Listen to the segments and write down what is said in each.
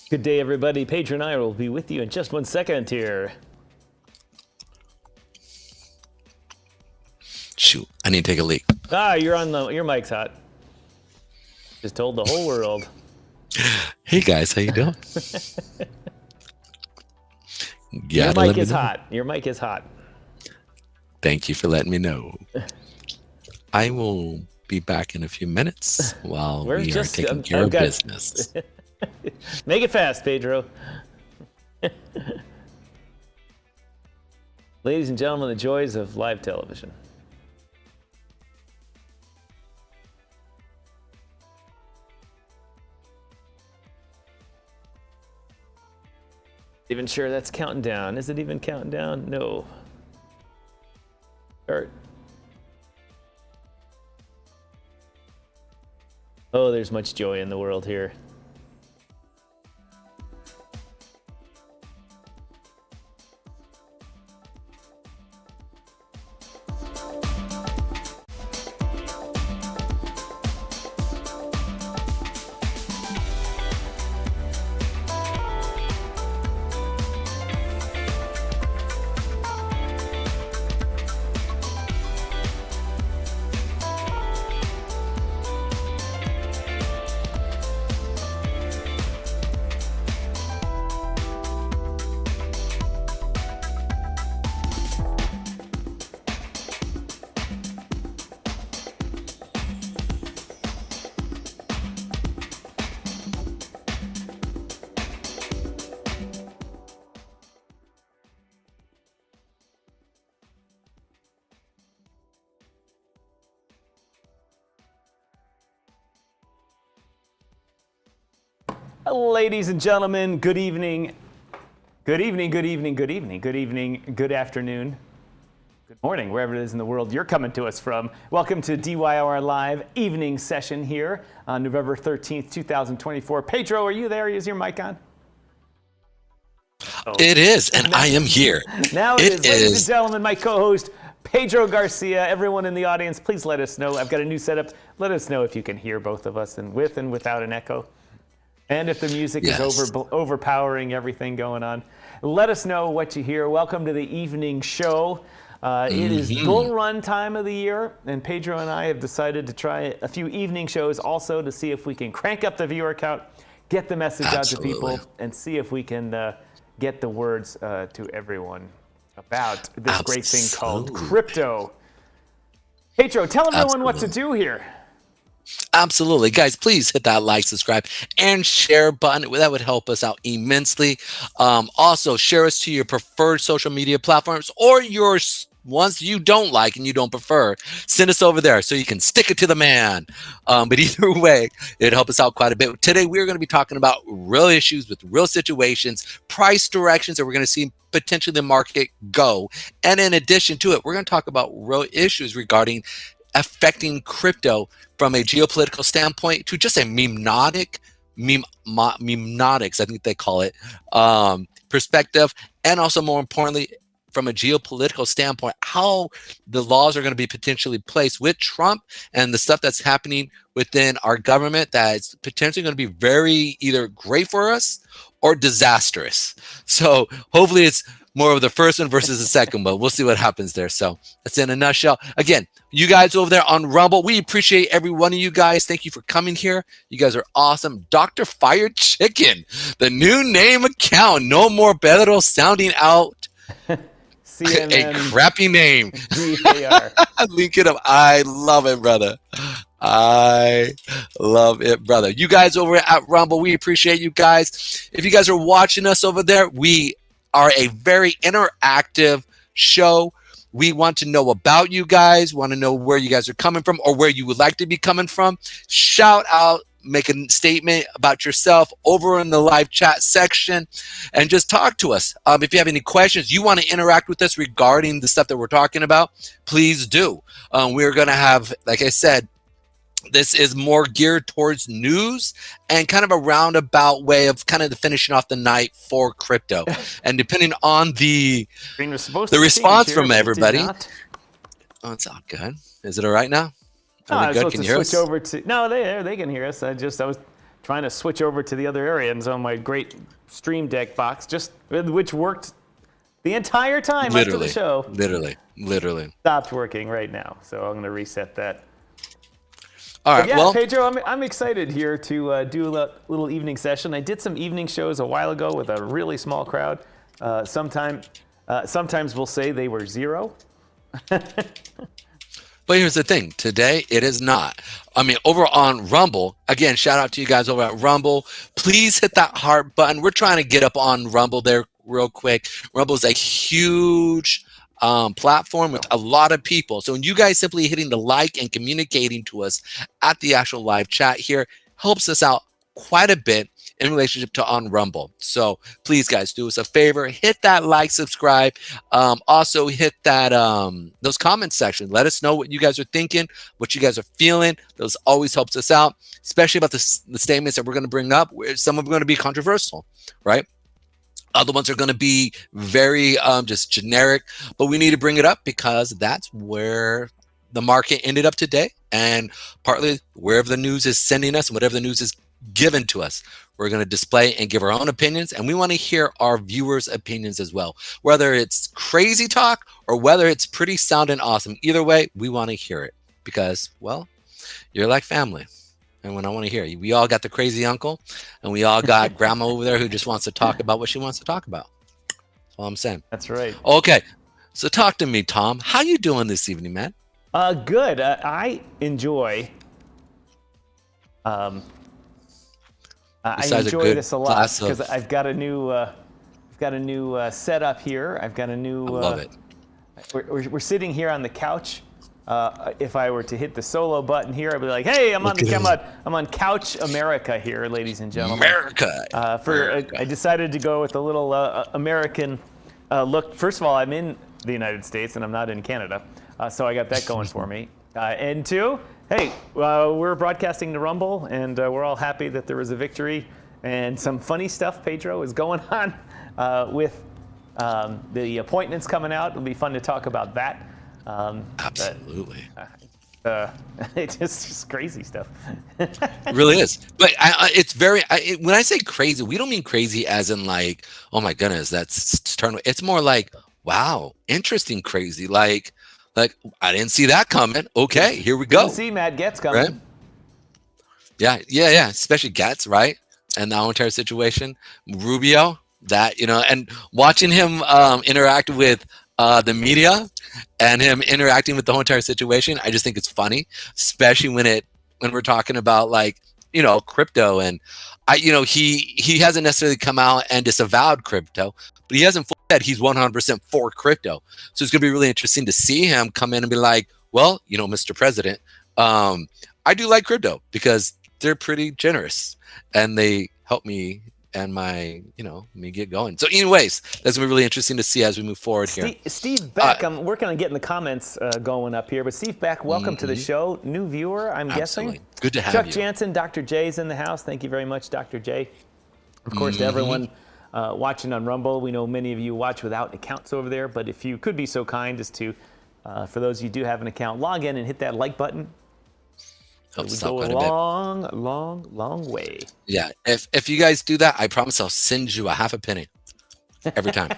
Good day, everybody. Pedro and I will be with you in just 1 second here. Shoot, I need to take a leak. Your mic's hot. Just told the whole world. Hey guys, how you doing? Your mic is hot. Your mic is hot. Thank you for letting me know. I will be back in a few minutes while we are taking care of business. Make it fast, Pedro. Ladies and gentlemen, the joys of live television. Even sure that's counting down. Is it even counting down? No. Start. Oh, there's much joy in the world here. Ladies and gentlemen, good evening. Good evening, good evening, good evening, good evening, good afternoon, good morning, wherever it is in the world you're coming to us from. Welcome to DYOR Live Evening Session here on November 13th, 2024. Pedro, are you there? Is your mic on? Oh. It is, and I am here. Now it is. Ladies and gentlemen, my co-host, Pedro Garcia. Everyone in the audience, please let us know. I've got a new setup. Let us know if you can hear both of us and with and without an echo. And if the music is overpowering everything going on, let us know what you hear. Welcome to the evening show. It is bull run time of the year, and Pedro and I have decided to try a few evening shows also to see if we can crank up the viewer count, get the message out to people, and see if we can get the words to everyone about this great thing called crypto. Pedro, tell everyone what to do here. Absolutely. Guys, please hit that like, subscribe, and share button. That would help us out immensely. Also, share us to your preferred social media platforms or your ones you don't like and you don't prefer. Send us over there so you can stick it to the man. But either way, it'd help us out quite a bit. Today, we're going to be talking about real issues with real situations, price directions that we're going to see potentially the market go. And in addition to it, we're going to talk about real issues regarding affecting crypto from a geopolitical standpoint to just a memeotics, I think they call it, perspective. And also more importantly, from a geopolitical standpoint, how the laws are going to be potentially placed with Trump and the stuff that's happening within our government that's potentially going to be very either great for us or disastrous. So hopefully it's more of the first one versus the second, but we'll see what happens there. So that's in a nutshell. Again, you guys over there on Rumble, we appreciate every one of you guys. Thank you for coming here. You guys are awesome. Dr. Fire Chicken, the new name account. No more Pedro sounding out a crappy name. Link it up. I love it, brother. I love it, brother. You guys over at Rumble, we appreciate you guys. If you guys are watching us over there, we are a very interactive show. We want to know about you guys, want to know where you guys are coming from or where you would like to be coming from. Shout out, make a statement about yourself over in the live chat section and just talk to us. If you have any questions, you want to interact with us regarding the stuff that we're talking about, please do. We're going to have, like I said, this is more geared towards news and kind of a roundabout way of kind of finishing off the night for crypto. And depending on the response from everybody. Oh, it's all good. Is it all right now? Are we good? Can you hear us? Over to, no, they can hear us. I was trying to switch over to the other area, and so my great Stream Deck box, which worked the entire time after the show. Literally. Stopped working right now, so I'm going to reset that. All right, yeah, Pedro, I'm excited here to do a little evening session. I did some evening shows a while ago with a really small crowd. Sometimes we'll say they were zero. But here's the thing. Today, it is not. I mean, over on Rumble, again, shout out to you guys over at Rumble. Please hit that heart button. We're trying to get up on Rumble there real quick. Rumble is a huge platform with a lot of people. So you guys simply hitting the like and communicating to us at the actual live chat here helps us out quite a bit in relationship to on Rumble. So please, guys, do us a favor, hit that like, subscribe. Also hit that those comment section. Let us know what you guys are thinking, what you guys are feeling. Those always helps us out, especially about the statements that we're going to bring up. Some of them are going to be controversial, right? Other ones are going to be very just generic, but we need to bring it up because that's where the market ended up today, and partly wherever the news is sending us and whatever the news is given to us, we're going to display and give our own opinions, and we want to hear our viewers' opinions as well, whether it's crazy talk or whether it's pretty sound and awesome. Either way, we want to hear it because, well, you're like family. And when I want to hear you, we all got the crazy uncle, and we all got grandma over there who just wants to talk about what she wants to talk about. That's all I'm saying. That's right. Okay, so talk to me, Tom. How you doing this evening, man? Good. I enjoy. I enjoy this a lot because I've got a new setup here. I've got a new. I love it. We're sitting here on the couch. If I were to hit the solo button here, I'd be like, "Hey, I'm on Couch America here, ladies and gentlemen." America. I decided to go with a little American look. First of all, I'm in the United States and I'm not in Canada, so I got that going for me. And two, hey, we're broadcasting to Rumble, and we're all happy that there was a victory. And some funny stuff, Pedro, is going on with the appointments coming out. It'll be fun to talk about that. Absolutely. It's just crazy stuff. It really is. But it's very, when I say crazy, we don't mean crazy as in like, oh my goodness, that's turn. It's more like, wow, interesting crazy. Like I didn't see that coming. Okay, here we go. Didn't see Matt Getz coming. Right? Yeah. Especially Getz, right? And the whole entire situation. Rubio, that, and watching him interact with the media and him interacting with the whole entire situation, I just think it's funny, especially when we're talking about like, crypto, and he hasn't necessarily come out and disavowed crypto, but he hasn't said he's 100% for crypto. So it's gonna be really interesting to see him come in and be like, well, Mr. President, I do like crypto because they're pretty generous and they help me and me get going. So anyways, that's gonna be really interesting to see as we move forward here. Steve Beck, I'm working on getting the comments going up here, but Steve Beck, welcome to the show. New viewer, I'm guessing. Good to have Chuck you. Jansen, Dr. J's in the house. Thank you very much, Dr. J. Of course, to everyone watching on Rumble, we know many of you watch without accounts over there, but if you could be so kind as to, for those of you who do have an account, log in and hit that like button. We go a long way. Yeah, if you guys do that, I promise I'll send you a half a penny every time.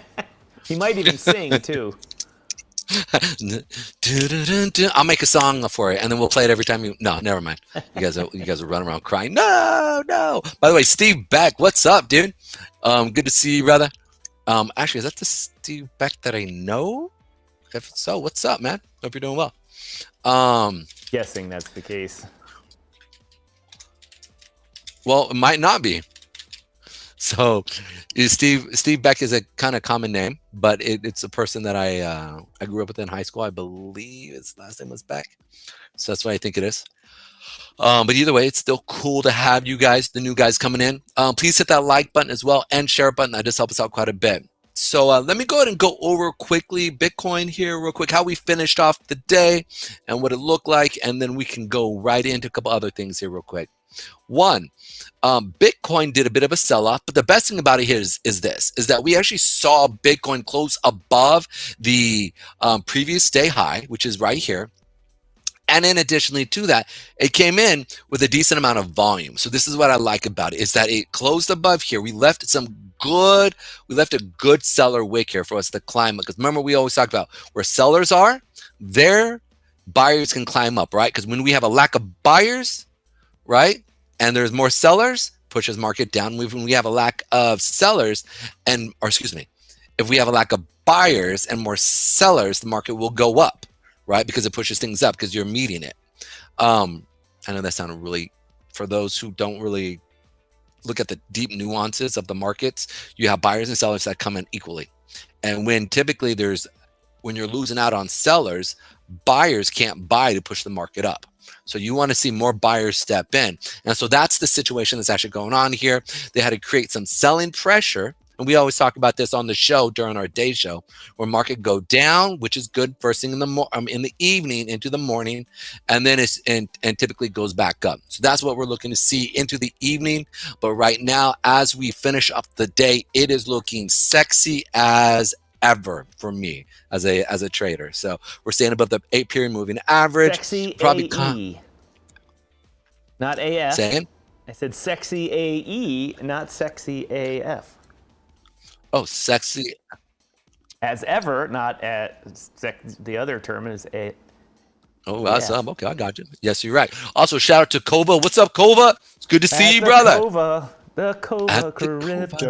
He might even sing too. I'll make a song for it, and then we'll play it every time. No, never mind. You guys will run around crying. No. By the way, Steve Beck, what's up, dude? Good to see you, brother. Actually, is that the Steve Beck that I know? If so, what's up, man? Hope you're doing well. Guessing that's the case. Well, it might not be. So, Steve Beck is a kind of common name, but it's a person that I grew up with in high school. I believe his last name was Beck, so that's what I think it is. But either way, it's still cool to have you guys, the new guys coming in. Please hit that like button as well and share button. That just helps us out quite a bit. So let me go ahead and go over quickly Bitcoin here real quick, how we finished off the day and what it looked like, and then we can go right into a couple other things here real quick. One, Bitcoin did a bit of a sell-off, but the best thing about it here is that we actually saw Bitcoin close above the previous day high, which is right here. And then additionally to that, it came in with a decent amount of volume. So this is what I like about it, is that it closed above here. We left a good seller wick here for us to climb. Because remember, we always talk about where sellers are, there buyers can climb up, right? Because when we have a lack of buyers, right, and there's more sellers, pushes market down. When we have a lack of sellers if we have a lack of buyers and more sellers, the market will go up, right? Because it pushes things up because you're meeting it. I know that sounded really, for those who don't really look at the deep nuances of the markets, you have buyers and sellers that come in equally. And when typically when you're losing out on sellers, buyers can't buy to push the market up. So you want to see more buyers step in. And so that's the situation that's actually going on here. They had to create some selling pressure. And we always talk about this on the show during our day show, where market go down, which is good first thing in the evening into the morning, and then and typically goes back up. So that's what we're looking to see into the evening. But right now, as we finish up the day, it is looking sexy as ever for me as a trader. So we're staying above the 8-period moving average. Sexy probably AE, not AF. Saying? I said sexy AE, not sexy AF. Oh, sexy. As ever, not at the other term is A. Oh, that's up. Okay, I got you. Yes, you're right. Also, shout out to Kova. What's up, Kova? It's good to see you, brother. The Kova Crypto.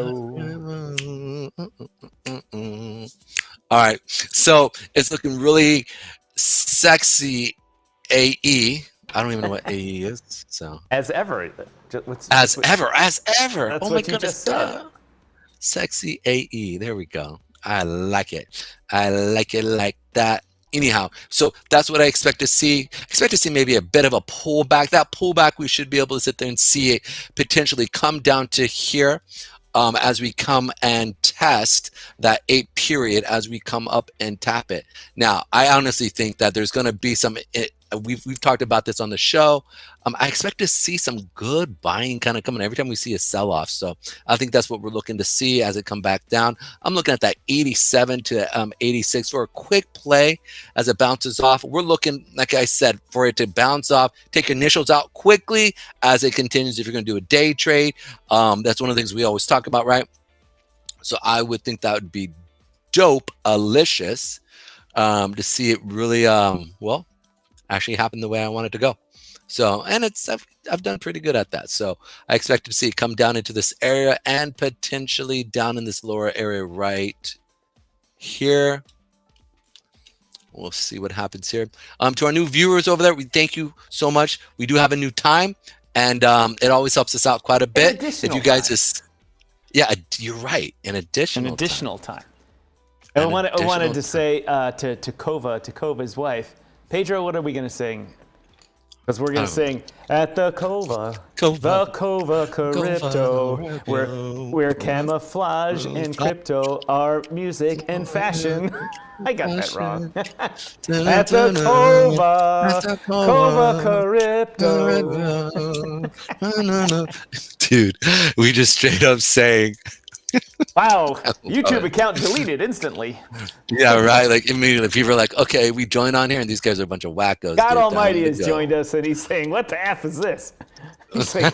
All right. So it's looking really sexy AE. I don't even know what AE is. So as ever. As ever. That's oh what my you goodness. just said. Sexy AE. There we go. I like it. I like it like that. Anyhow, so that's what I expect to see. Expect to see maybe a bit of a pullback. That pullback, we should be able to sit there and see it potentially come down to here as we come and test that 8-period as we come up and tap it. Now, I honestly think that there's going to be some. We've talked about this on the show. I expect to see some good buying kind of coming every time we see a sell-off. So I think that's what we're looking to see as it come back down. I'm looking at that 87 to 86 for a quick play as it bounces off. We're looking, like I said, for it to bounce off, take initials out quickly as it continues. If you're going to do a day trade, that's one of the things we always talk about, right? So I would think that would be dope-alicious to see it really, actually happen the way I want it to go. So, and I've done pretty good at that. So I expect to see it come down into this area and potentially down in this lower area right here. We'll see what happens here. To our new viewers over there, we thank you so much. We do have a new time, and it always helps us out quite a bit. If you guys just, you're right. An additional time. I wanted to say to Kova's wife, Pedro, what are we going to sing? Because we're going to sing at the Kova Crypto, where camouflage and crypto are music and fashion. I got that wrong. At the Kova Crypto. Dude, we just straight up sang. Wow, YouTube account deleted instantly. Yeah, right. Like immediately, people are like, "Okay, we join on here," and these guys are a bunch of wackos. God Almighty has joined us, and he's saying, "What the f is this?" He's saying,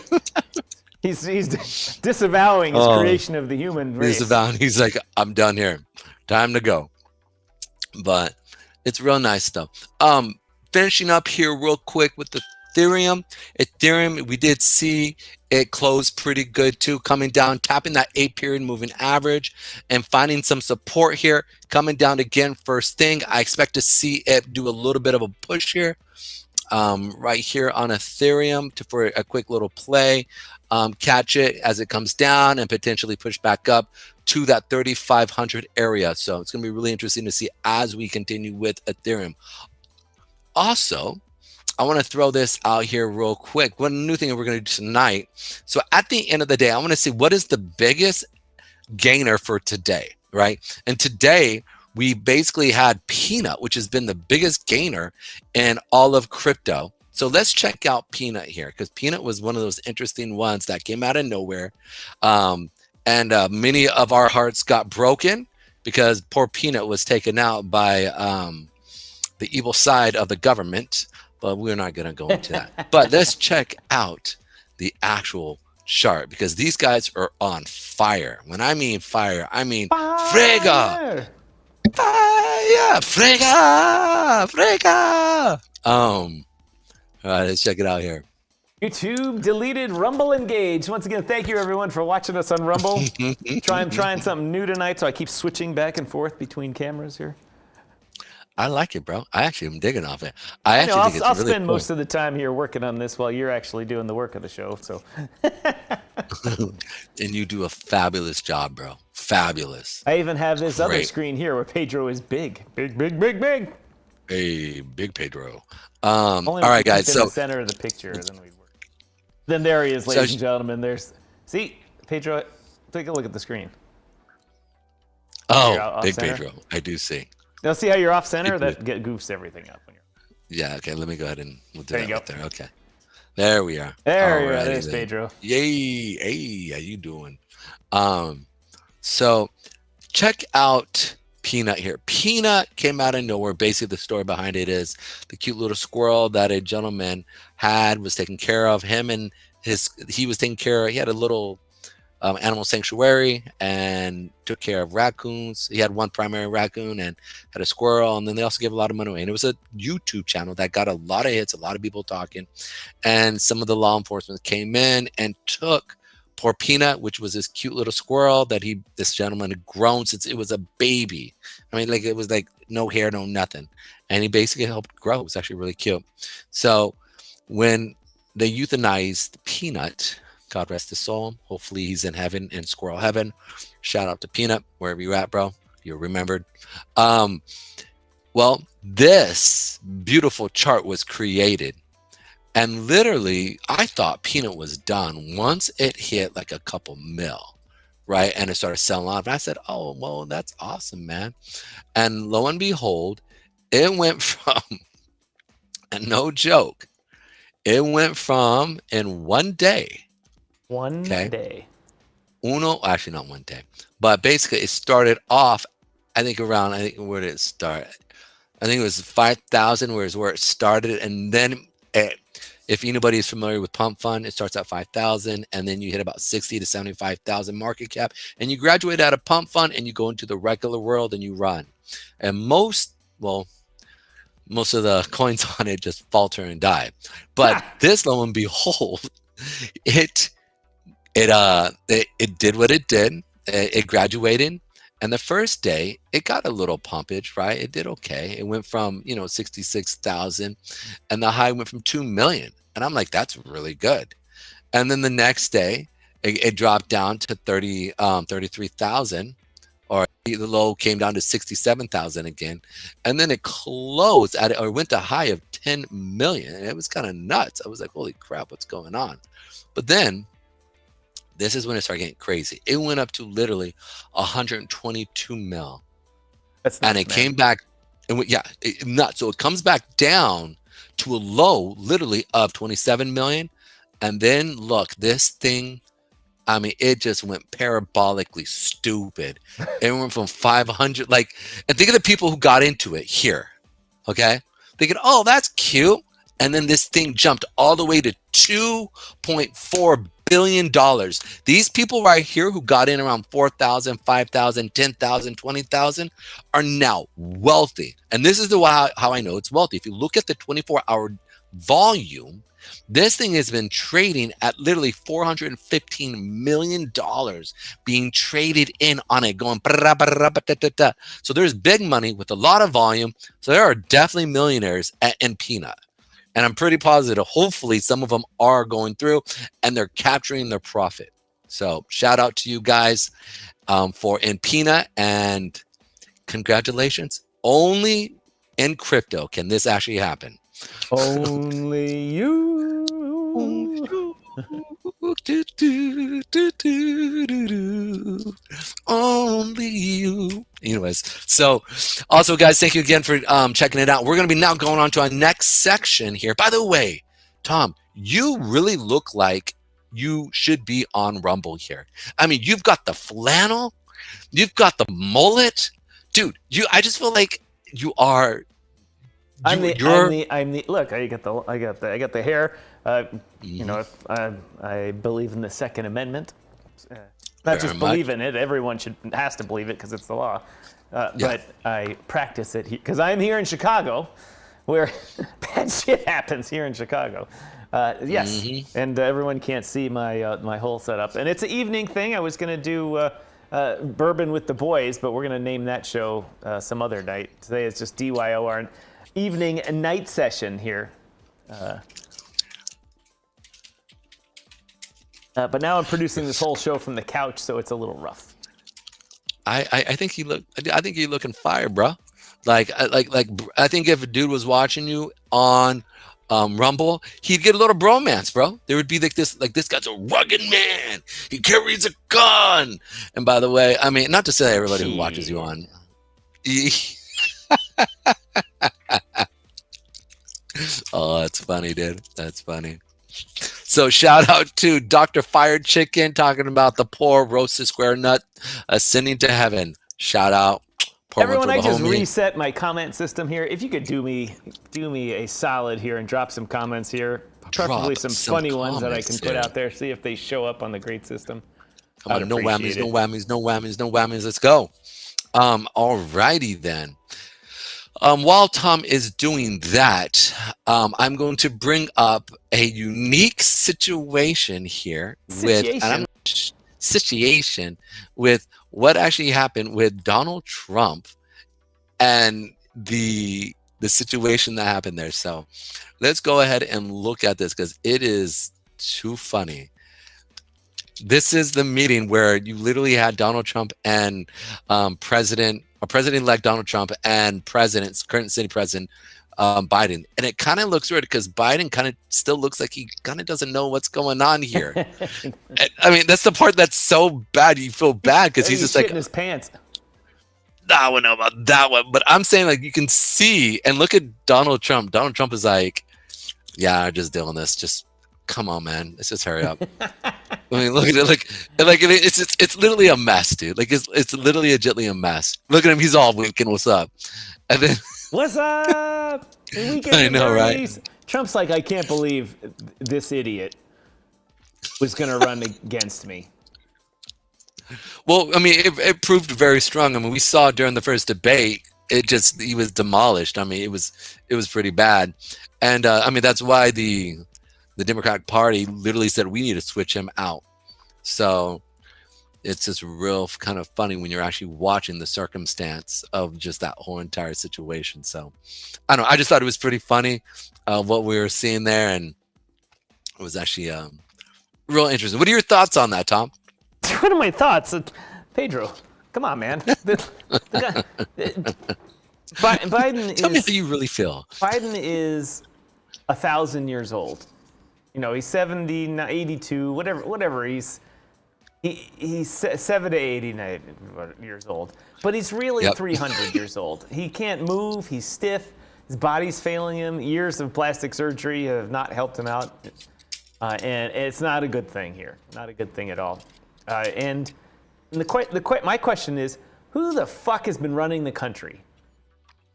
he's disavowing his creation of the human race. Disavowing. He's like, "I'm done here. Time to go." But it's real nice stuff. Finishing up here real quick with the Ethereum, we did see it close pretty good too, coming down, tapping that 8-period moving average and finding some support here, coming down again first thing. I expect to see it do a little bit of a push here, right here on Ethereum for a quick little play, catch it as it comes down and potentially push back up to that 3,500 area. So it's going to be really interesting to see as we continue with Ethereum. Also, I want to throw this out here real quick. One new thing that we're going to do tonight. So at the end of the day, I want to see what is the biggest gainer for today, right? And today we basically had Peanut, which has been the biggest gainer in all of crypto. So let's check out Peanut here, because Peanut was one of those interesting ones that came out of nowhere. And many of our hearts got broken because poor Peanut was taken out by the evil side of the government. but we're not going to go into that. But let's check out the actual chart, because these guys are on fire. When I mean fire, I mean frega. Fire, frega. All right, let's check it out here. YouTube deleted Rumble Engage. Once again, thank you everyone for watching us on Rumble. I'm trying something new tonight, so I keep switching back and forth between cameras here. I like it, bro. I actually am digging off it. I'll really spend most of the time here working on this while you're actually doing the work of the show. So, and you do a fabulous job, bro. Fabulous. I even have this other screen here where Pedro is big. Hey, big Pedro. All right, guys. So in the center of the picture, then there he is, ladies and gentlemen. See, Pedro. Take a look at the screen. Oh, big Pedro. I do see. Now see how you're off center? That goofs everything up. Yeah, okay, let me go ahead and we'll do that right there. Okay. There we are. There you are. There's Pedro. Yay. Hey, how you doing? So check out Peanut here. Peanut came out of nowhere. Basically, the story behind it is the cute little squirrel that a gentleman was taking care of. He was taking care of, he had a little animal sanctuary and took care of raccoons. He had one primary raccoon and had a squirrel, and then they also gave a lot of money away. And it was a YouTube channel that got a lot of hits, a lot of people talking, and some of the law enforcement came in and took poor Peanut, which was this cute little squirrel that this gentleman had grown since it was a baby. I mean, like, it was like no hair, no nothing, and he basically helped grow. It was actually really cute. So when they euthanized Peanut, God rest his soul, hopefully he's in heaven, in squirrel heaven. Shout out to Peanut, wherever you're at, bro. You're remembered. Well, this beautiful chart was created, and literally I thought Peanut was done once it hit like a couple mil, right? And it started selling off. And I said, oh, well, that's awesome, man. And lo and behold, it went from, and no joke, it went from in one day. Day. Actually not one day, but basically it started off, I think where did it start? I think it was 5,000 where it started. And then if anybody is familiar with Pump Fund, it starts at 5,000 and then you hit about 60 to 75,000 market cap, and you graduate out of Pump Fund and you go into the regular world and you run. And most of the coins on it just falter and die. But this, lo and behold, it did what it did. It graduated, and the first day it got a little pumpage, right? It did okay. It went from 66,000, and the high went from 2 million, and I'm like, that's really good. And then the next day it dropped down to 33,000, or the low came down to 67,000 again, and then it closed went to a high of 10 million, and it was kind of nuts. I was like, holy crap, what's going on? But then this is when it started getting crazy. It went up to literally 122 mil. That's nuts, and it came back, and nuts. So it comes back down to a low literally of 27 million. And then look, this thing, I mean, it just went parabolically stupid. It went from 500, and think of the people who got into it here, okay? Thinking, oh, that's cute. And then this thing jumped all the way to $2.4 billion. These people right here who got in around 4,000, 5,000, 10,000, 20,000 are now wealthy. And this is how I know it's wealthy. If you look at the 24-hour volume, this thing has been trading at literally $415 million being traded in on it, going. So there's big money with a lot of volume. So there are definitely millionaires in Peanut. And I'm pretty positive, hopefully, some of them are going through and they're capturing their profit. So shout out to you guys for in Peanut, and congratulations. Only in crypto can this actually happen. Only you. Only you. Anyways, so also, guys, thank you again for checking it out. We're going to be now going on to our next section here. By the way, Tom, you really look like you should be on Rumble here. I mean, you've got the flannel, you've got the mullet, dude. I just feel like you are I'm the look. I got the hair. You know, I believe in the Second Amendment. Not just believe in it. Everyone has to believe it because it's the law. But I practice it because I'm here in Chicago, where bad shit happens here in Chicago. Yes, and everyone can't see my whole setup. And it's an evening thing. I was gonna do Bourbon with the Boys, but we're gonna name that show some other night. Today is just DYOR Evening Night Session here. But now I'm producing this whole show from the couch, so it's a little rough. I think you're looking fire, bro. Like I think if a dude was watching you on Rumble, he'd get a little bromance, bro. There would be like this guy's a rugged man. He carries a gun. And by the way, I mean, not to say everybody who watches you on. Oh, that's funny, dude. That's funny. So shout out to Dr. Fired Chicken talking about the poor roasted square nut ascending to heaven. Shout out. Everyone, I just reset my comment system here. If you could do me a solid here and drop some comments here, preferably some funny ones that I can put out there. See if they show up on the great system. Come on, no whammies, no whammies, no whammies, no whammies. Let's go. Alrighty then. While Tom is doing that, I'm going to bring up a unique situation here with what actually happened with Donald Trump and the situation that happened there. So let's go ahead and look at this because it is too funny. This is the meeting where you literally had Donald Trump and President-elect Donald Trump and current city president Biden. And it kind of looks weird because Biden kind of still looks like he kind of doesn't know what's going on here. I mean, that's the part that's so bad. You feel bad because he's just like in his pants. I don't know about that one, but I'm saying like you can see and look at Donald Trump. Donald Trump is like, yeah, I'm just doing this. Just come on, man. Let's just hurry up. I mean, look at it. Like it's literally a mess, dude. Like it's literally a mess. Look at him. He's all winking. What's up? And then what's up? I know, right? Trump's like, I can't believe this idiot was going to run against me. Well, I mean, it proved very strong. I mean, we saw during the first debate, he was demolished. I mean, it was pretty bad. And I mean, that's why the Democratic Party literally said we need to switch him out. So it's just real kind of funny when you're actually watching the circumstance of just that whole entire situation. So I don't know. I just thought it was pretty funny what we were seeing there. And it was actually real interesting. What are your thoughts on that, Tom? What are my thoughts? Pedro, come on, man. Biden Tell me how you really feel. Biden is 1,000 years old. You know, he's 70, 82, whatever. He's 7 to 89 years old, but he's really 300 years old. He can't move. He's stiff. His body's failing him. Years of plastic surgery have not helped him out, and it's not a good thing here. Not a good thing at all. And my question is, who the fuck has been running the country?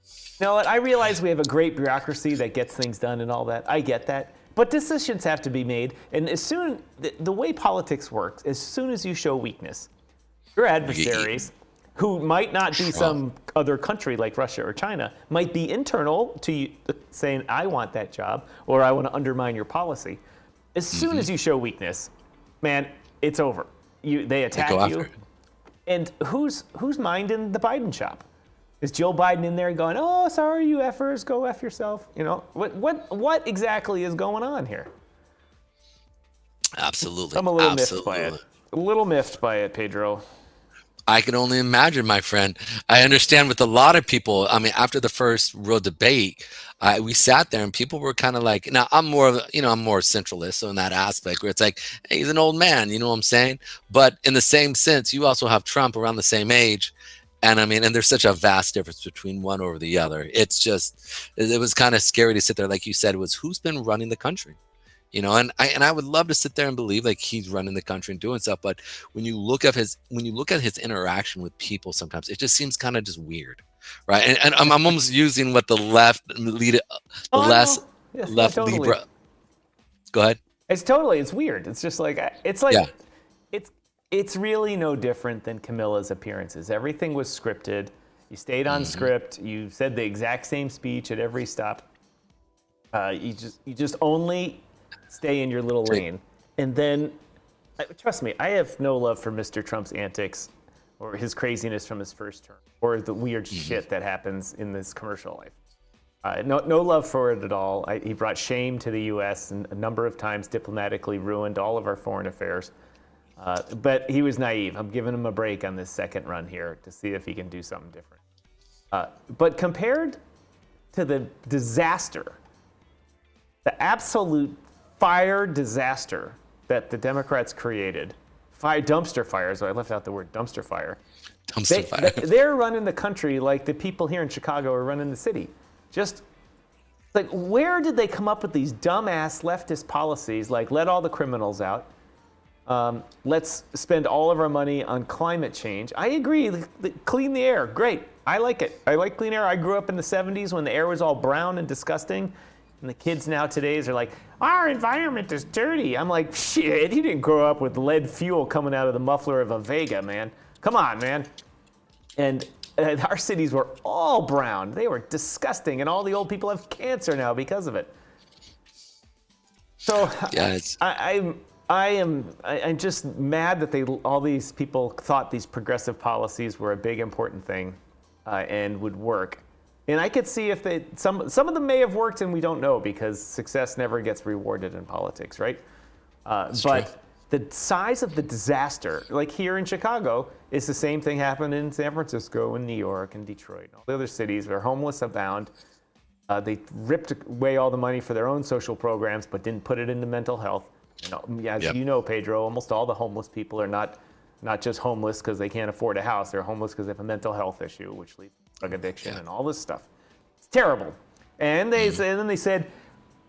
You know what? I realize we have a great bureaucracy that gets things done and all that. I get that. But decisions have to be made. And the way politics works, as soon as you show weakness, your adversaries, who might not be some other country like Russia or China, might be internal to you, saying, I want that job, or I want to undermine your policy. As soon as you show weakness, man, it's over. They attack you. And who's minding the Biden shop? Is Joe Biden in there going, oh, sorry, you effers, go F yourself? You know, what exactly is going on here? Absolutely. I'm a little miffed by it. A little miffed by it, Pedro. I can only imagine, my friend. I understand with a lot of people. I mean, after the first real debate, we sat there and people were kind of like, now I'm more centralist, so in that aspect where it's like, hey, he's an old man, you know what I'm saying? But in the same sense, you also have Trump around the same age. And I mean, and there's such a vast difference between one over the other. It's just, it was kind of scary to sit there, like you said, was who's been running the country? You know, and I would love to sit there and believe like he's running the country and doing stuff, but when you look at his interaction with people, sometimes it just seems kind of just weird. right? And I'm almost using what the left lead, Yes, left totally. Libra. Go ahead. It's weird. It's just like Yeah. it's really no different than Camilla's appearances. Everything was scripted. You stayed on script. You said the exact same speech at every stop. You just only stay in your little lane. And then, trust me, I have no love for Mr. Trump's antics or his craziness from his first term or the weird shit that happens in this commercial life. No love for it at all. He brought shame to the U.S. and a number of times diplomatically ruined all of our foreign affairs. But he was naive. I'm giving him a break on this second run here to see if he can do something different. But compared to the disaster, the absolute fire disaster that the Democrats created, dumpster fires, I left out the word dumpster fire. They're running the country like the people here in Chicago are running the city. Just like, where did they come up with these dumbass leftist policies like let all the criminals out? Let's spend all of our money on climate change. I agree, clean the air, great. I like it. I like clean air. I grew up in the 70s when the air was all brown and disgusting. And the kids now today's are like, our environment is dirty. I'm like, shit, you didn't grow up with lead fuel coming out of the muffler of a Vega, man. Come on, man. And our cities were all brown. They were disgusting. And all the old people have cancer now because of it. So yeah, I'm just mad that all these people thought these progressive policies were a big important thing and would work. And I could see if some of them may have worked and we don't know because success never gets rewarded in politics, right? But the size of the disaster, like here in Chicago, is the same thing happened in San Francisco and New York and Detroit and all the other cities where homeless abound. They ripped away all the money for their own social programs but didn't put it into mental health. As you know, Pedro, almost all the homeless people are not just homeless because they can't afford a house. They're homeless because they have a mental health issue, which leads to drug addiction and all this stuff. It's terrible. And then they said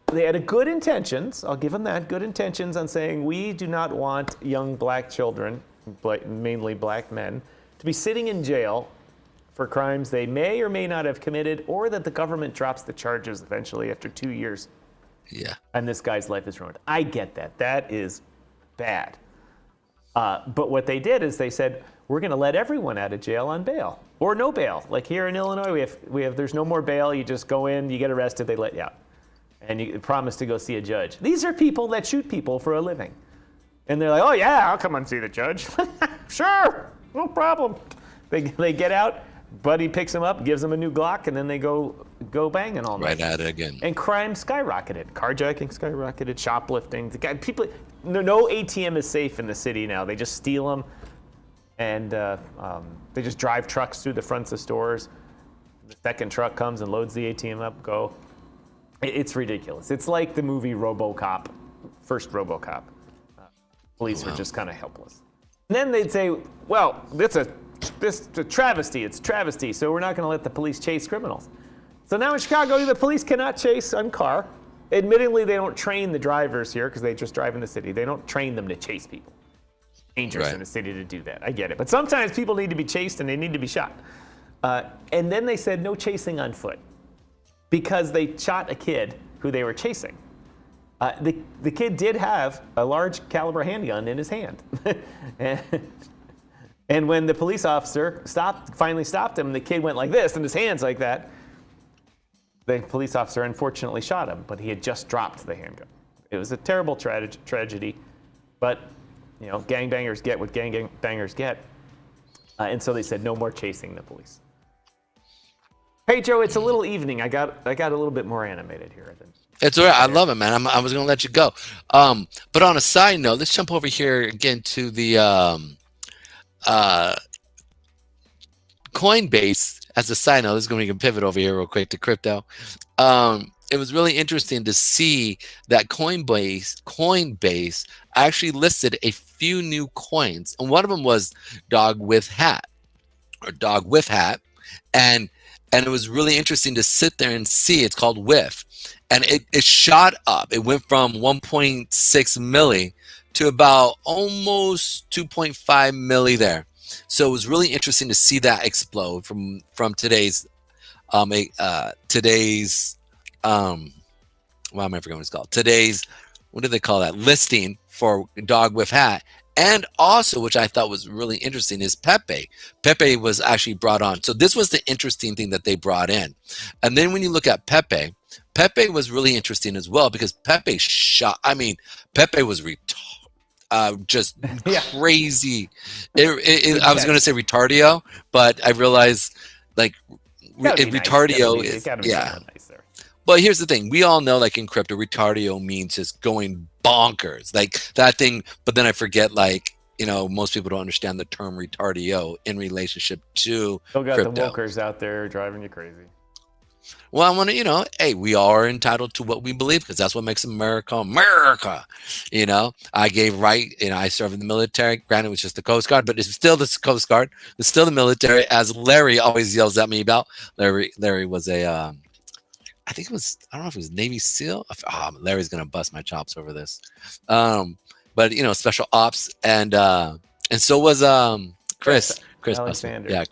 they had good intentions. I'll give them that, good intentions on saying we do not want young black children, mainly black men, to be sitting in jail for crimes they may or may not have committed, or that the government drops the charges eventually after 2 years. Yeah. And this guy's life is ruined. I get that. That is bad. But what they did is they said, we're going to let everyone out of jail on bail or no bail. Like here in Illinois, there's no more bail. You just go in, you get arrested, they let you out. And you promise to go see a judge. These are people that shoot people for a living. And they're like, oh yeah, I'll come and see the judge. Sure, no problem. They get out, buddy picks them up, gives them a new Glock, and then they go banging all night. Right at it again. And crime skyrocketed. Carjacking skyrocketed, shoplifting. No ATM is safe in the city now. They just steal them, and they just drive trucks through the fronts of stores. The second truck comes and loads the ATM up, go. It's ridiculous. It's like the movie RoboCop, first RoboCop. Police were just kind of helpless. And then they'd say, well, it's a travesty. It's a travesty, so we're not going to let the police chase criminals. So now in Chicago, the police cannot chase on car. Admittedly, they don't train the drivers here because they just drive in the city. They don't train them to chase people. Dangerous in the city to do that. I get it. But sometimes people need to be chased and they need to be shot. And then they said no chasing on foot because they shot a kid who they were chasing. The kid did have a large caliber handgun in his hand. And when the police officer finally stopped him, the kid went like this and his hands like that. The police officer unfortunately shot him, but he had just dropped the handgun. It was a terrible tragedy, but gangbangers get what gangbangers get. And so they said no more chasing the police. Hey Joe, it's a little evening. I got a little bit more animated here. It's all right. I love it, man. I was going to let you go. But on a side note, let's jump over here again to the Coinbase. As a side note, this is going to pivot over here real quick to crypto. It was really interesting to see that Coinbase actually listed a few new coins, and one of them was Dog with Hat. And it was really interesting to sit there and see. It's called WIF, and it shot up. It went from 1.6 milli to about almost 2.5 milli there. So it was really interesting to see that explode from today's today's why am I forgetting what it's called? Today's, what do they call that? Listing for Dog with Hat. And also, which I thought was really interesting, is Pepe. Pepe was actually brought on. So this was the interesting thing that they brought in. And then when you look at Pepe, Pepe was really interesting as well, because Pepe Pepe was just crazy. I was going to say retardio, but I realized like retardio is nice there. But here's the thing. We all know, like in crypto, retardio means just going bonkers. Like that thing, but then I forget, like, most people don't understand the term retardio in relationship to Still got crypto. The wokers out there driving you crazy. Well, I want to, hey, we are entitled to what we believe, because that's what makes America America. I gave I served in the military. Granted, it was just the Coast Guard, but it's still the Coast Guard. It's still the military, as Larry always yells at me about. Larry was a, I think it was, I don't know if it was Navy SEAL. Larry's going to bust my chops over this. But, special ops. And so was Chris Alexander.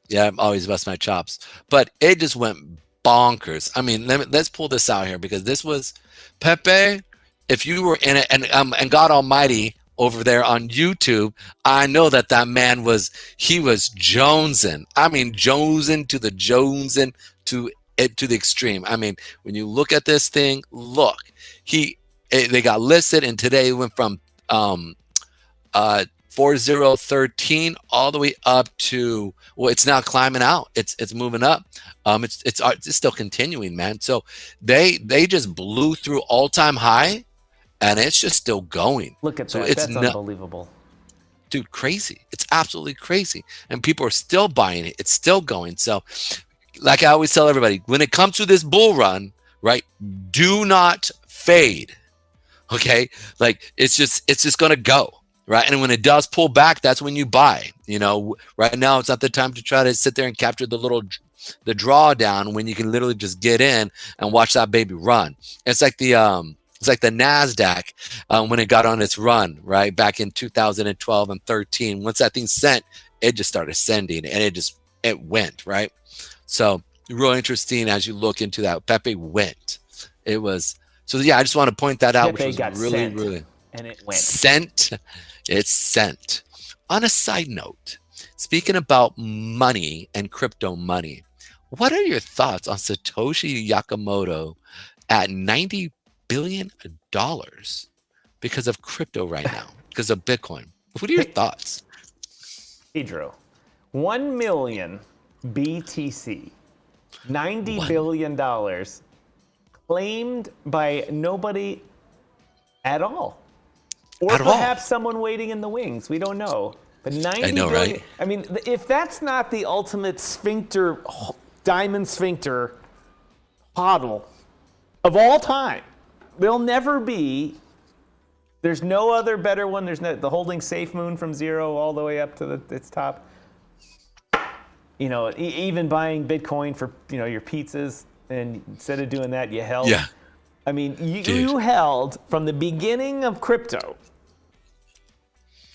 Yeah, I'm always bust my chops. But it just went bonkers. I mean, let's pull this out here, because this was Pepe. If you were in it, and God Almighty over there on YouTube, I know that man was jonesing. I mean, jonesing to the extreme. I mean, when you look at this thing, they got listed, and today it went from 4013 all the way up to, well, it's now climbing out. It's moving up. It's still continuing, man. So they just blew through all-time high, and it's just still going. Look at that. That's unbelievable. Dude, crazy. It's absolutely crazy. And people are still buying it. It's still going. So like I always tell everybody, when it comes to this bull run, right, do not fade. Okay? Like it's just going to go. Right. And when it does pull back, that's when you buy. Right now, it's not the time to try to sit there and capture the drawdown, when you can literally just get in and watch that baby run. It's like the NASDAQ when it got on its run, right, back in 2012 and 13. Once that thing sent, it just started sending, and it went, right? So real interesting as you look into that. Pepe went. It was, so yeah, I just want to point that out, Pepe which was really, sent, really, and it went. Sent. It's sent. On a side note, speaking about money and crypto money, what are your thoughts on Satoshi Nakamoto at $90 billion because of crypto right now, because of Bitcoin? What are your thoughts? Pedro, 1 million BTC, $90 billion claimed by nobody at all. Or perhaps someone waiting in the wings. We don't know. But 90 billion. Right? I mean, if that's not the ultimate sphincter, diamond sphincter hodl of all time, there'll never be. There's no other better one. There's no the holding safe moon from zero all the way up to its top. Even buying Bitcoin for your pizzas, and instead of doing that, you held. Yeah. I mean, you held from the beginning of crypto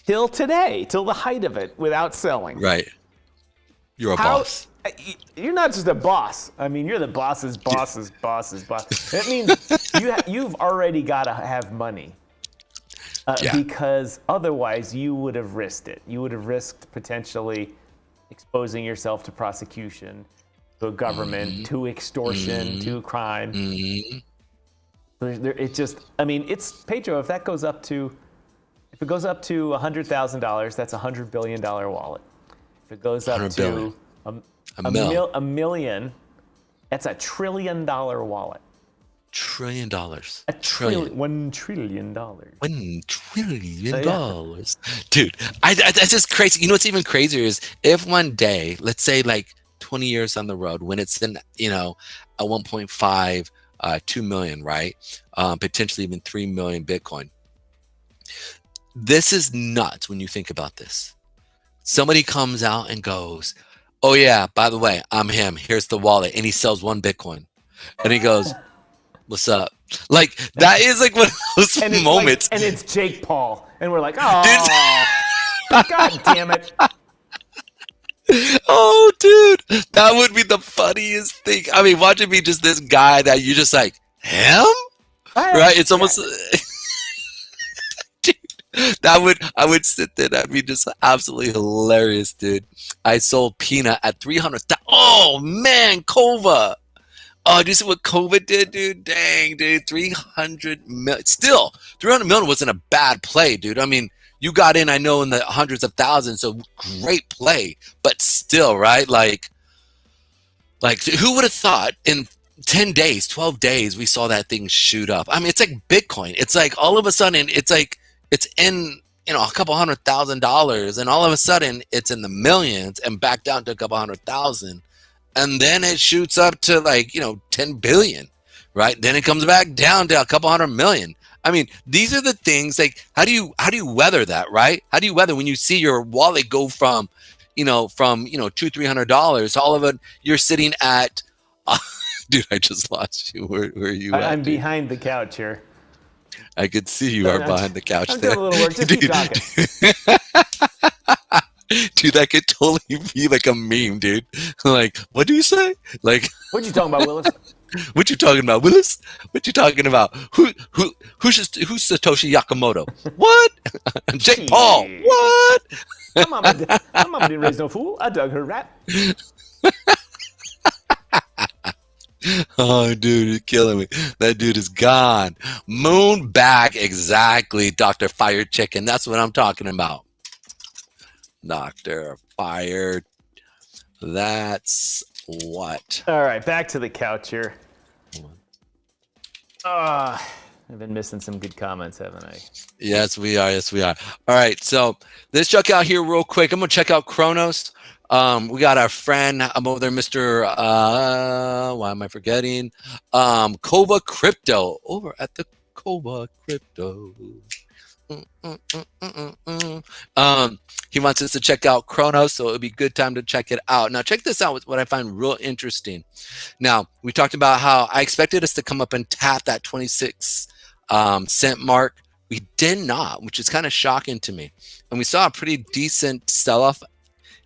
till today, till the height of it, without selling. Right. You're a boss. You're not just a boss. I mean, you're the boss's boss's boss's boss. That means you've already got to have money. Because otherwise you would have risked it. You would have risked potentially exposing yourself to prosecution, to a government, to extortion, to crime. It's Pedro. If it goes up to $100,000, that's $100 billion wallet. If it goes up to a million, that's $1 trillion wallet. $1 trillion. $1 trillion. $1 trillion. Dude, that's just crazy. You know what's even crazier is if one day, let's say like 20 years on the road, when it's in, a 1.5, 2 million, right? Potentially even 3 million Bitcoin. This is nuts when you think about this. Somebody comes out and goes, oh yeah, by the way, I'm him. Here's the wallet. And he sells 1 Bitcoin. And he goes, what's up? Like, that is like one of those moments. And it's Jake Paul. And we're like, oh, God damn it. Oh, dude, that would be the funniest thing. I mean, watching me just this guy that you just like him, right? It's almost dude, I would sit there. That'd be just absolutely hilarious, dude. I sold Peanut at 300. Oh man, Kova. Oh, do you see what COVID did, dude? Dang, dude, 300 million. Still, 300 million wasn't a bad play, dude. I mean, you got in, I know, in the hundreds of thousands, so great play. But still, right? Like who would have thought in 10 days, 12 days, we saw that thing shoot up? I mean, it's like Bitcoin. It's like all of a sudden, it's like it's in, a couple $100,000, and all of a sudden, it's in the millions and back down to a couple 100,000. And then it shoots up to 10 billion, right? Then it comes back down to a couple 100 million. I mean, these are the things like, how do you weather that, right? How do you weather when you see your wallet go from $200-$300 to all of it, you're sitting at, dude, I just lost you. Where are you at? I'm dude? behind the couch here. I could see you are behind the couch I'm there. doing a little work. Just keep talking. Dude, that could totally be like a meme, dude. Like, what do you say? Like, what you talking about, Willis? What you talking about, Willis? What you talking about? Who's Satoshi Nakamoto? What? Jake Paul? What? My mama didn't raise no fool. I dug her rat. Oh, dude, you're killing me. That dude is gone. Moon back, exactly, Dr. Fire Chicken. That's what I'm talking about. Dr. Fire. That's what. All right, back to the couch here. I've been missing some good comments, haven't I? Yes, we are. Yes, we are. All right, so let's check out here real quick. I'm going to check out Kronos. We got our friend, I'm over there, Mr. Why am I forgetting? Kova Crypto, over at the Kova Crypto. He wants us to check out Kronos, so it'll be a good time to check it out. Now, check this out, what I find real interesting. Now, we talked about how I expected us to come up and tap that 26 cent mark. We did not, which is kind of shocking to me. And we saw a pretty decent sell-off,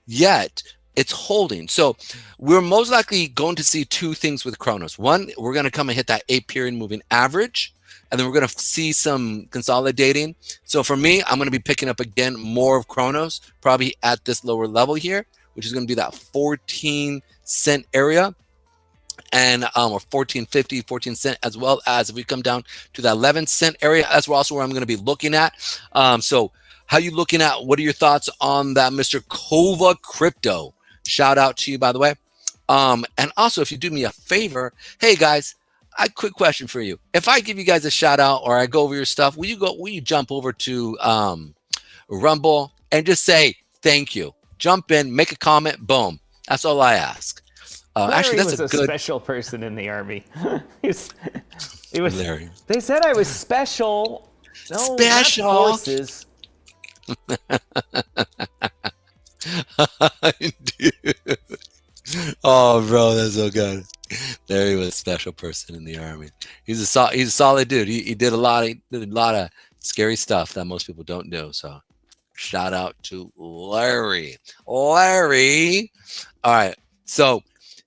yet it's holding. So we're most likely going to see two things with Kronos. One, we're going to come and hit that 8-period moving average, and then we're going to see some consolidating. So for me, I'm going to be picking up again more of Kronos, probably at this lower level here, which is going to be that 14 cent area, and or 14.50, 14 cent, as well as if we come down to that 11 cent area, that's also where I'm going to be looking at. So how you looking at? What are your thoughts on that, Mr. Kova Crypto? Shout out to you, by the way. And also, if you do me a favor, hey guys, a quick question for you. If I give you guys a shout out or I go over your stuff, will you jump over to Rumble and just say thank you? Jump in, make a comment, boom. That's all I ask. Actually, that's was a good special person in the army. he was. Larry. They said I was special. No, Special. not forces. Dude. Oh, bro, that's so good. Larry was a special person in the army. He's a solid dude. He did a lot of scary stuff that most people don't do. So, shout out to Larry. Larry. All right. So,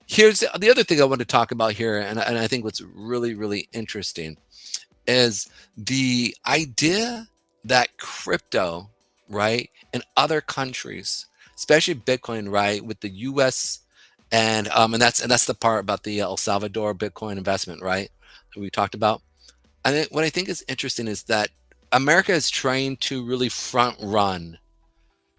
here's the other thing I want to talk about here, and I think what's really, really interesting is the idea that crypto, right, in other countries, especially Bitcoin, right, with the U.S. and that's the part about the El Salvador Bitcoin investment, right, that we talked about. I think what I think is interesting is that America is trying to really front run.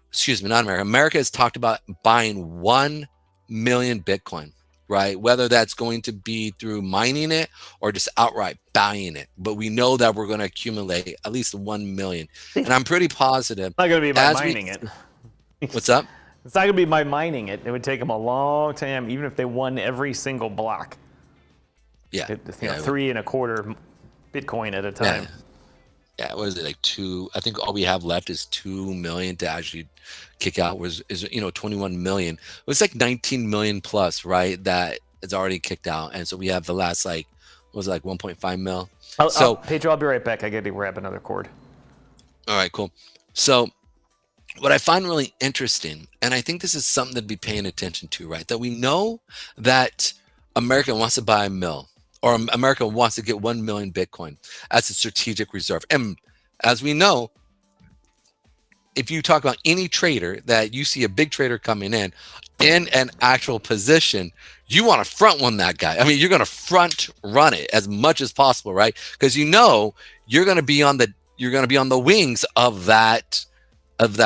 Excuse me, not America. America has talked about buying 1 million Bitcoin, right? Whether that's going to be through mining it or just outright buying it. But we know that we're going to accumulate at least 1 million. And I'm pretty positive. It's not going to be by mining it. What's up? It's not going to be by mining it. It would take them a long time, even if they won every single block. Yeah. 3.25 Bitcoin at a time. Yeah, what is it, like 2? I think all we have left is 2 million to actually kick out. Is 21 million. It was like 19 million plus, right? That is already kicked out, and so we have the last 1.5 mil. Pedro, I'll be right back. I got to grab another cord. All right, cool. So what I find really interesting, and I think this is something to be paying attention to, right? That we know that America wants to buy a mill, or America wants to get 1 million Bitcoin as a strategic reserve. And as we know, if you talk about any trader that you see a big trader coming in an actual position, you want to front run that guy. I mean, you're going to front run it as much as possible, right? Because you know you're going to be on the wings of that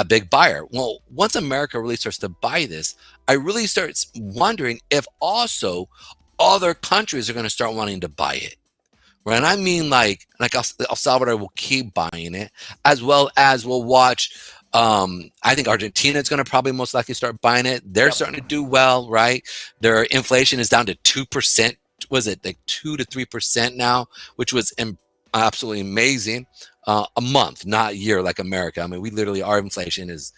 big buyer. Well, once America really starts to buy this, I really start wondering if also other countries are going to start wanting to buy it. Right? And I mean, like El Salvador will keep buying it, as well as we'll watch. I think Argentina is going to probably most likely start buying it. They're starting to do well, right? Their inflation is down to 2%. Was it like 2 to 3% now, which was absolutely amazing. A month, not a year like America. I mean, we literally, our inflation is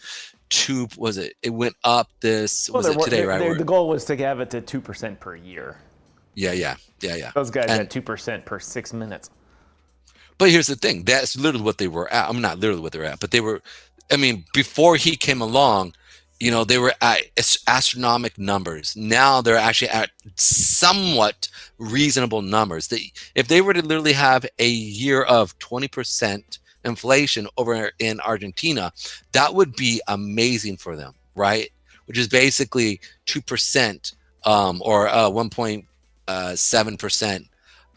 it went up today, right? The goal was to have it to 2% per year. Yeah. Those guys had 2% per 6 minutes. But here's the thing. That's literally what they were at. I'm not literally what they're at, but they were, I mean, before he came along, you know, they were at astronomical numbers. Now they're actually at somewhat reasonable numbers. If they were to literally have a year of 20% inflation over in Argentina, that would be amazing for them, right? Which is basically 2% or 1.7%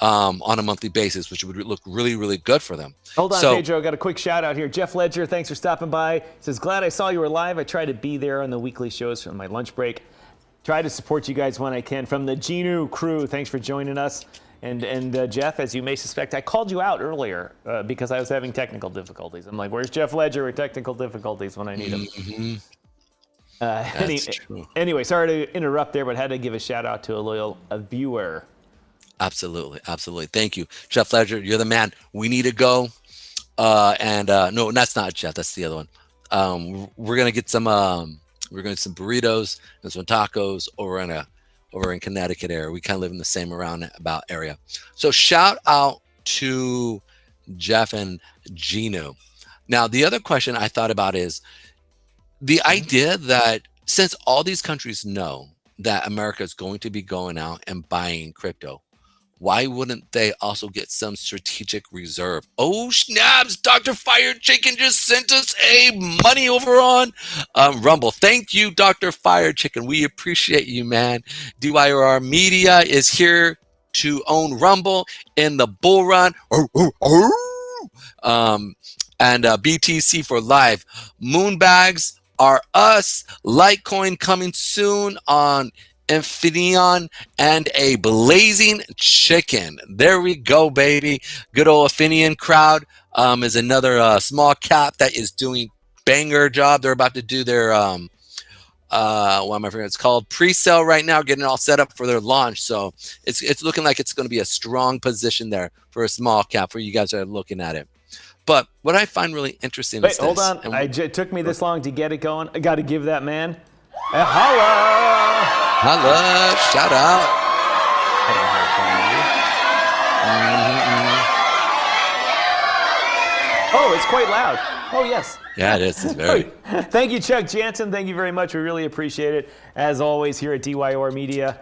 on a monthly basis, which would look really, really good for them. Hold on, Pedro. Got a quick shout out here. Jeff Ledger, thanks for stopping by. He says, glad I saw you were live. I try to be there on the weekly shows from my lunch break. Try to support you guys when I can. From the Genu crew, thanks for joining us. And Jeff, as you may suspect, I called you out earlier because I was having technical difficulties. I'm like, where's Jeff Ledger with technical difficulties when I need him? Anyway, sorry to interrupt there, but had to give a shout out to a loyal viewer. Absolutely. Thank you, Jeff Ledger. You're the man. We need to go. No, that's not Jeff. That's the other one. We're gonna get some. We're gonna get some burritos and some tacos over in Connecticut area. We kind of live in the same about area. So shout out to Jeff and Gino. Now the other question I thought about is the idea that since all these countries know that America is going to be going out and buying crypto, why wouldn't they also get some strategic reserve? Oh, snaps. Dr. Fire Chicken just sent us a money over on Rumble. Thank you, Dr. Fire Chicken. We appreciate you, man. DYOR Media is here to own Rumble in the bull run. And BTC for live. Moonbags are us. Litecoin coming soon on Infineon and a blazing chicken. There we go, baby. Good old Infineon crowd is another small cap that is doing banger job. They're about to do their what am I forgetting? It's called pre-sale right now, getting all set up for their launch. So it's looking like it's going to be a strong position there for a small cap for you guys that are looking at it. But what I find really interesting is hold on. It took me this long to get it going. I got to give that man a holla. Holla, shout out. Oh, it's quite loud. Oh, yes. Yeah, it is. It's very. Thank you, Chuck Jansen. Thank you very much. We really appreciate it. As always, here at DYOR Media,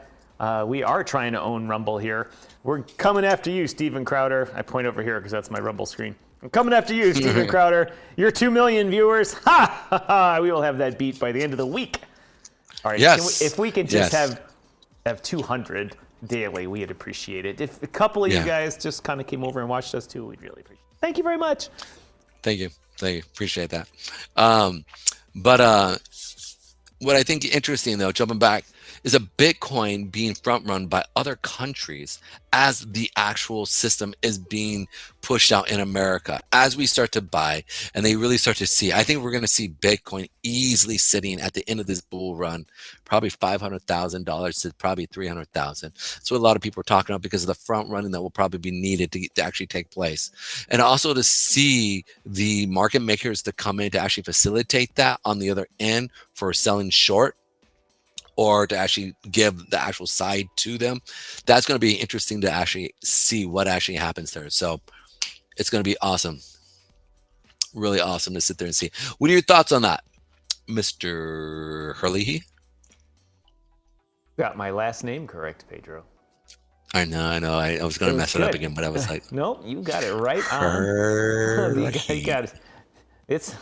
we are trying to own Rumble here. We're coming after you, Steven Crowder. I point over here because that's my Rumble screen. I'm coming after you, Steven Crowder. Your 2 million viewers. Ha ha ha. We will have that beat by the end of the week. All right. Yes. If we could just have 200 daily, we'd appreciate it. If a couple of you guys just kind of came over and watched us too, we'd really appreciate it. Thank you very much. Thank you. Appreciate that. But what I think interesting though, jumping back, is a Bitcoin being front run by other countries as the actual system is being pushed out in America. As we start to buy and they really start to see, I think we're going to see Bitcoin easily sitting at the end of this bull run, probably $500,000 to probably $300,000. That's what a lot of people are talking about because of the front running that will probably be needed to actually take place. And also to see the market makers to come in to actually facilitate that on the other end for selling short, or to actually give the actual side to them. That's going to be interesting to actually see what actually happens there. So it's going to be awesome. Really awesome to sit there and see. What are your thoughts on that? Mr. Herlihy. Got my last name correct, Pedro. I know. I was going to mess it up again, but I was like, nope, you got it right on. Herlihy. You got it. It's.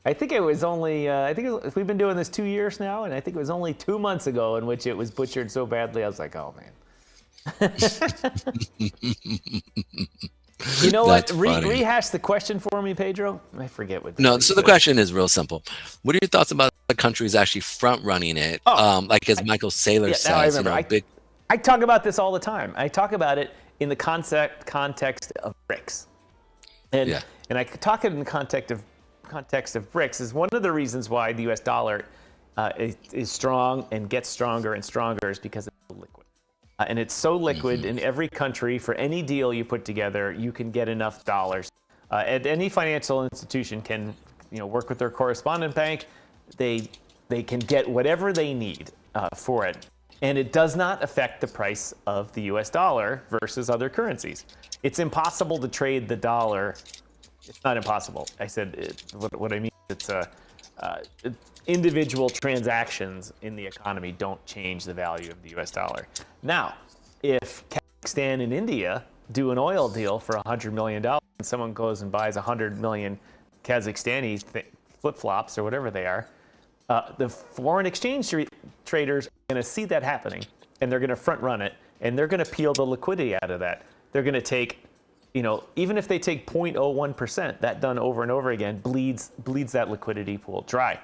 I think it was only. We've been doing this 2 years now, and I think it was only 2 months ago in which it was butchered so badly. I was like, oh man. You know what? Rehash the question for me, Pedro. I forget what. No, so the question is real simple. What are your thoughts about the countries actually front running it? Like as Michael Saylor says, I remember. I talk about this all the time. I talk about it in the context of BRICS, and I talk it in the context of BRICS is one of the reasons why the U.S. dollar is strong and gets stronger and stronger is because it's so liquid. And it's so liquid in every country. For any deal you put together, you can get enough dollars. And any financial institution can, work with their correspondent bank. They can get whatever they need for it. And it does not affect the price of the U.S. dollar versus other currencies. It's impossible to trade the dollar. It's not impossible. I said what I mean. It's individual transactions in the economy don't change the value of the U.S. dollar. Now, if Kazakhstan and India do an oil deal for $100 million and someone goes and buys 100 million Kazakhstani flip-flops or whatever they are, the foreign exchange traders are going to see that happening, and they're going to front run it, and they're going to peel the liquidity out of that. They're going to take, even if they take 0.01%, that done over and over again bleeds that liquidity pool dry.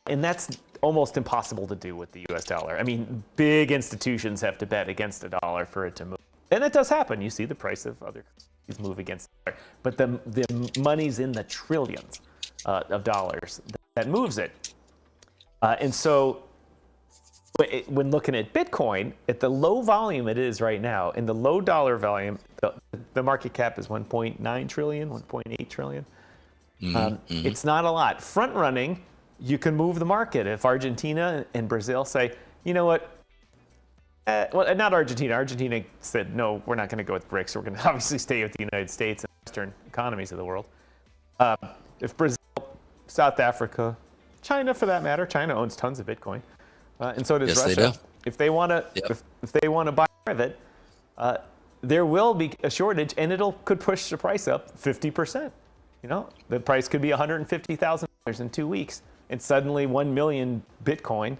And that's almost impossible to do with the U.S. dollar. I mean, big institutions have to bet against the dollar for it to move. And it does happen. You see the price of other currencies move against the dollar. But the money's in the trillions of dollars that moves it. And so when looking at Bitcoin, at the low volume it is right now, in the low dollar volume, the market cap is 1.9 trillion, 1.8 trillion. It's not a lot. Front running, you can move the market. If Argentina and Brazil say, you know what, well, not Argentina. Argentina said, no, we're not going to go with BRICS. We're going to obviously stay with the United States and Western economies of the world. If Brazil, South Africa, China for that matter, China owns tons of Bitcoin, and so does Russia. They do. If they want to, if they want to buy of it, there will be a shortage, and could push the price up 50%. The price could be $150,000 in 2 weeks. And suddenly 1 million Bitcoin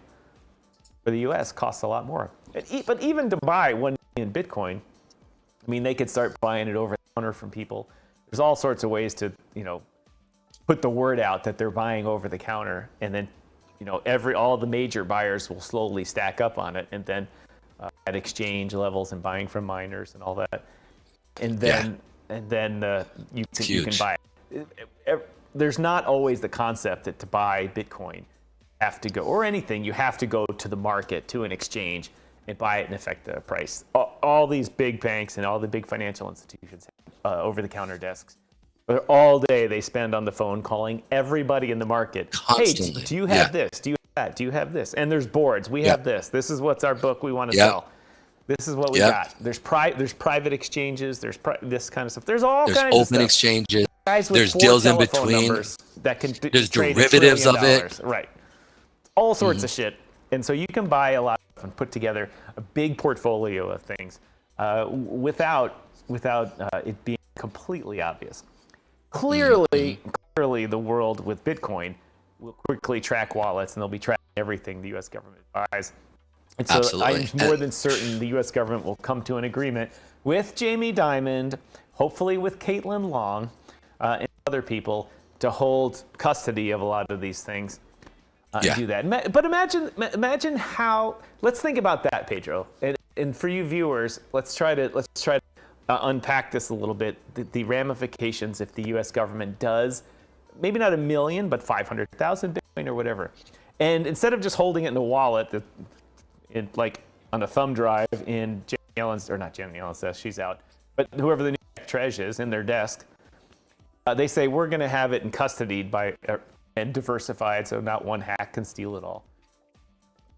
for the U.S. costs a lot more. But even to buy 1 million Bitcoin, I mean, they could start buying it over the counter from people. There's all sorts of ways to, put the word out that they're buying over the counter. And then, all the major buyers will slowly stack up on it. And then at exchange levels and buying from miners and all that. And then, you can buy it. There's not always the concept that to buy Bitcoin, you have to go, or anything, you have to go to the market, to an exchange, and buy it and affect the price. All these big banks and all the big financial institutions have over-the-counter desks. All day they spend on the phone calling everybody in the market. Constantly. Hey, do you have this? Do you have that? Do you have this? And there's boards. We have this. This is what's our book we want to sell. This is what we got. There's private exchanges. There's this kind of stuff. There's all kinds of stuff. Open exchanges. There's deals in between. That can there's derivatives of it. Right. All sorts of shit. And so you can buy a lot and put together a big portfolio of things without it being completely obvious. Clearly, the world with Bitcoin will quickly track wallets, and they'll be tracking everything the U.S. government buys. And so I'm more than certain the U.S. government will come to an agreement with Jamie Dimon, hopefully with Caitlin Long, and other people to hold custody of a lot of these things and do that. But imagine how. Let's think about that, Pedro. And for you viewers, let's try to unpack this a little bit. The ramifications if the U.S. government does, maybe not 1 million, but 500,000 Bitcoin or whatever, and instead of just holding it in a wallet, like on a thumb drive in Janet Yellen's, or not Janet Yellen's desk, she's out, but whoever the new Treasury is in their desk, they say we're going to have it in custody and diversified, so not one hack can steal it all.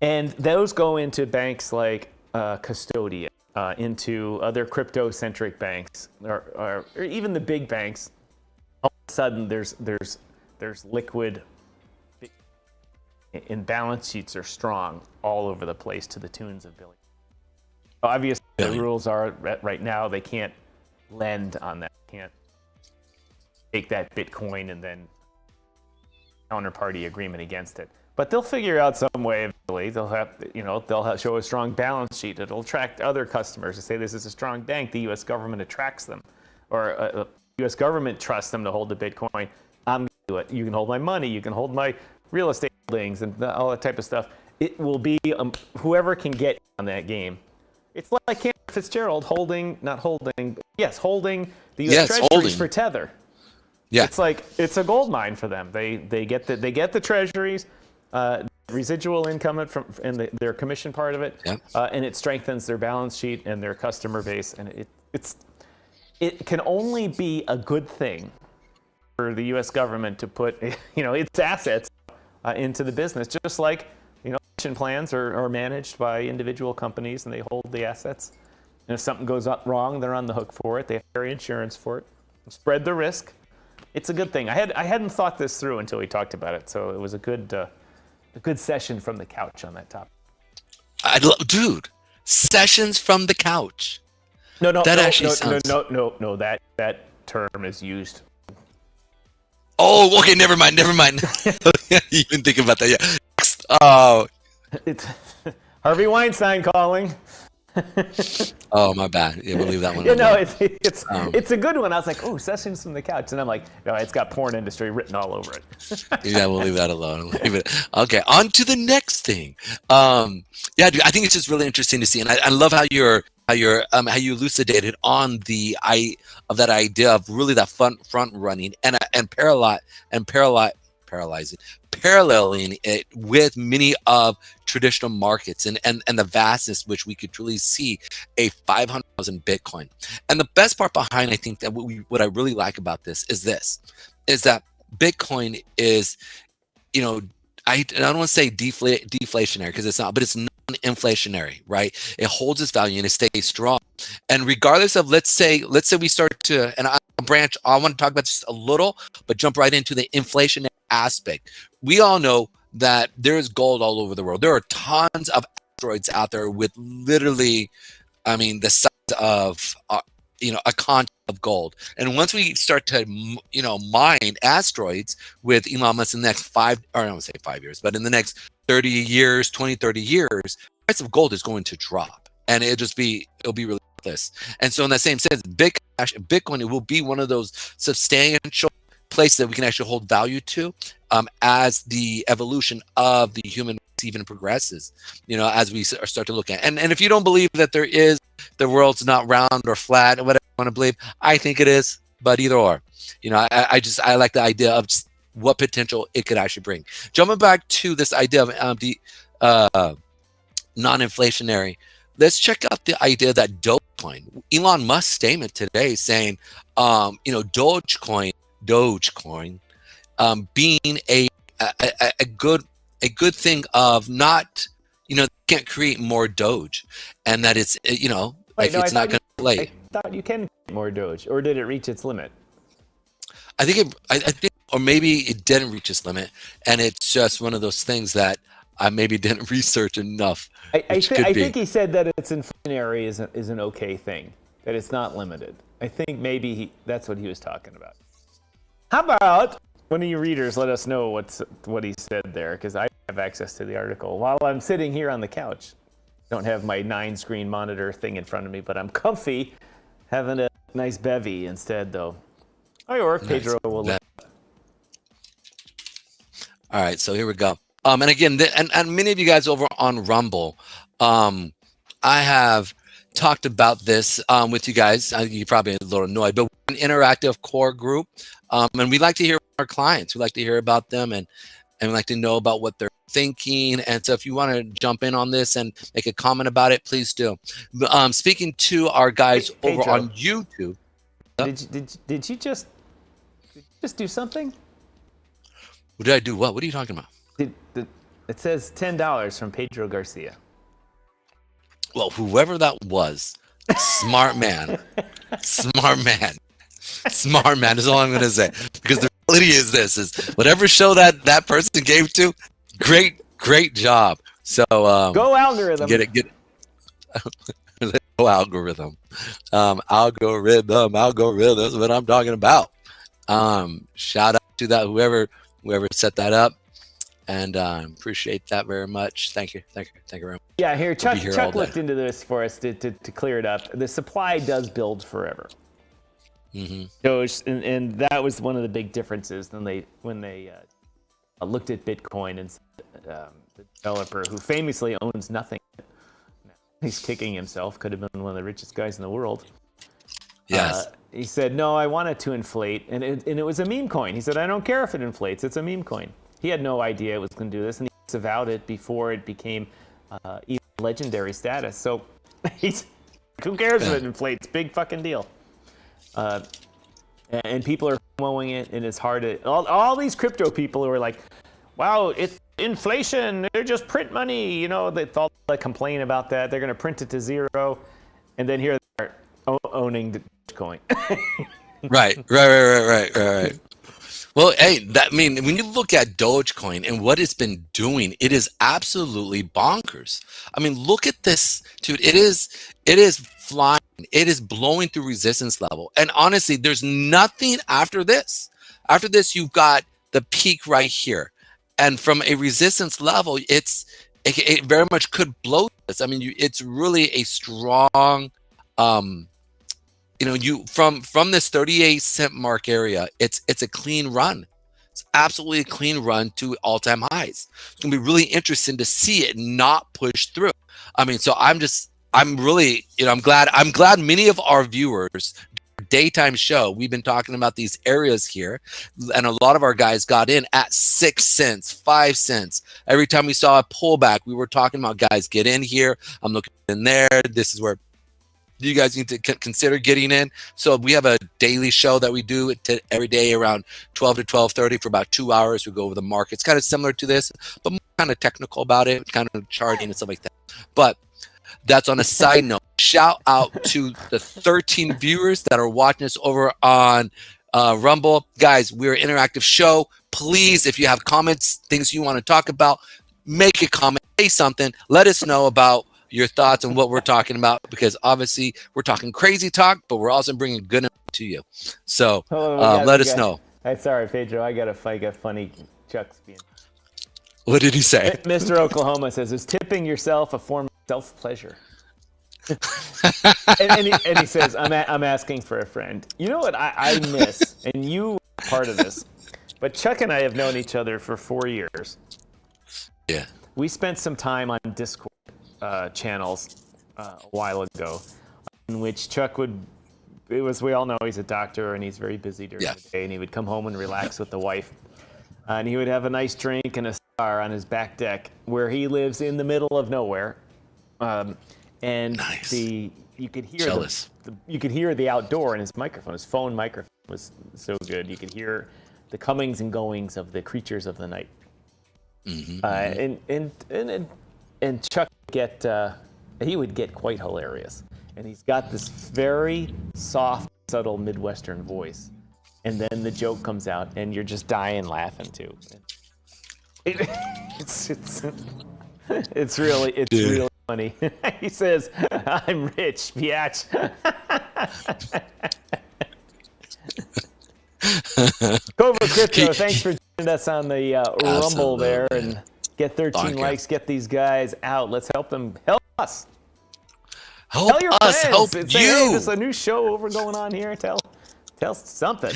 And those go into banks like Custodian, into other crypto-centric banks, or even the big banks. All of a sudden, there's liquid and balance sheets are strong all over the place to the tunes of billions. Obviously, the rules are right now they can't lend on that. They can't take that Bitcoin and then counterparty agreement against it. But they'll figure out some way eventually. They'll show a strong balance sheet. It'll attract other customers to say this is a strong bank. The U.S. government attracts them, or the U.S. government trusts them to hold the Bitcoin. I'm going to do it. You can hold my money. You can hold my real estate holdings and all that type of stuff. It will be whoever can get on that game. It's like Cameron Fitzgerald holding the U.S. Treasuries for Tether. Yeah, it's a gold mine for them. They get the Treasuries, residual income from their commission part of it, and it strengthens their balance sheet and their customer base. And it can only be a good thing for the U.S. government to put its assets into the business, just like pension plans are managed by individual companies and they hold the assets. And if something goes wrong, they're on the hook for it. They have to carry insurance for it. Spread the risk. It's a good thing. I hadn't thought this through until we talked about it, so it was a good session from the couch on that topic. Dude, sessions from the couch. No, sounds... that term is used. Oh, okay, never mind. You didn't think about that, yeah. Oh, it's Harvey Weinstein calling. Oh, my bad. Yeah, we'll leave that one. It's a good one. I was like, oh, sessions from the couch, and I'm like, no, it's got porn industry written all over it. Yeah, we'll leave that alone. Okay, on to the next thing. Yeah, dude, I think it's just really interesting to see, and I love how you elucidated on that idea of really that front running and paralleling it with many of traditional markets and the vastness which we could truly see a 500,000 Bitcoin. And the best part behind, I think that what I really like about this is that Bitcoin is, I don't want to say deflationary because it's not, but it's non-inflationary, right? It holds its value and it stays strong. And regardless of, let's say we start to, and I want to talk about this a little, but jump right into the inflationary aspect. We all know that there is gold all over the world. There are tons of asteroids out there with literally, the size of, a continent of gold. And once we start to, mine asteroids with Elon Musk in the next 5 years, but in the next 30 years, 20, 30 years, the price of gold is going to drop. And it'll be really worthless. And so in that same sense, Bitcoin, it will be one of those substantial places that we can actually hold value to as the evolution of the human race even progresses, as we start to look at. And if you don't believe that the world's not round or flat or whatever you want to believe, I think it is, but either or. I like the idea of just what potential it could actually bring. Jumping back to this idea of the non-inflationary, let's check out the idea that Dogecoin, Elon Musk's statement today saying, Dogecoin, being a good thing of not, can't create more Doge, and that it's it's not going to play. I thought you can create more Doge, or did it reach its limit? I think or maybe it didn't reach its limit, and it's just one of those things that I maybe didn't research enough. I think he said that it's inflationary is an okay thing, that it's not limited. I think maybe that's what he was talking about. How about one of you readers let us know what he said there, because I have access to the article while I'm sitting here on the couch. Don't have my 9-screen monitor thing in front of me, but I'm comfy, having a nice bevy instead, though. Or Pedro will. Nice. All right, so here we go. And again, and many of you guys over on Rumble, I have talked about this with you guys. You're probably a little annoyed, but we're an interactive core group, and we like to hear from our clients. We like to hear about them, and we like to know about what they're thinking. And so if you want to jump in on this and make a comment about it, please do. Speaking to our guys over Pedro, on YouTube. Did you just do something? Did I do what? What are you talking about? It says $10 from Pedro Garcia. Well, whoever that was, smart man. Smart man is all I'm going to say. Because the reality is this, is whatever show that person gave to, Great job. So go algorithm. Get it. Go algorithm. Algorithm. That's what I'm talking about. Shout out to that whoever set that up, and appreciate that very much. Thank you very much. Yeah, here Chuck looked into this for us to clear it up. The supply does build forever. Mm-hmm. And that was one of the big differences when they looked at Bitcoin and the developer who famously owns nothing. He's kicking himself. Could have been one of the richest guys in the world. Yes. He said, no, I want it to inflate. And it was a meme coin. He said, I don't care if it inflates. It's a meme coin. He had no idea it was going to do this. And he disavowed it before it became even legendary status. So who cares if it inflates? Big fucking deal. And people are FOMOing it. And it's hard to... All these crypto people who are like, wow, it's inflation. They're just print money. You know, they thought they complain about that. They're going to print it to zero. And then here they are owning Dogecoin. Right. Well, hey, when you look at Dogecoin and what it's been doing, it is absolutely bonkers. I mean, look at this, dude. It is flying. It is blowing through resistance level. And honestly, there's nothing after this. After this, you've got the peak right here. And from a resistance level, it very much could blow this. I mean, it's really a strong, from this 38 cent mark area, it's a clean run. It's absolutely a clean run to all-time highs. It's gonna be really interesting to see it not push through. I mean, so I'm really, I'm glad many of our viewers, daytime show, we've been talking about these areas here, and a lot of our guys got in at 6 cents, 5 cents. Every time we saw a pullback, we were talking about, guys, get in here. I'm looking in there. This is where you guys need to consider getting in. So we have a daily show that we do every day around 12 to 12:30 for about 2 hours. We go over the markets, kind of similar to this, but more kind of technical about it, kind of charting and stuff like that. But that's on a side note. Shout out to the 13 viewers that are watching us over on Rumble. Guys, we're an interactive show. Please, if you have comments, things you want to talk about, make a comment, say something. Let us know about your thoughts on what we're talking about, because obviously we're talking crazy talk, but we're also bringing good to you. So let us know. Sorry, Pedro, I got a funny Chuck's being. What did he say? Mr. Oklahoma says, is tipping yourself a form of self-pleasure? and he says, I'm asking for a friend. You know what I miss, and you are part of this, but Chuck and I have known each other for 4 years. Yeah. We spent some time on Discord channels a while ago, in which Chuck we all know he's a doctor and he's very busy during the day, and he would come home and relax with the wife. And he would have a nice drink and a cigar on his back deck, where he lives in the middle of nowhere. And nice. you could hear you could hear the outdoor, and his phone microphone was so good. You could hear the comings and goings of the creatures of the night. Mm-hmm. And Chuck would get quite hilarious. And he's got this very soft, subtle Midwestern voice. And then the joke comes out, and you're just dying laughing too. It's really funny. He says, "I'm rich, biatch." Cobra Crypto, thanks for joining us on the Rumble there, and get 13 likes. Get these guys out. Let's help them. Help us. Tell your friends. Help you. Hey, there's a new show going on here. Tell something.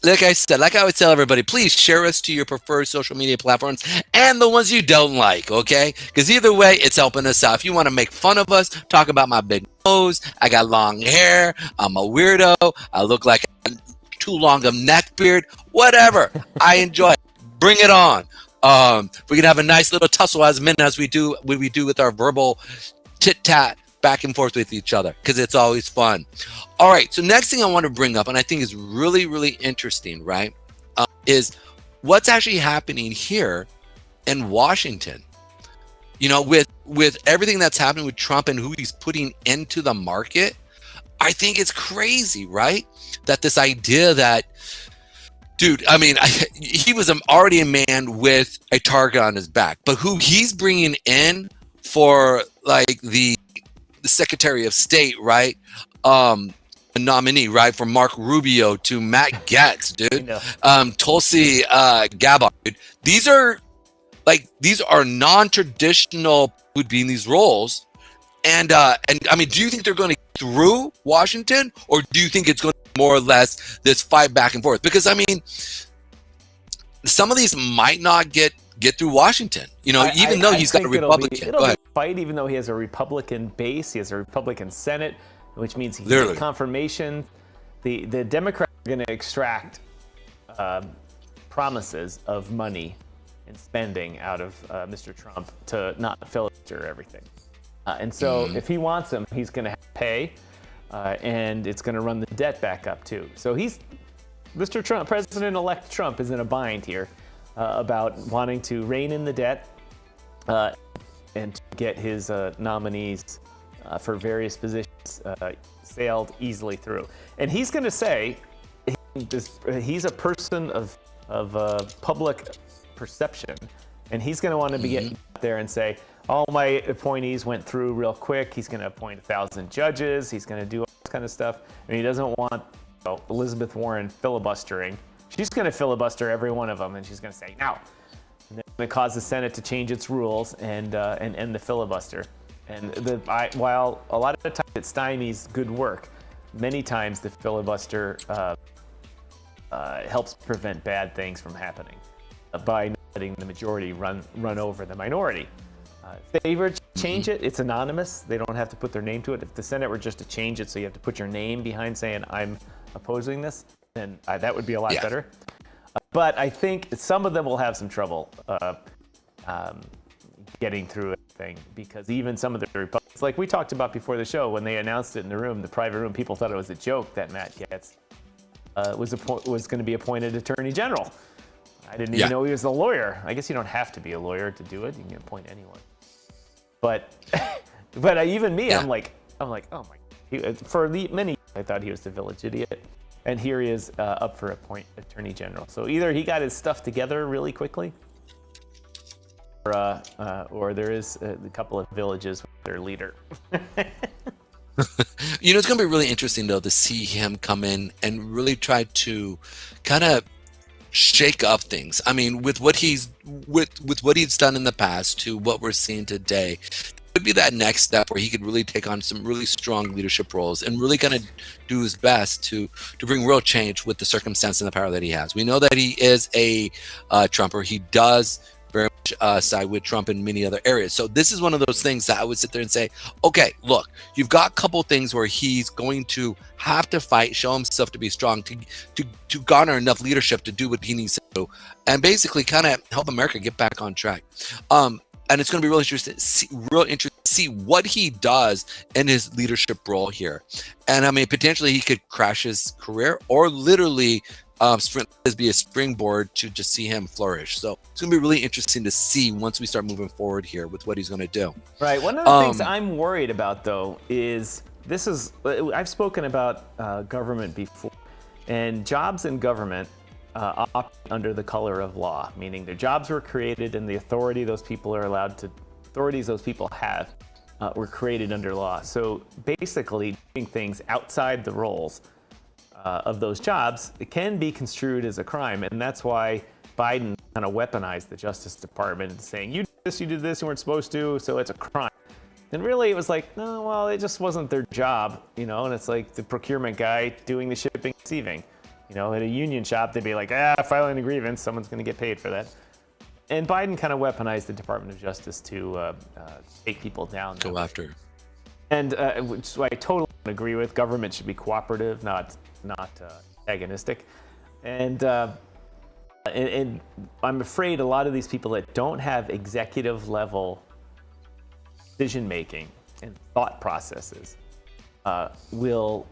Like I said, like I would tell everybody, please share us to your preferred social media platforms and the ones you don't like, okay? Because either way, it's helping us out. If you want to make fun of us, talk about my big nose, I got long hair, I'm a weirdo, I look like too long of neck beard, whatever. I enjoy it. Bring it on. We can have a nice little tussle as men as we do with our verbal tit-tat back and forth with each other, because it's always fun. All right, so next thing I want to bring up, and I think is really, really interesting, right, is what's actually happening here in Washington. You know, with everything that's happening with Trump and who he's putting into the market, I think it's crazy, right? That this idea that Dude, I mean, he was already a man with a target on his back, but who he's bringing in for like the Secretary of State, right? A nominee, right, from Mark Rubio to Matt Gaetz, dude. Tulsi Gabbard, dude. These are non-traditional would be in these roles. And I mean, do you think they're going to get through Washington, or do you think it's going to be more or less this fight back and forth? Because I mean, some of these might not get through Washington. You know, even though he's got a Republican. It'll be a fight, even though he has a Republican base. He has a Republican Senate, which means he can get confirmation. The Democrats are going to extract promises of money and spending out of Mr. Trump to not filibuster everything. And so if he wants them, he's going to have to pay, and it's going to run the debt back up too. So Mr. Trump, President-elect Trump, is in a bind here about wanting to rein in the debt and to get his nominees for various positions sailed easily through. And he's going to say he's a person of public perception, and he's going to want to be getting out there and say, all my appointees went through real quick. He's going to appoint 1,000 judges. He's going to do all this kind of stuff. And he doesn't want Elizabeth Warren filibustering. She's going to filibuster every one of them, and she's going to say, no. And it's going to cause the Senate to change its rules and end the filibuster. And while a lot of the time it stymies good work, many times the filibuster helps prevent bad things from happening by not letting the majority run over the minority. If they were to change it, it's anonymous. They don't have to put their name to it. If the Senate were just to change it so you have to put your name behind saying, I'm opposing this, then that would be a lot better. But I think some of them will have some trouble getting through everything, because even some of the Republicans, like we talked about before the show, when they announced it in the room, the private room, people thought it was a joke that Matt Gaetz was going to be appointed Attorney General. I didn't even know he was a lawyer. I guess you don't have to be a lawyer to do it. You can appoint anyone. But even me, I'm like, oh my. For many, I thought he was the village idiot, and here he is up for appoint Attorney General. So either he got his stuff together really quickly, or there is a couple of villages with their leader. You know, it's going to be really interesting though to see him come in and really try to kind of shake up things. I mean, with what he's done in the past to what we're seeing today, it would be that next step where he could really take on some really strong leadership roles and really kind of do his best to bring real change with the circumstance and the power that he has. We know that he is a Trumper. He does very much side with Trump in many other areas. So this is one of those things that I would sit there and say, okay, look, you've got a couple things where he's going to have to fight, show himself to be strong, to garner enough leadership to do what he needs to do, and basically kind of help America get back on track. And it's going to be really interesting to see what he does in his leadership role here. And I mean, potentially he could crash his career, or literally be a springboard to just see him flourish. So it's going to be really interesting to see once we start moving forward here with what he's going to do. Right. One of the things I'm worried about, though, is I've spoken about government before, and jobs in government operate under the color of law, meaning their jobs were created and the authorities those people have were created under law. So basically, doing things outside the roles of those jobs, it can be construed as a crime, and that's why Biden kind of weaponized the Justice Department, saying you did this, you weren't supposed to, so it's a crime. And really, it was like, no, well, it just wasn't their job, and it's like the procurement guy doing the shipping and receiving. At a union shop, they'd be like, filing a grievance, someone's going to get paid for that. And Biden kind of weaponized the Department of Justice to take people down. Go after. And which I totally agree with. Government should be cooperative, not antagonistic. And I'm afraid a lot of these people that don't have executive level decision making and thought processes will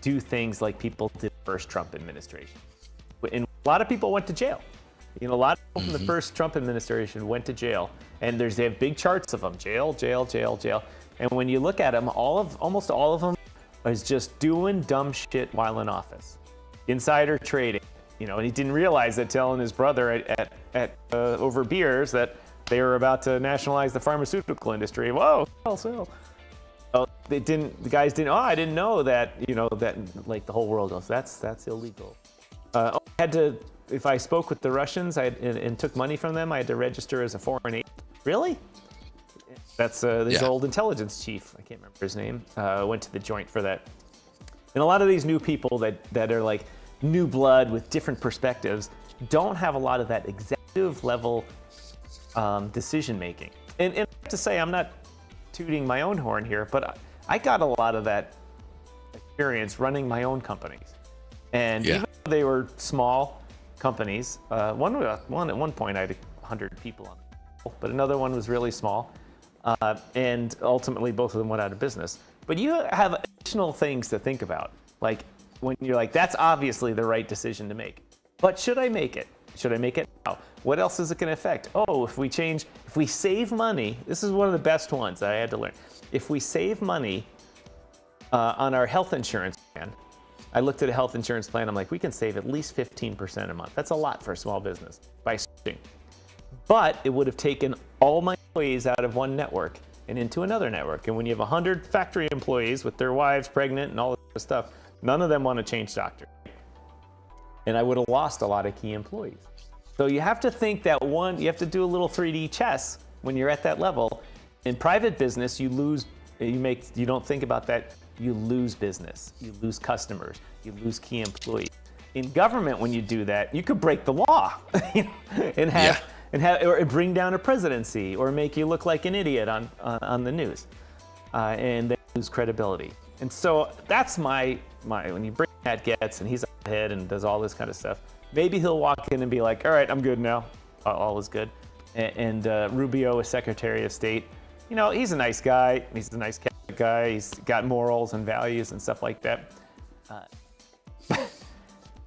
do things like people did in the first Trump administration. And a lot of people went to jail. A lot of people from the first Trump administration went to jail, and they have big charts of them: jail, jail, jail, jail. And when you look at them, almost all of them is just doing dumb shit while in office. Insider trading, and he didn't realize that telling his brother at over beers that they were about to nationalize the pharmaceutical industry. Whoa, sell. The guys didn't. Oh, I didn't know that. That like the whole world goes. That's illegal. I had to. If I spoke with the Russians, and took money from them, I had to register as a foreign agent. Really? That's his old intelligence chief. I can't remember his name. Went to the joint for that. And a lot of these new people that are like new blood with different perspectives don't have a lot of that executive level decision making. And I have to say, I'm not tooting my own horn here, but I got a lot of that experience running my own companies. And even though they were small companies, one at one point I had 100 people on it, but another one was really small. And ultimately both of them went out of business. But you have additional things to think about. Like when you're like, that's obviously the right decision to make. But should I make it? Should I make it now? What else is it going to affect? Oh, if we save money, this is one of the best ones I had to learn. If we save money on our health insurance plan, I looked at a health insurance plan, I'm like, we can save at least 15% a month. That's a lot for a small business by switching. But it would have taken all my employees out of one network and into another network. And when you have 100 factory employees with their wives pregnant and all this other stuff, none of them want to change doctors. And I would have lost a lot of key employees. So you have to think that you have to do a little 3D chess when you're at that level. In private business, you don't think about that, you lose business, you lose customers, you lose key employees. In government, when you do that, you could break the law or bring down a presidency or make you look like an idiot on the news and then lose credibility. And so that's my when you bring Matt Getz and he's on the head and does all this kind of stuff, maybe he'll walk in and be like, all right, I'm good now. All is good. And Rubio is Secretary of State. He's a nice guy. He's a nice Catholic guy. He's got morals and values and stuff like that.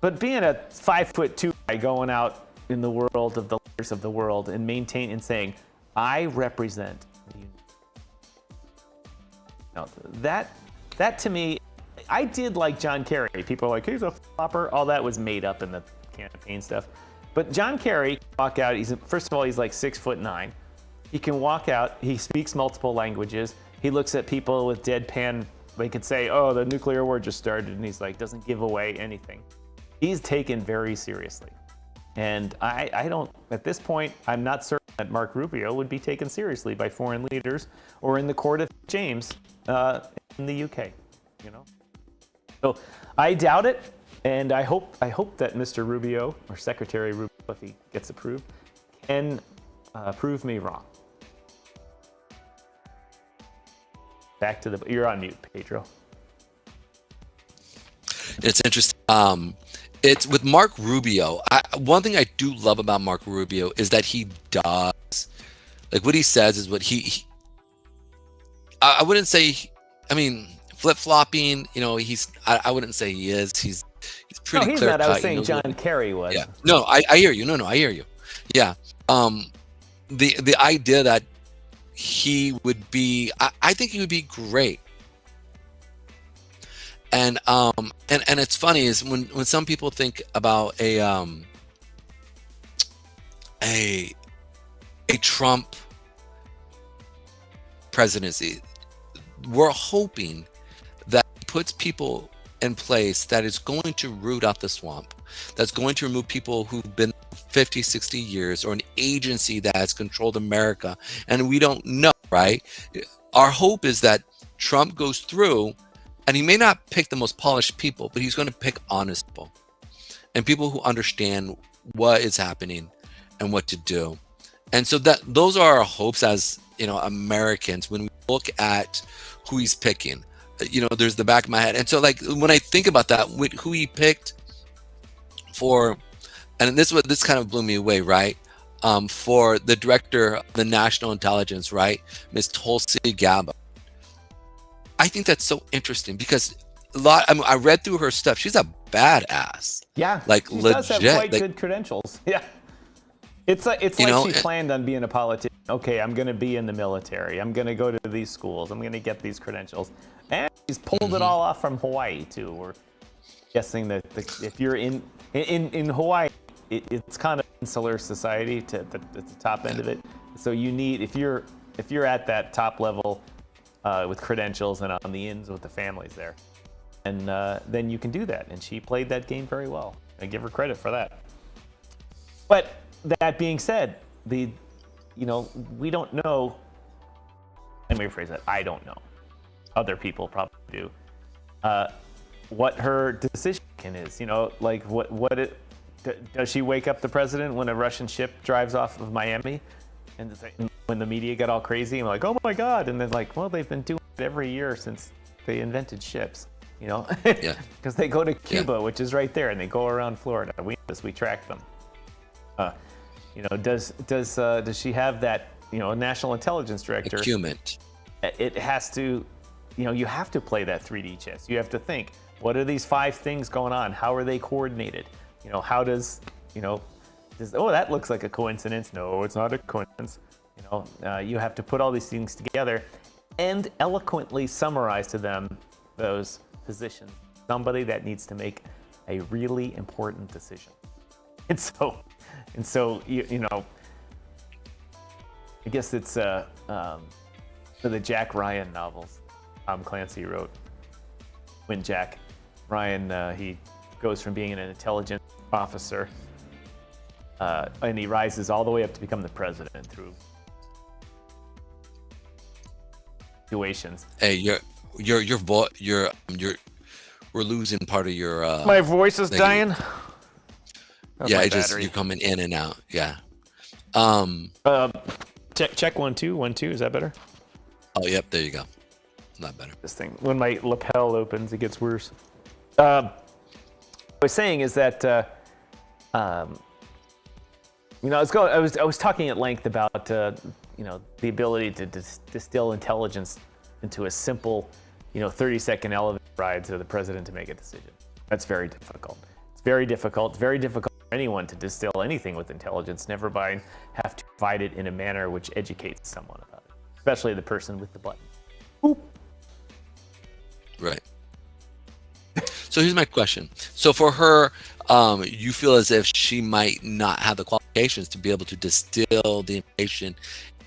But being a 5'2" guy going out in the world of the leaders of the world and maintain and saying, I represent the Union. That to me, I did like John Kerry. People are like, he's a flopper. All that was made up in the campaign stuff. But John Kerry can walk out. First of all, he's like 6'9". He can walk out. He speaks multiple languages. He looks at people with deadpan. They could say, oh, the nuclear war just started. And he's like, doesn't give away anything. He's taken very seriously. And I don't, at this point, I'm not certain that Mark Rubio would be taken seriously by foreign leaders or in the court of James in the UK, So I doubt it, and I hope that Mr. Rubio, or Secretary Rubio, if he gets approved, can prove me wrong. Back to you're on mute, Pedro. It's interesting. It's with Mark Rubio. One thing I do love about Mark Rubio is that he does, like what he says is what he I wouldn't say, flip-flopping, I wouldn't say he is. He's pretty clear. No, he's not. I was saying John Kerry was. Yeah. No, I hear you. No, I hear you. Yeah. The idea that he would be, I think he would be great. And it's funny is when some people think about a Trump presidency, we're hoping that he puts people in place that is going to root out the swamp, that's going to remove people who've been 50, 60 years, or an agency that has controlled America, and we don't know, right? Our hope is that Trump goes through, and he may not pick the most polished people, but he's going to pick honest people and people who understand what is happening and what to do. And so those are our hopes as, Americans when we look at who he's picking. There's the back of my head. And so like when I think about that, who he picked for, and this kind of blew me away, right? For the director of the National Intelligence, right? Ms. Tulsi Gabbard. I think that's so interesting because I read through her stuff. She's a badass. Yeah. Like she legit. Does have quite good credentials. Yeah. It's like she planned on being a politician. Okay, I'm going to be in the military. I'm going to go to these schools. I'm going to get these credentials. And she's pulled it all off from Hawaii too. We're guessing that if you're in In Hawaii, it's kind of insular society at the top end of it. So you need, if you're at that top level with credentials and on the ins with the families there, and then you can do that. And she played that game very well. I give her credit for that. But that being said, we don't know. Let me rephrase that. I don't know. Other people probably do. What her decision is, like does she wake up the president when a Russian ship drives off of Miami, and when the media get all crazy and like, oh my God, and then like, well, they've been doing it every year since they invented ships, because they go to Cuba, which is right there, and they go around Florida. We track them. Does she have that, national intelligence director? Acumen. It has to, you have to play that 3D chess. You have to think, what are these 5 things going on? How are they coordinated? How does, that looks like a coincidence. No, it's not a coincidence. You have to put all these things together and eloquently summarize to them those positions. Somebody that needs to make a really important decision. And so I guess it's for the Jack Ryan novels Tom Clancy wrote. When Jack Ryan, he goes from being an intelligence officer and he rises all the way up to become the president through situations. Hey, we're losing part of your. My voice is dying. Yeah, you're coming in and out. Yeah. Check 1 2 1 2. Is that better? Oh, yep. There you go. Not better. This thing, when my lapel opens, it gets worse. What I was saying is that I was talking at length about the ability to distill intelligence into a simple 30-second elevator ride to the president to make a decision. That's very difficult. It's very difficult for anyone to distill anything with intelligence, never mind have to provide it in a manner which educates someone about it, especially the person with the button. Boop. Right. So here's my question. So for her, you feel as if she might not have the qualifications to be able to distill the information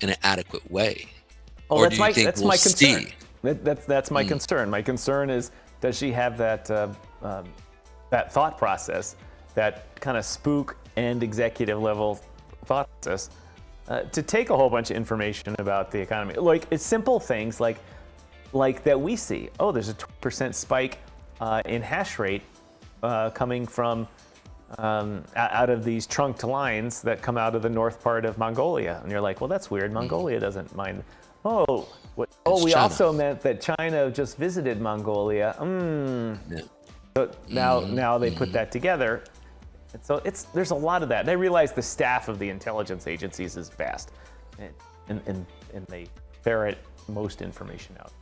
in an adequate way. Oh, or do you think we'll my concern. see? That's my concern. My concern is, does she have that that thought process, that kind of spook and executive level thought process, to take a whole bunch of information about the economy, like it's simple things like that we see. Oh, there's a 20% spike in hash rate coming from out of these trunked lines that come out of the north part of Mongolia, and you're like, well, that's weird. Mongolia doesn't mind. Oh, we China. also meant that China just visited Mongolia. Yeah. So now they put that together. And so there's a lot of that. And I realize the staff of the intelligence agencies is vast, and they ferret most information out.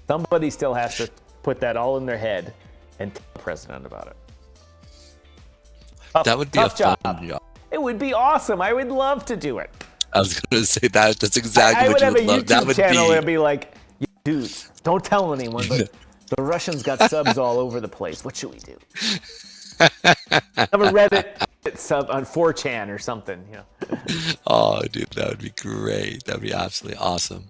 Somebody still has to put that all in their head and tell the president about it. That would be a fun job. It would be awesome. I would love to do it. I was going to say that. That's exactly what you would love. That would channel that'd be like, dude, don't tell anyone, but the Russians got subs all over the place. What should we do? Have a Reddit sub on 4chan or something. Oh, dude, that would be great. That would be absolutely awesome.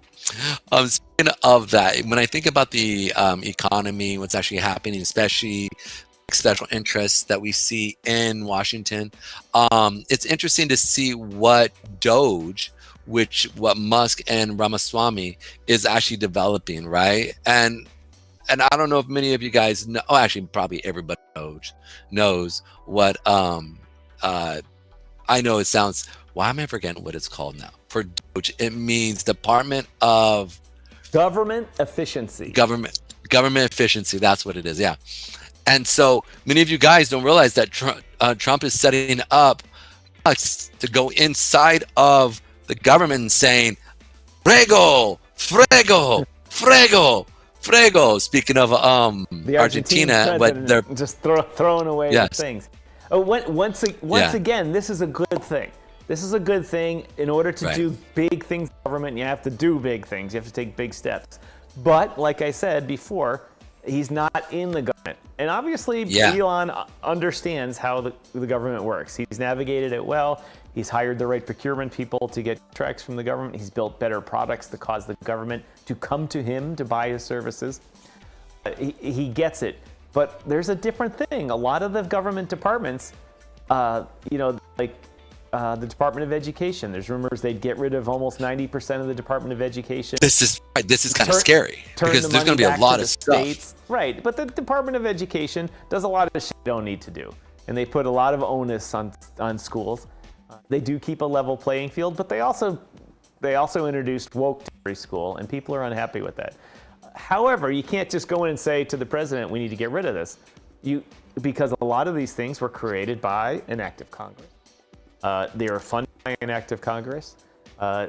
Speaking of that, when I think about the economy, what's actually happening, especially special interests that we see in Washington, it's interesting to see what Doge, what Musk and Ramaswamy is actually developing, right? And I don't know if many of you guys know. Oh, actually, probably everybody knows what. I know it sounds. Why am I forgetting what it's called now? For Doge, it means Department of Government Efficiency. Government efficiency. That's what it is. Yeah. And so many of you guys don't realize that Trump is setting up us to go inside of the government and saying, "Frego, frego, frego." Frego. Speaking of the Argentina, what they're just throwing away things. Once again, this is a good thing. This is a good thing. In order to do big things in government, you have to do big things. You have to take big steps. But like I said before, He's not in the government. And obviously, Elon understands how the government works. He's navigated it well. He's hired the right procurement people to get contracts from the government. He's built better products that cause the government to come to him to buy his services. He gets it. But there's a different thing. A lot of the government departments, like the Department of Education, there's rumors they'd get rid of almost 90% of the Department of Education. This is kind of scary because there's going to be a lot of stuff. Right, but the Department of Education does a lot of shit they don't need to do. And they put a lot of onus on schools. They do keep a level playing field, but they also introduced woke to every school, and people are unhappy with that. However, you can't just go in and say to the president, we need to get rid of this. Because a lot of these things were created by an act of Congress. They are funded by an act of Congress.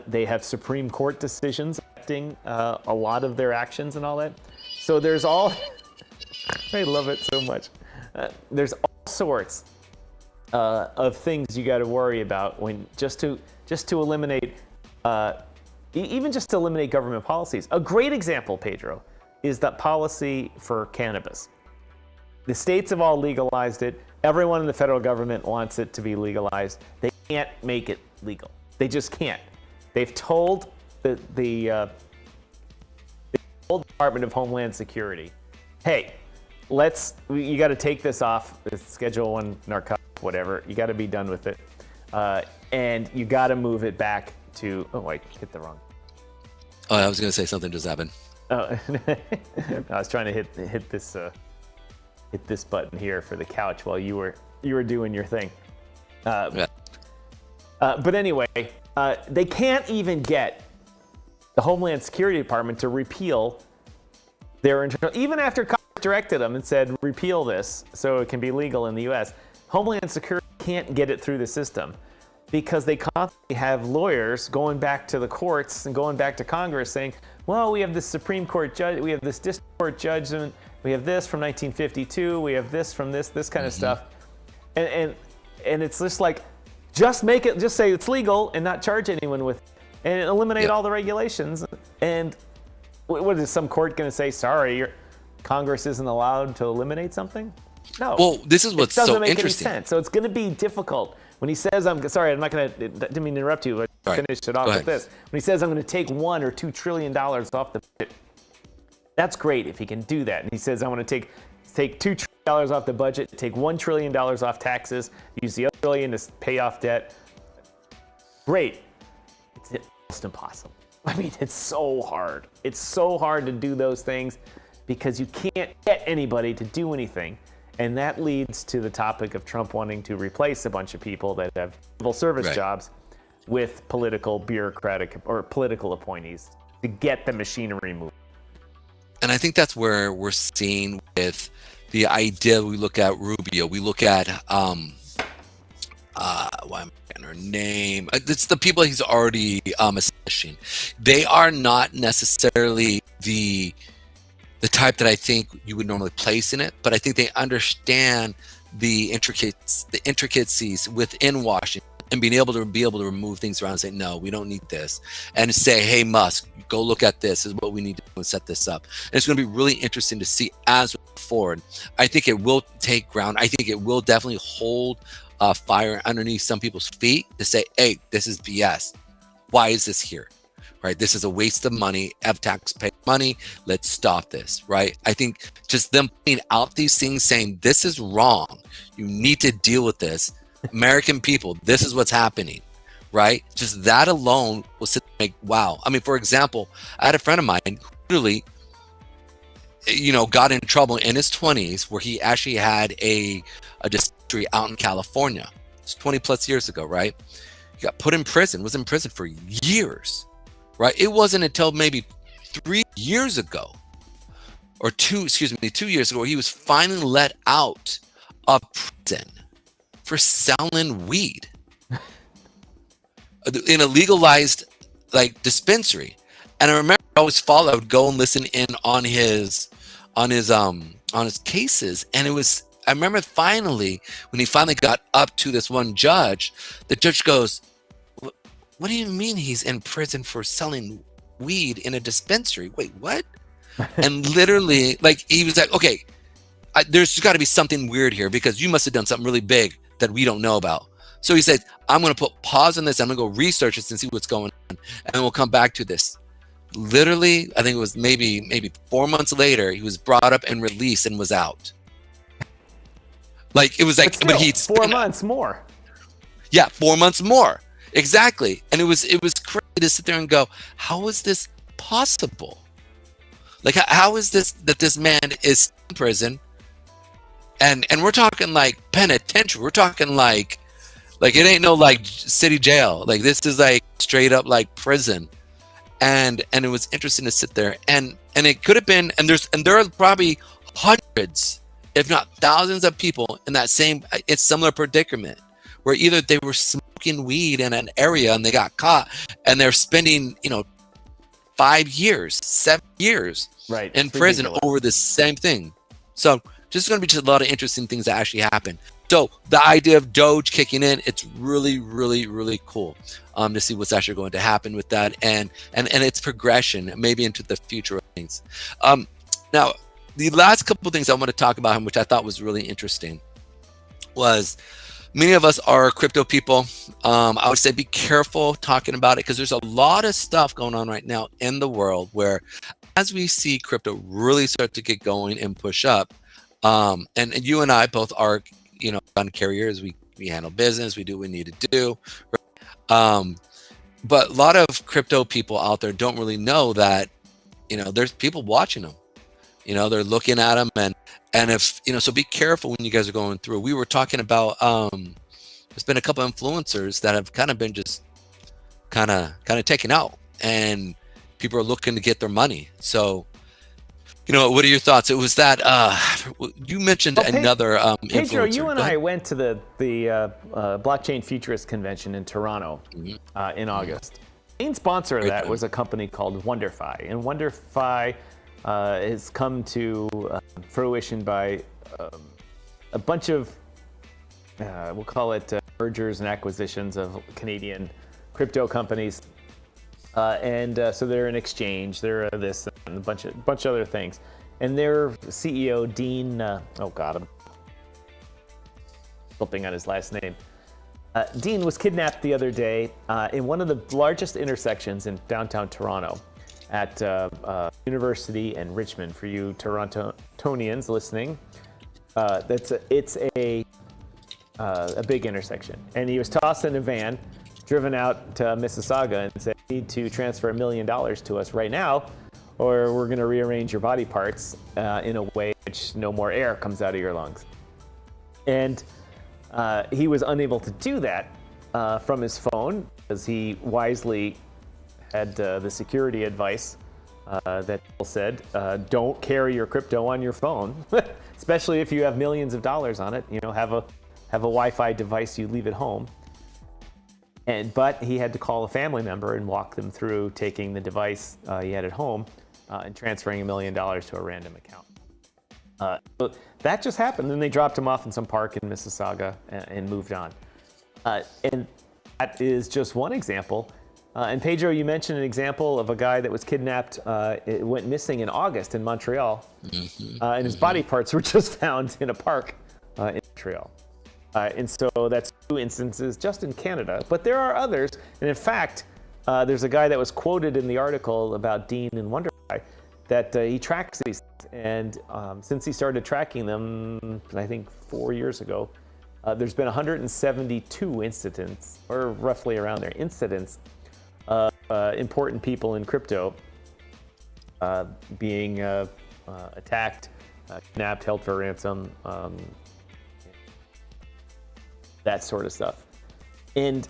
They have Supreme Court decisions affecting a lot of their actions and all that. So there's all, I love it so much. There's all sorts of things you got to worry about when just to eliminate, even just to eliminate government policies. A great example, Pedro, is that policy for cannabis. The states have all legalized it. Everyone in the federal government wants it to be legalized. They can't make it legal. They just can't. They've told the Department of Homeland Security, hey, you got to take this off, this Schedule 1 narcotic, whatever. You got to be done with it. And you got to move it back to, oh, wait, hit the wrong. Oh, I was going to say something just happened. Oh, I was trying to hit this button here for the couch while you were doing your thing. But anyway, they can't even get the Homeland Security Department to repeal their internal, even after Congress directed them and said repeal this so it can be legal in the U.S. Homeland Security can't get it through the system because they constantly have lawyers going back to the courts and going back to Congress saying, well, we have this Supreme Court judge, we have this district court judgment, we have this from 1952, we have this from this kind of stuff. And it's just like, just say it's legal and not charge anyone with it and eliminate all the regulations. And what is some court going to say, sorry, Congress isn't allowed to eliminate something? No. Well, this is what's so interesting. It doesn't make any sense. So it's going to be difficult. When he says, didn't mean to interrupt you, but finish it off with this. When he says, I'm going to take $1 or $2 trillion off the budget, that's great if he can do that. And he says, I want to take $2 trillion off the budget, take $1 trillion off taxes, use the other trillion to pay off debt. Great. It's almost impossible. I mean, it's so hard. It's so hard to do those things because you can't get anybody to do anything. And that leads to the topic of Trump wanting to replace a bunch of people that have civil service jobs with political bureaucratic or political appointees to get the machinery moving. And I think that's where we're seeing with the idea. We look at Rubio, we look at why am I forgetting her name? It's the people he's already establishing. They are not necessarily the type that I think you would normally place in it, but I think they understand the intricacies within Washington and being able to remove things around and say, no, we don't need this. And say, hey, Musk, go look at this. This is what we need to do and set this up. And it's going to be really interesting to see as we move forward. I think it will take ground. I think it will definitely hold fire underneath some people's feet to say, hey, this is BS. Why is this here? Right? This is a waste of money, of taxpayer money. Let's stop this, right? I think just them putting out these things saying, this is wrong. You need to deal with this. American people, this is what's happening, right? Just that alone will sit and make, wow. I mean, for example, I had a friend of mine who literally, got in trouble in his 20s where he actually had a dispensary out in California. It's 20 plus years ago, right? He got put in prison, was in prison for years. Right? It wasn't until maybe 3 years ago, or 2 years ago, he was finally let out of prison for selling weed in a legalized dispensary. And I remember I would go and listen in on his cases, and I remember finally when he finally got up to this one judge, the judge goes, what do you mean he's in prison for selling weed in a dispensary? Wait, what? And literally, like, he was like, okay, there's got to be something weird here because you must have done something really big that we don't know about. So he said, I'm going to put pause on this. I'm going to go research this and see what's going on. And then we'll come back to this. Literally, I think it was maybe 4 months later, he was brought up and released and was out. Like, it was like, but he'd 4 months more. Yeah, 4 months more. Exactly. And it was crazy to sit there and go, how is this possible? Like, how is this that this man is in prison? And we're talking like penitentiary. We're talking like it ain't no like city jail. Like, this is like straight up like prison. And it was interesting to sit there and it could have been, and there are probably hundreds, if not thousands of people in that it's similar predicament where either they were smoking weed in an area and they got caught and they're spending, 5 years, 7 years in prison over the same thing. So just going to be just a lot of interesting things that actually happen. So the idea of Doge kicking in, it's really, really, really cool to see what's actually going to happen with that and its progression, maybe into the future of things. Now, the last couple of things I want to talk about, which I thought was really interesting, was many of us are crypto people. I would say be careful talking about it because there's a lot of stuff going on right now in the world where as we see crypto really start to get going and push up, and you and I both are, gun carriers. We handle business. We do what we need to do. But a lot of crypto people out there don't really know that, there's people watching them. They're looking at them and if, so be careful when you guys are going through. We were talking about, there's been a couple of influencers that have kind of been just kind of taken out and people are looking to get their money. So, what are your thoughts? It was that you mentioned another Pedro, influencer. you and I went to the Blockchain Futurist Convention in Toronto in August. The main sponsor of that was a company called WonderFi, and WonderFi has come to fruition by a bunch of we'll call it mergers and acquisitions of Canadian crypto companies. So they're an exchange, they're this and a bunch of other things. And their CEO, Dean, I'm flipping on his last name. Dean was kidnapped the other day in one of the largest intersections in downtown Toronto at University and Richmond. For you Torontonians listening, it's a big intersection. And he was tossed in a van, driven out to Mississauga and said, "You need to transfer $1 million to us right now, or we're going to rearrange your body parts in a way which no more air comes out of your lungs." And he was unable to do that from his phone because he wisely had the security advice that people said, don't carry your crypto on your phone, especially if you have millions of dollars on it. Have a Wi-Fi device you leave at home. But he had to call a family member and walk them through taking the device he had at home and transferring $1 million to a random account. So that just happened. Then they dropped him off in some park in Mississauga and moved on. And that is just one example. And Pedro, you mentioned an example of a guy that was kidnapped. It went missing in August in Montreal. And his body parts were just found in a park in Montreal. And so that's 2 instances just in Canada, but there are others. And in fact, there's a guy that was quoted in the article about Dean and WonderFi that he tracks these things. And since he started tracking them, I think 4 years ago, there's been 172 incidents, or roughly around there, incidents of important people in crypto being attacked, kidnapped, held for ransom, that sort of stuff. And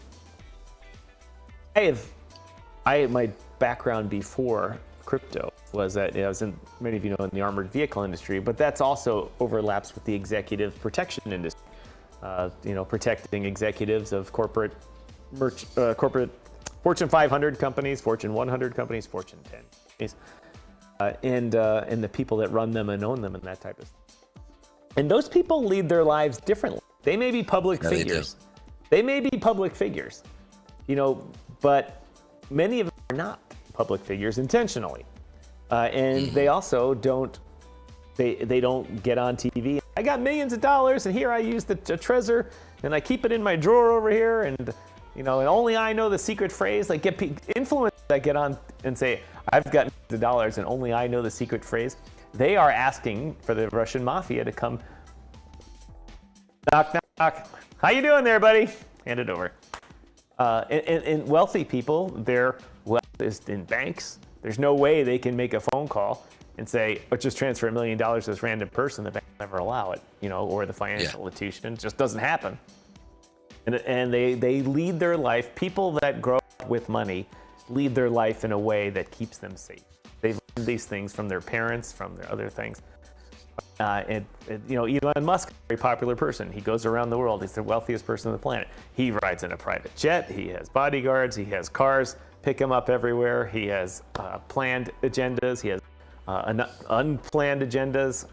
my background before crypto was that I was in, many of you know, in the armored vehicle industry, but that's also overlaps with the executive protection industry. Protecting executives of corporate Fortune 500 companies, Fortune 100 companies, Fortune 10 companies, and the people that run them and own them and that type of stuff. And those people lead their lives differently. They may be public figures. They may be public figures, but many of them are not public figures intentionally. And they also don't. They don't get on TV. I got millions of dollars, and here I use the Treasury, and I keep it in my drawer over here, and and only I know the secret phrase. Like get influencers that get on and say, I've got millions of dollars, and only I know the secret phrase. They are asking for the Russian mafia to come. Knock, knock, knock. How you doing there, buddy? Hand it over. And wealthy people, their wealth is in banks. There's no way they can make a phone call and say, just transfer $1 million to this random person. The bank will never allow it, or the financial institution. It just doesn't happen. And they lead their life. People that grow up with money lead their life in a way that keeps them safe. They learn these things from their parents, from their other things. Elon Musk, a very popular person. He goes around the world. He's the wealthiest person on the planet. He rides in a private jet. He has bodyguards. He has cars pick him up everywhere. He has planned agendas. He has unplanned agendas.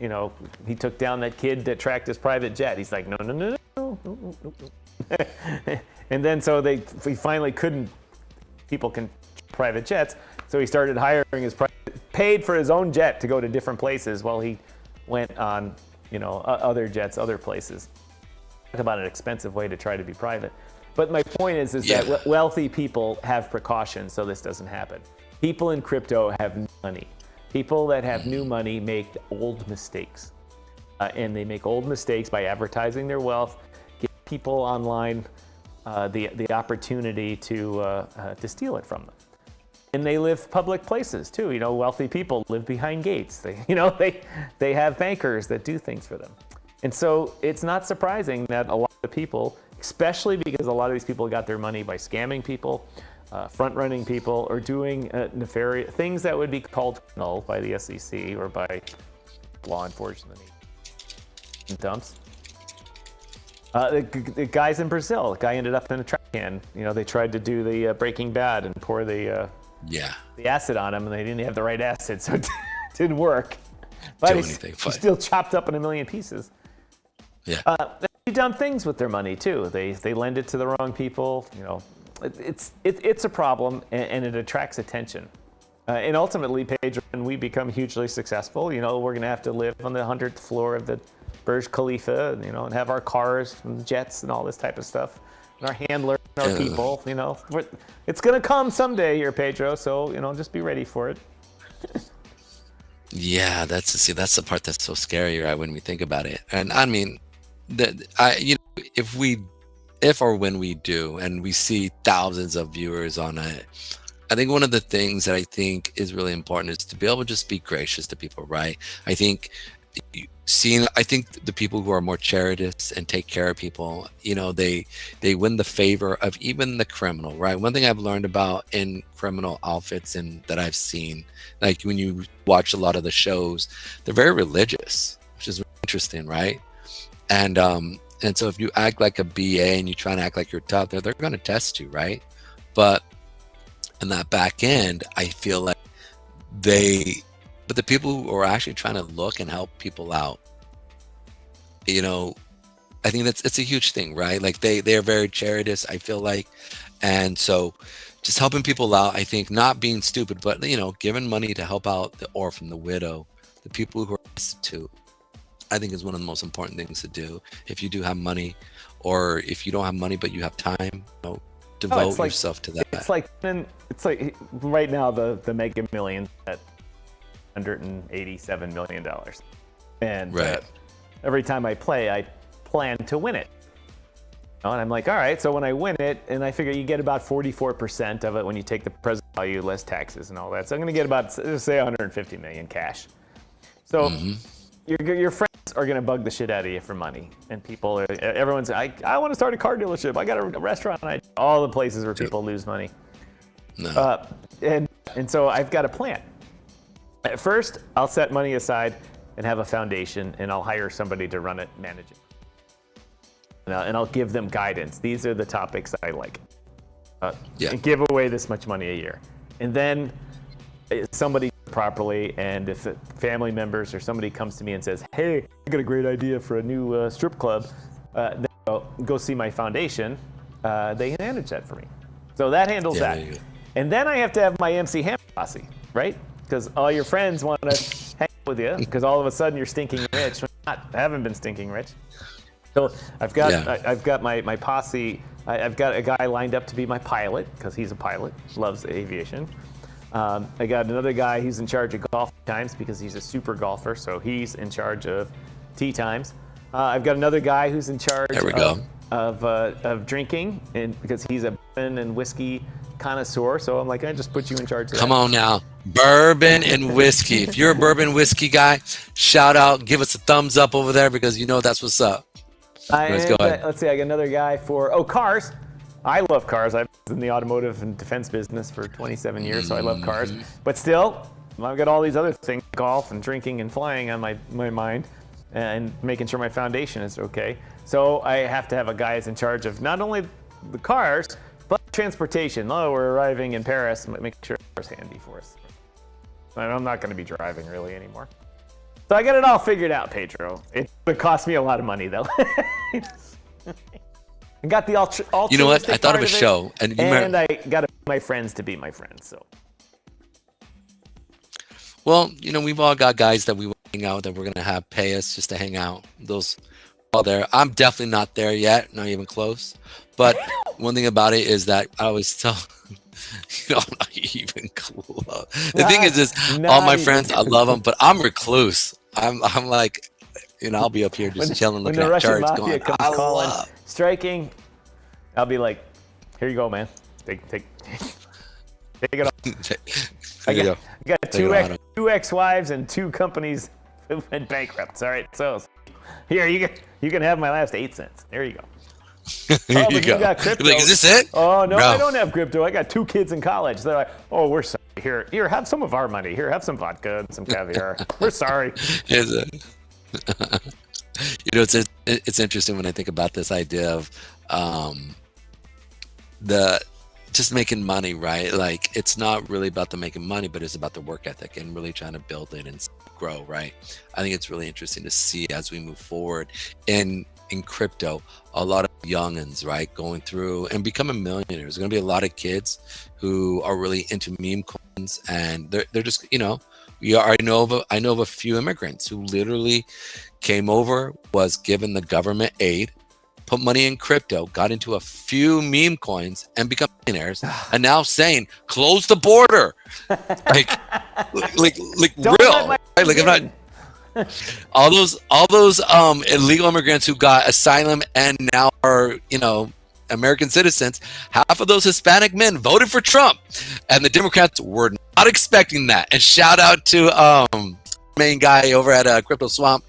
He took down that kid that tracked his private jet. He's like, no. And then he finally couldn't. People can private jets, so he started hiring paid for his own jet to go to different places while he went on, other jets, other places. Talk about an expensive way to try to be private. But my point is that wealthy people have precautions so this doesn't happen. People in crypto have new money. People that have new money make old mistakes. And they make old mistakes by advertising their wealth, give people online the opportunity to steal it from them. And they live public places too. Wealthy people live behind gates. They have bankers that do things for them. And so it's not surprising that a lot of people, especially because a lot of these people got their money by scamming people, front-running people, or doing nefarious things that would be called criminal by the SEC or by law enforcement dumps. The guys in Brazil, the guy ended up in a trash can. They tried to do the Breaking Bad and pour the acid on him, and they didn't have the right acid, so it didn't work. But he's still chopped up in a million pieces. Yeah. They do dumb things with their money too. They lend it to the wrong people. It's a problem, and it attracts attention. And ultimately, Pedro, when we become hugely successful, we're gonna have to live on the 100th floor of the Burj Khalifa, and have our cars and jets and all this type of stuff, and our handlers, and our people. It's gonna come someday here, Pedro. So just be ready for it. Yeah, that's the part that's so scary, right? When we think about it, and I mean, if or when we do, and we see thousands of viewers on it, I think one of the things that I think is really important is to be able to just be gracious to people, right? I think the people who are more charitous and take care of people, they win the favor of even the criminal, right? One thing I've learned about in criminal outfits and that I've seen, like when you watch a lot of the shows, they're very religious, which is interesting, right? And so if you act like a BA and you try and act like you're tough, they're going to test you, right? But in that back end, I feel like but the people who are actually trying to look and help people out, I think it's a huge thing, right? Like they are very charitous, I feel like. And so just helping people out, I think, not being stupid, but, giving money to help out the orphan, the widow, the people who are destitute, I think is one of the most important things to do. If you do have money, or if you don't have money, but you have time, devote yourself to that. It's like right now, the Mega Millions at $187 million. And every time I play, I plan to win it. And I'm like, all right, so when I win it, and I figure you get about 44% of it when you take the present value less taxes and all that. So I'm going to get about, say, 150 million cash. So your friends are going to bug the shit out of you for money. And everyone's, I want to start a car dealership. I got a restaurant. All the places where people lose money. No. And so I've got a plan. At first, I'll set money aside and have a foundation, and I'll hire somebody to run it, manage it. And I'll give them guidance. These are the topics I like. And give away this much money a year. And then somebody properly, and if family members or somebody comes to me and says, hey, I got a great idea for a new strip club, then I'll go see my foundation. They manage that for me. So that handles that. And then I have to have my MC Hammer posse, right? because all your friends want to hang out with you because all of a sudden you're stinking rich. I haven't been stinking rich. So I've got my posse. I've got a guy lined up to be my pilot because he's a pilot, loves aviation. I got another guy who's in charge of golf times because he's a super golfer, so he's in charge of tee times. I've got another guy who's in charge of drinking, and because he's a bourbon and whiskey connoisseur, so I'm like, I just put you in charge of that. Come on now, bourbon and whiskey. If you're a bourbon whiskey guy, shout out, give us a thumbs up over there because you know that's what's up. Let's go ahead. Let's see, I got another guy for cars. I love cars. I've been in the automotive and defense business for 27 years, so I love cars. But still, I've got all these other things, golf and drinking and flying on my mind, and making sure my foundation is okay. So I have to have a guy who's in charge of not only the cars, but transportation. Oh, we're arriving in Paris, make sure it's handy for us. I'm not going to be driving really anymore. So I got it all figured out, Pedro. It cost me a lot of money, though. I got the altruistic. You know what? I thought of a show, and I got my friends to be my friends. So. Well, you know, we've all got guys that we want to hang out that we're gonna have pay us just to hang out. Those all there. I'm definitely not there yet, not even close. But one thing about it is that I always tell, you know, I'm not even close. The thing is all my friends, I love them, but I'm recluse. I'm like, you know, I'll be up here just chilling, looking at charts, going, I love striking. I'll be like, here you go, man. Take it off. I got two ex-wives and 2 companies who went bankrupt. All right, so here you can have my last 8 cents. There you go. Here you go. Got crypto. Like, is this it? Oh no, I don't have crypto. I got 2 kids in college. They're like, oh, we're sorry. Here, have some of our money. Here, have some vodka and some caviar. We're sorry. You know, it's interesting when I think about this idea of the just making money, right? Like, it's not really about the making money, but it's about the work ethic and really trying to build it and grow, right? I think it's really interesting to see as we move forward in crypto, a lot of youngins, right, going through and becoming millionaires. There's going to be a lot of kids who are really into meme coins, and they're just, you know, I know of a few immigrants who literally came over, was given the government aid, put money in crypto, got into a few meme coins, and become millionaires, and now saying, close the border. like real. Right? Like, I'm not. All those illegal immigrants who got asylum and now are, you know, American citizens, half of those Hispanic men voted for Trump, and the Democrats were not expecting that. And shout out to main guy over at Crypto Swamp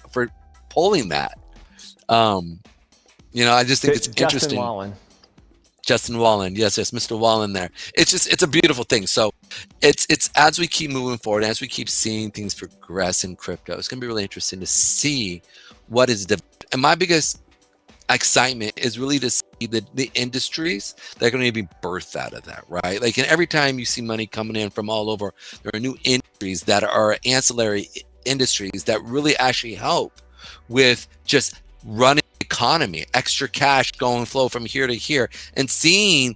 for polling that. You know, I just think it's interesting. Justin Wallin, yes, Mr. Wallin there. It's a beautiful thing. So it's as we keep moving forward, as we keep seeing things progress in crypto, it's gonna be really interesting to see what is and my biggest excitement is really to see the industries that are going to be birthed out of that, right? Like, and every time you see money coming in from all over, there are new industries that are ancillary industries that really actually help with just running the economy, extra cash going flow from here to here, and seeing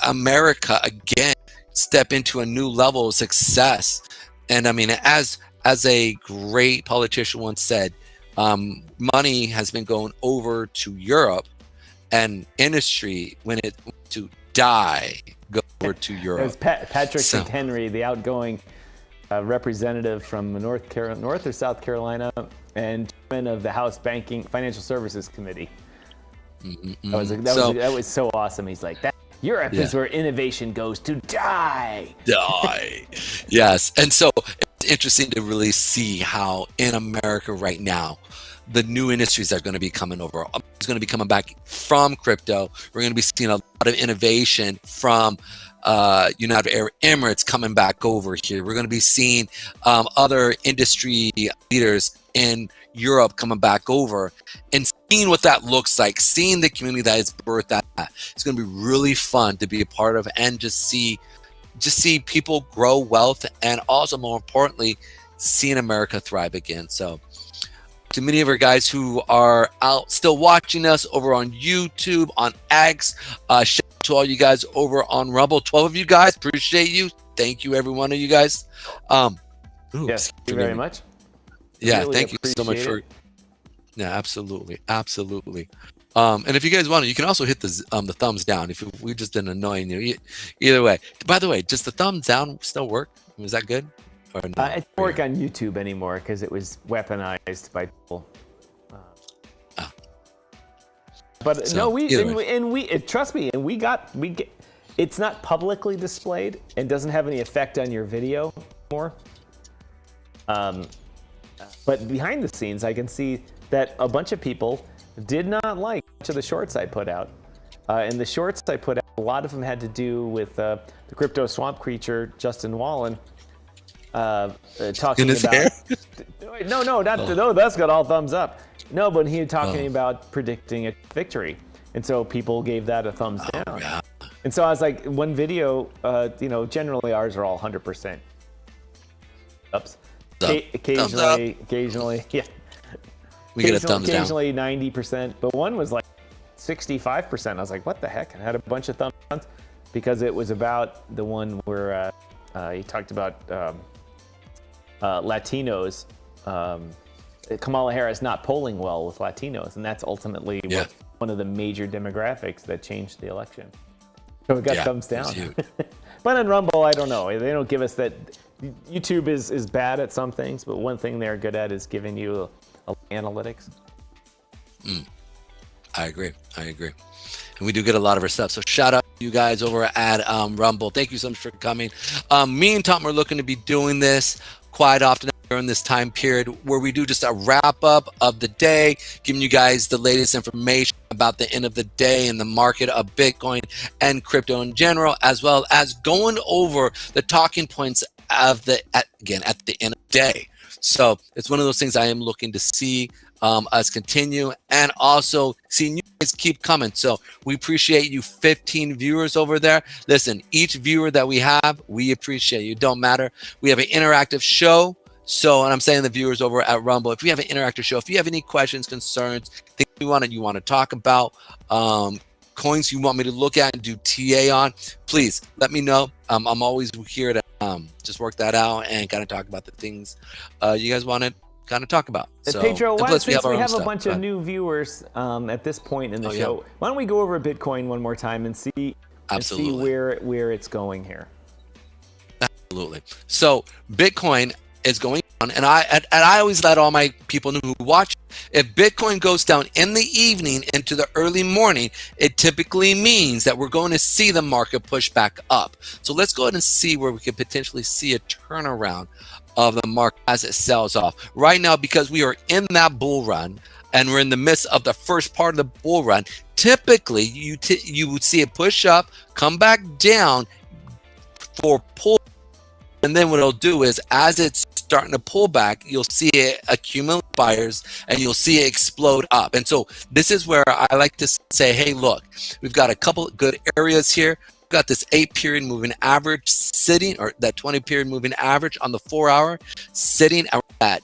America again step into a new level of success. And I mean, as a great politician once said, money has been going over to Europe, and industry, when it to die, go over to Europe. It was Patrick McHenry, the outgoing representative from North or South Carolina, and chairman of the House Financial Services Committee. That was so awesome. He's like, Europe is where innovation goes to die. Yes. And so it's interesting to really see how in America right now, the new industries are going to be coming over. It's going to be coming back from crypto. We're going to be seeing a lot of innovation from United Arab Emirates coming back over here. We're going to be seeing other industry leaders in Europe coming back over, and seeing what that looks like, seeing the community that is birthed at that. It's going to be really fun to be a part of, and just see people grow wealth, and also, more importantly, seeing America thrive again. So to many of our guys who are out still watching us over on YouTube, on X, shout out to all you guys over on Rumble. 12 of you guys, appreciate you. Thank you, every one of you guys. Yes, thank you very much. Yeah, Really thank you so much appreciate for. Yeah, absolutely. And if you guys want to, you can also hit the thumbs down if we just been annoying you. Either way. By the way, does the thumbs down still work? Is that good? Or no? It doesn't work on YouTube anymore because it was weaponized by people. But So, no, either way. trust me, and we get. It's not publicly displayed and doesn't have any effect on your video anymore. But behind the scenes, I can see that a bunch of people did not like much of the shorts I put out. And the shorts I put out, a lot of them had to do with the crypto swamp creature, Justin Wallin, talking In his about. hair? No, that's got all thumbs up. No, but he was talking about predicting a victory. And so people gave that a thumbs down. Yeah. And so I was like, one video, generally ours are all 100% ups. Occasionally, yeah. We get a thumbs down. Occasionally 90%, but one was like 65%. I was like, what the heck? I had a bunch of thumbs downs because it was about the one where he talked about Latinos. Kamala Harris not polling well with Latinos, and that's ultimately one of the major demographics that changed the election. So it got thumbs down. But on Rumble, I don't know. They don't give us that. YouTube is bad at some things, but one thing they're good at is giving you analytics. I agree. And we do get a lot of our stuff. So shout out to you guys over at Rumble. Thank you so much for coming. Me and Tom are looking to be doing this quite often during this time period where we do just a wrap up of the day, giving you guys the latest information about the end of the day in the market of Bitcoin and crypto in general, as well as going over the talking points of at the end of the day. So it's one of those things I am looking to see us continue, and also seeing you guys keep coming. So we appreciate you 15 viewers over there. Listen, each viewer that we have, we appreciate you. Don't matter. We have an interactive show. So, and I'm saying the viewers over at Rumble, if we have an interactive show, if you have any questions, concerns, things you want to talk about, coins you want me to look at and do TA on, please let me know. I'm always here to just work that out and kind of talk about the things you guys want to kind of talk about. So, Pedro, since we have a stuff, bunch of new viewers at this point in the show, why don't we go over Bitcoin one more time and see where it's going here? Absolutely. So Bitcoin is going down, and I always let all my people know who watch, if Bitcoin goes down in the evening into the early morning, it typically means that we're going to see the market push back up. So let's go ahead and see where we could potentially see a turnaround of the market as it sells off. Right now, because we are in that bull run and we're in the midst of the first part of the bull run, typically you would see it push up, come back down for pull. And then what it'll do is, as it's starting to pull back, you'll see it accumulate buyers and you'll see it explode up. And so this is where I like to say, hey, look, we've got a couple of good areas here. We've got this 8-period moving average sitting, or that 20-period moving average on the 4-hour sitting at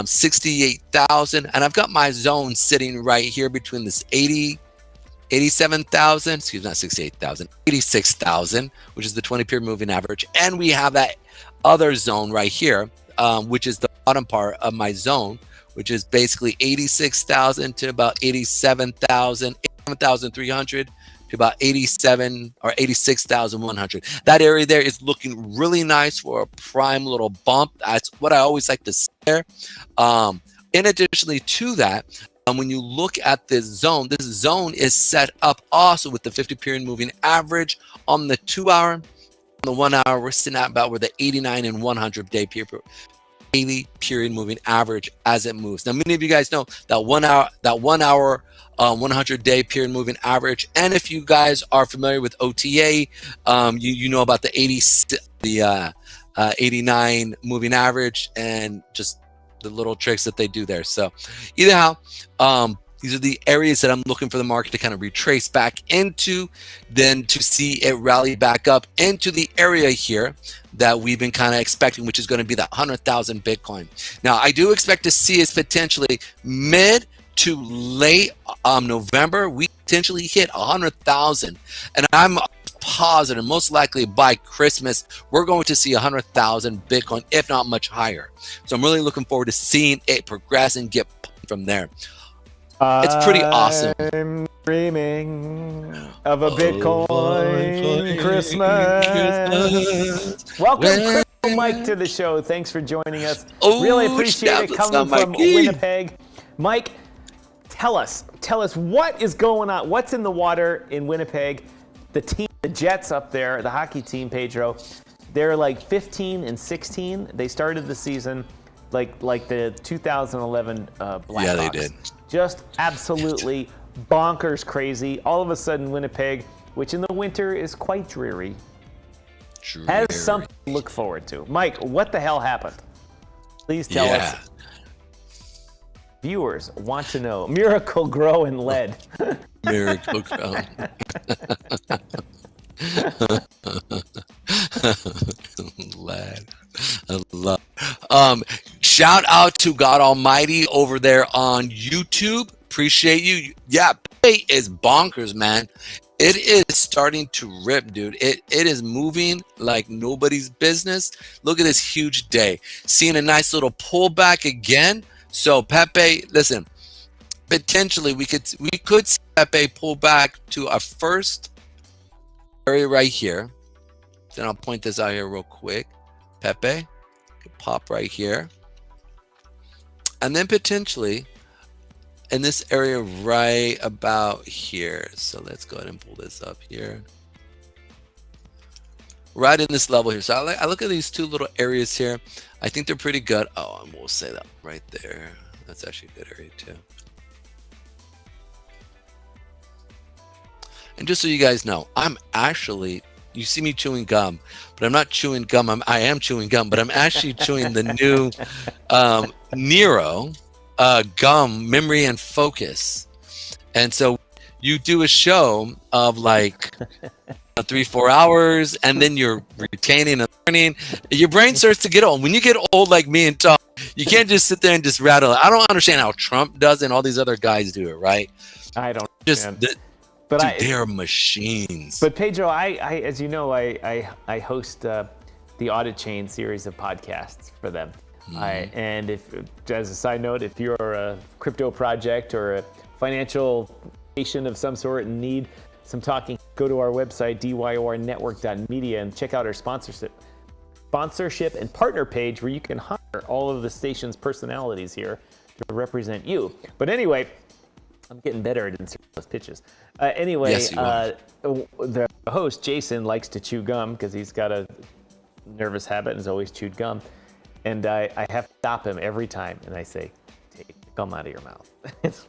68,000. And I've got my zone sitting right here between this 87,000, excuse me, not 68,000, 86,000, which is the 20-period moving average. And we have that other zone right here, which is the bottom part of my zone, which is basically 86,000 to about 87,300 to about 87 or 86,100. That area there is looking really nice for a prime little bump. That's what I always like to say there. In addition to that, when you look at this zone is set up also with the 50-period moving average on the 2-hour. On the 1-hour, we're sitting at about where the 89 and 100 day daily period moving average as it moves. Now, many of you guys know that 1 hour 100 day period moving average. And if you guys are familiar with OTA, you know about the 89 moving average and just the little tricks that they do there. So either how, these are the areas that I'm looking for the market to kind of retrace back into, then to see it rally back up into the area here that we've been kind of expecting, which is going to be that 100,000 Bitcoin. Now, I do expect to see is potentially mid to late November, we potentially hit 100,000. And I'm positive, most likely by Christmas, we're going to see 100,000 Bitcoin, if not much higher. So I'm really looking forward to seeing it progress and get from there. It's pretty awesome. I'm dreaming of a Bitcoin Christmas. Welcome, Crypto Mike, to the show. Thanks for joining us. Really appreciate it coming from Winnipeg. Mike, tell us what is going on. What's in the water in Winnipeg? The team, the Jets up there, the hockey team, Pedro, they're like 15 and 16. They started the season like the 2011 Blackhawks. Yeah, they did. Just absolutely bonkers crazy. All of a sudden, Winnipeg, which in the winter is quite dreary, has something to look forward to. Mike, what the hell happened? Please tell us. Viewers want to know. Miracle Grow in lead. Miracle Grow. Lead. I love. Shout out to God Almighty over there on YouTube. Appreciate you. Yeah, pay is bonkers, man. It is starting to rip, dude. It is moving like nobody's business. Look at this huge day. Seeing a nice little pullback again. So Pepe, listen, potentially we could see Pepe pull back to our first area right here. Then I'll point this out here real quick. Pepe could pop right here. And then potentially in this area right about here. So let's go ahead and pull this up here. Right in this level here. So I look at these two little areas here. I think they're pretty good. Oh, and we'll say that right there. That's actually a good area too. And just so you guys know, I'm actually, you see me chewing gum, but I'm not chewing gum. I am chewing gum, but I'm actually chewing the new Nero gum, memory and focus. And so you do a show of like 3-4 hours, and then you're retaining and learning. Your brain starts to get old. When you get old like me and talk, you can't just sit there and just rattle. I don't understand how Trump does it and all these other guys do it, right? I don't just understand. But they're machines. But Pedro, I as you know, I host the Audit Chain series of podcasts for them. And if, as a side note, if you're a crypto project or a financial station of some sort and need some talking, go to our website, DYORnetwork.media, and check out our sponsorship and partner page where you can hire all of the station's personalities here to represent you. But anyway, I'm getting better at inserting those pitches. Anyway, yes, the host, Jason, likes to chew gum because he's got a nervous habit and has always chewed gum. And I have to stop him every time. And I say, take the gum out of your mouth.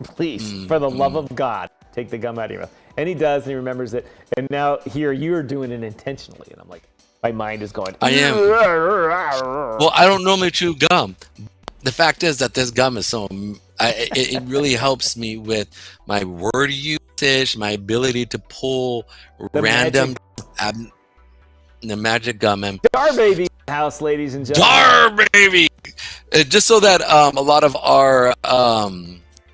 Please, for the love of God, take the gum out of your mouth. And he does, and he remembers it. And now here, you're doing it intentionally. And I'm like, my mind is going. I am. Well, I don't normally chew gum. The fact is that this gum is so, it really helps me with my word usage, my ability to pull random, the magic gum. And DYOR baby house, ladies and gentlemen. DYOR baby! Just so that a lot of our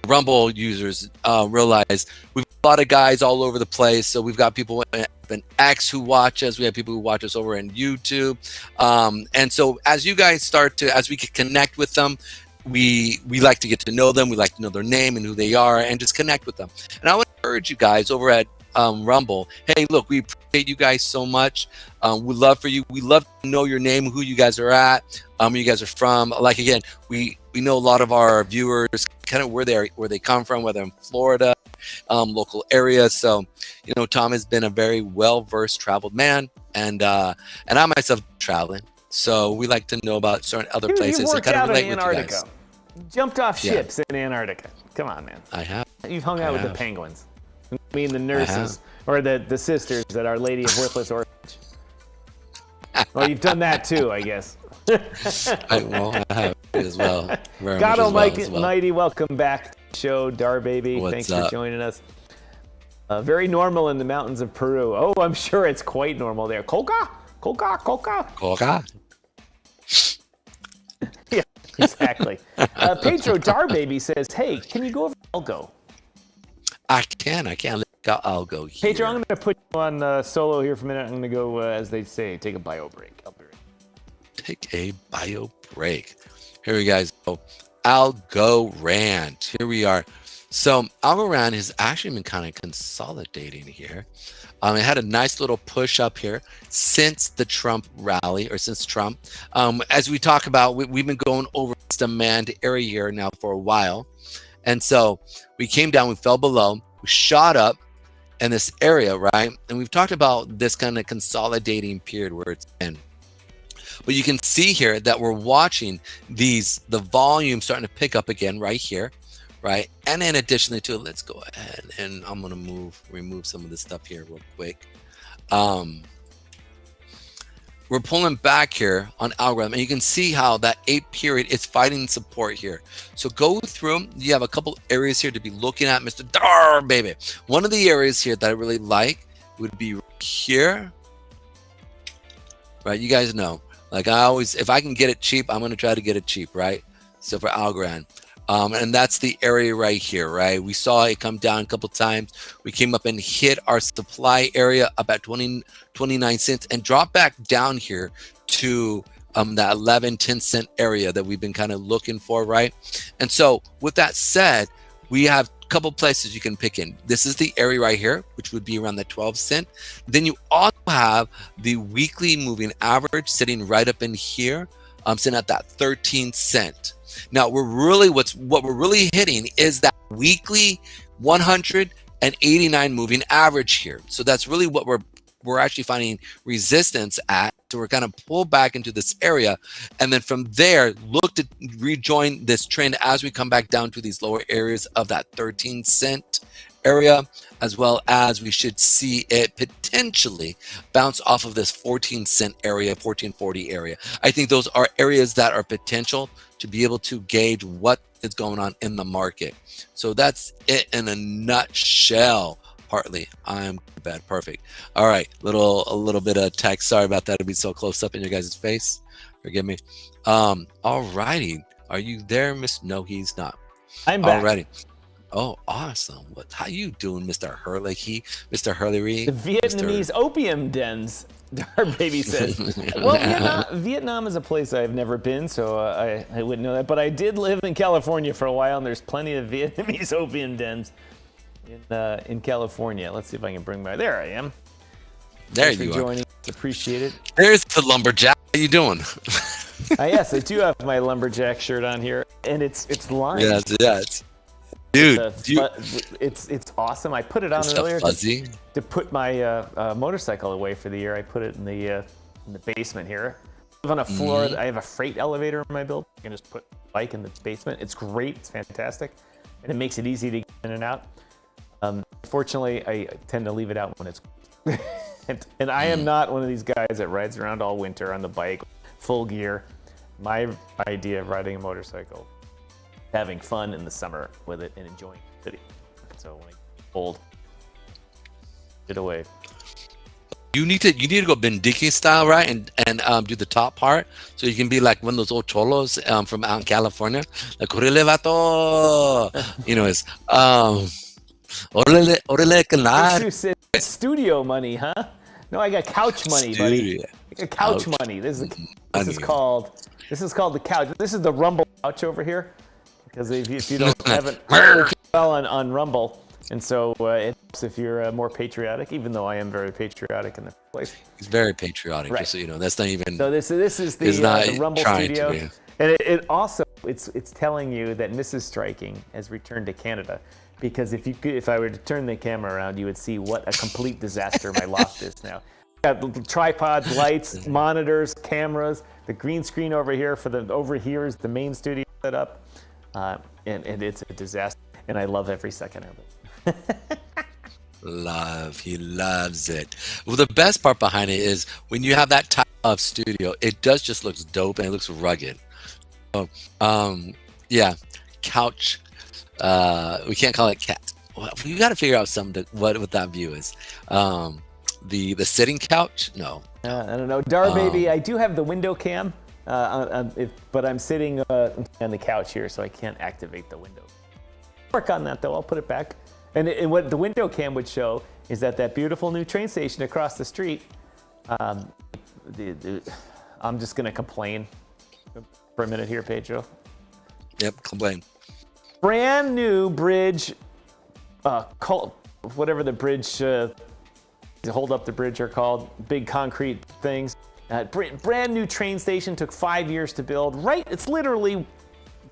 Rumble users realize we've got a lot of guys all over the place. So we've got people in X who watch us. We have people who watch us over in YouTube. And so as you guys as we can connect with them, we like to get to know them. We like to know their name and who they are and just connect with them. And I would encourage you guys over at Rumble. Hey, look, we appreciate you guys so much. We love for you. We love to know your name, who you guys are at, where you guys are from. Like, again, we know a lot of our viewers, kind of where they come from, whether in Florida, local areas. So, you know, Tom has been a very well-versed, traveled man, and I myself traveling. So we like to know about certain other places and kind of relate with you guys. You jumped off ships in Antarctica. Come on, man. I have. You've hung out with the penguins. Me and the nurses, or the sisters at Our Lady of Worthless Orphanage. Well, you've done that too, I guess. I have as well. God Almighty, welcome back to the show, DYOR baby. What's Thanks up? for joining us. Very normal in the mountains of Peru. Oh, I'm sure it's quite normal there. Coca. Yeah, exactly. Pedro DYOR baby says, "Hey, can you go over algo?" I can. I'll go here. Pedro, I'm going to put you on solo here for a minute. I'm going to go, as they say, take a bio break. I'll be right back. Take a bio break. Here we guys go. Algorand. Here we are. So Algorand has actually been kind of consolidating here. It had a nice little push up here since the Trump rally, or since Trump. As we talk about, we've been going over this demand area here now for a while. And so we came down, we fell below, we shot up in this area, right? And we've talked about this kind of consolidating period where it's been. But you can see here that we're watching the volume starting to pick up again right here, right? And then additionally to it, let's go ahead and I'm going to remove some of this stuff here real quick. We're pulling back here on algorithm, and you can see how that 8 period is fighting support here. So go through, you have a couple areas here to be looking at, Mr. DYOR, baby. One of the areas here that I really like would be here, right? You guys know, like I always, if I can get it cheap, I'm going to try to get it cheap, right? So for Algorand. And that's the area right here, right? We saw it come down a couple times. We came up and hit our supply area up at 29 cents and dropped back down here to that 10 cent area that we've been kind of looking for, right? And so with that said, we have a couple places you can pick in. This is the area right here, which would be around the 12 cent. Then you also have the weekly moving average sitting right up in here, sitting at that 13 cent. Now what we're really hitting is that weekly 189 moving average here. So that's really what we're actually finding resistance at. So we're kind of pull back into this area, and then from there look to rejoin this trend as we come back down to these lower areas of that 13 cent area, as well as we should see it potentially bounce off of this 14 cent area, 14.40 area. I think those are areas that are potential to be able to gauge what is going on in the market. So that's it in a nutshell. Partly, I'm bad. Perfect. All right, a little bit of text. Sorry about that. It'll be so close up in your guys' face. Forgive me. All righty. Are you there, Miss? No, he's not. I'm back. All righty. Oh, awesome. How you doing, Mr. Herlihy? Mr. Herlihy? The Vietnamese opium dens, our baby says. Well, Vietnam is a place I've never been, so I wouldn't know that. But I did live in California for a while, and there's plenty of Vietnamese opium dens in California. Let's see if I can bring my. There I am. There Thanks you for are. joining. Appreciate it. There's the lumberjack. How you doing? Yes, I do have my lumberjack shirt on here, and it's lined. Yes. Dude, it's awesome. I put it on earlier to put my motorcycle away for the year. I put it in the basement here. I live on a floor. I have a freight elevator in my building. I can just put the bike in the basement. It's great. It's fantastic, and it makes it easy to get in and out. Unfortunately, I tend to leave it out when it's and I am not one of these guys that rides around all winter on the bike, full gear. My idea of riding a motorcycle, having fun in the summer with it and enjoying the city. So when I get old, get away. You need to go Bendiki style, right? And do the top part, so you can be like one of those old cholos from out in California, like "Orele vato." Anyways, orele calar. Studio money, huh? No, I got couch money, buddy. I got couch money. This is called the couch. This is the Rumble couch over here. Because if you haven't heard well on Rumble, and so it helps if you're more patriotic. Even though I am very patriotic in the place. He's very patriotic, right. Just so you know. That's not even. So this is the Rumble studio, and it also it's telling you that Mrs. Striking has returned to Canada, because if I were to turn the camera around, you would see what a complete disaster my loft is now. Got tripods, lights, monitors, cameras. The green screen over here over here is the main studio set up. And it's a disaster, and I love every second of it. He loves it. Well, the best part behind it is when you have that type of studio, it does just looks dope and it looks rugged. So, yeah, couch. We can't call it cat. We got to figure out something what that view is. The sitting couch? No. I don't know. DYOR baby, I do have the window cam. But I'm sitting on the couch here, so I can't activate the window. Work on that though. I'll put it back. And what the window cam would show is that beautiful new train station across the street. I'm just gonna complain for a minute here, Pedro. Yep, complain. Brand new bridge, whatever the bridge, hold up the bridge are called, big concrete things. Brand new train station, took 5 years to build. Right, it's literally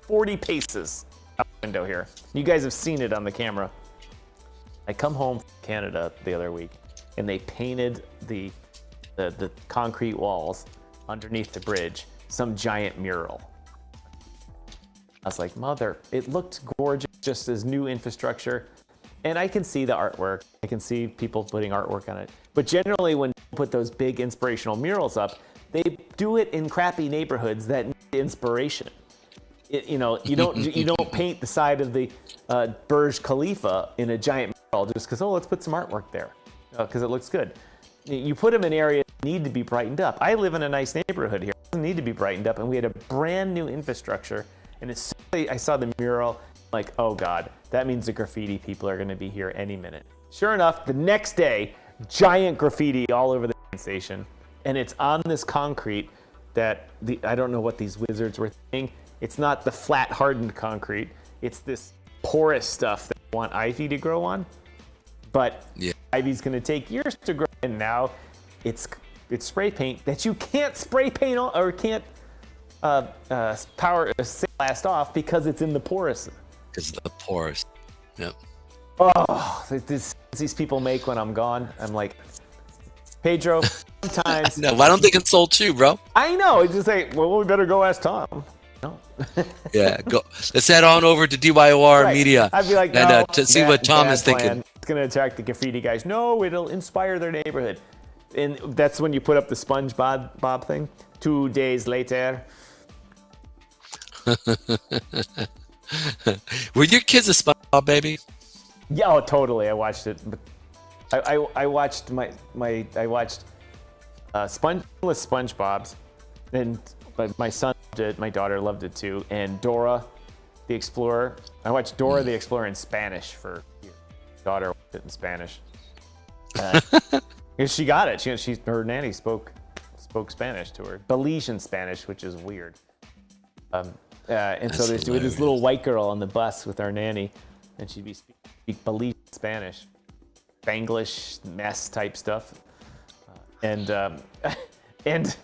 40 paces out the window here. You guys have seen it on the camera. I come home from Canada the other week, and they painted the concrete walls underneath the bridge, some giant mural. I was like, mother, it looked gorgeous, just as new infrastructure. And I can see the artwork. I can see people putting artwork on it. But generally, when people put those big inspirational murals up, they do it in crappy neighborhoods that need inspiration. You don't paint the side of the Burj Khalifa in a giant mural just because, let's put some artwork there because it looks good. You put them in areas that need to be brightened up. I live in a nice neighborhood here. It doesn't need to be brightened up, and we had a brand new infrastructure. And as soon as I saw the mural, like, oh God, that means the graffiti people are gonna be here any minute. Sure enough, the next day, giant graffiti all over the train station. And it's on this concrete that I don't know what these wizards were thinking. It's not the flat hardened concrete. It's this porous stuff that you want ivy to grow on. But ivy's gonna take years to grow. And now it's spray paint that you can't spray paint on or can't blast off because it's in the porous. Because of the porous. Yep. Oh, these people make when I'm gone. I'm like, Pedro, sometimes. No, why don't they consult you, bro? I know. It's just like, well, we better go ask Tom. No. Yeah, go. Let's head on over to DYOR Media. I'd be like, and to see what Tom is thinking. It's going to attract the graffiti guys. No, it'll inspire their neighborhood. And that's when you put up the SpongeBob thing. 2 days later. Were your kids a SpongeBob baby? Yeah, oh, totally. I watched it. But I watched SpongeBob's, but my son loved it. My daughter loved it too. And Dora the Explorer. I watched Dora the Explorer in Spanish for years. Daughter watched it in Spanish. She got it. Her nanny spoke Spanish to her. Belizean Spanish, which is weird. And That's so there's hilarious. this little white girl on the bus with our nanny, and she'd be speaking Belizean Spanish, Spanglish mess type stuff, and because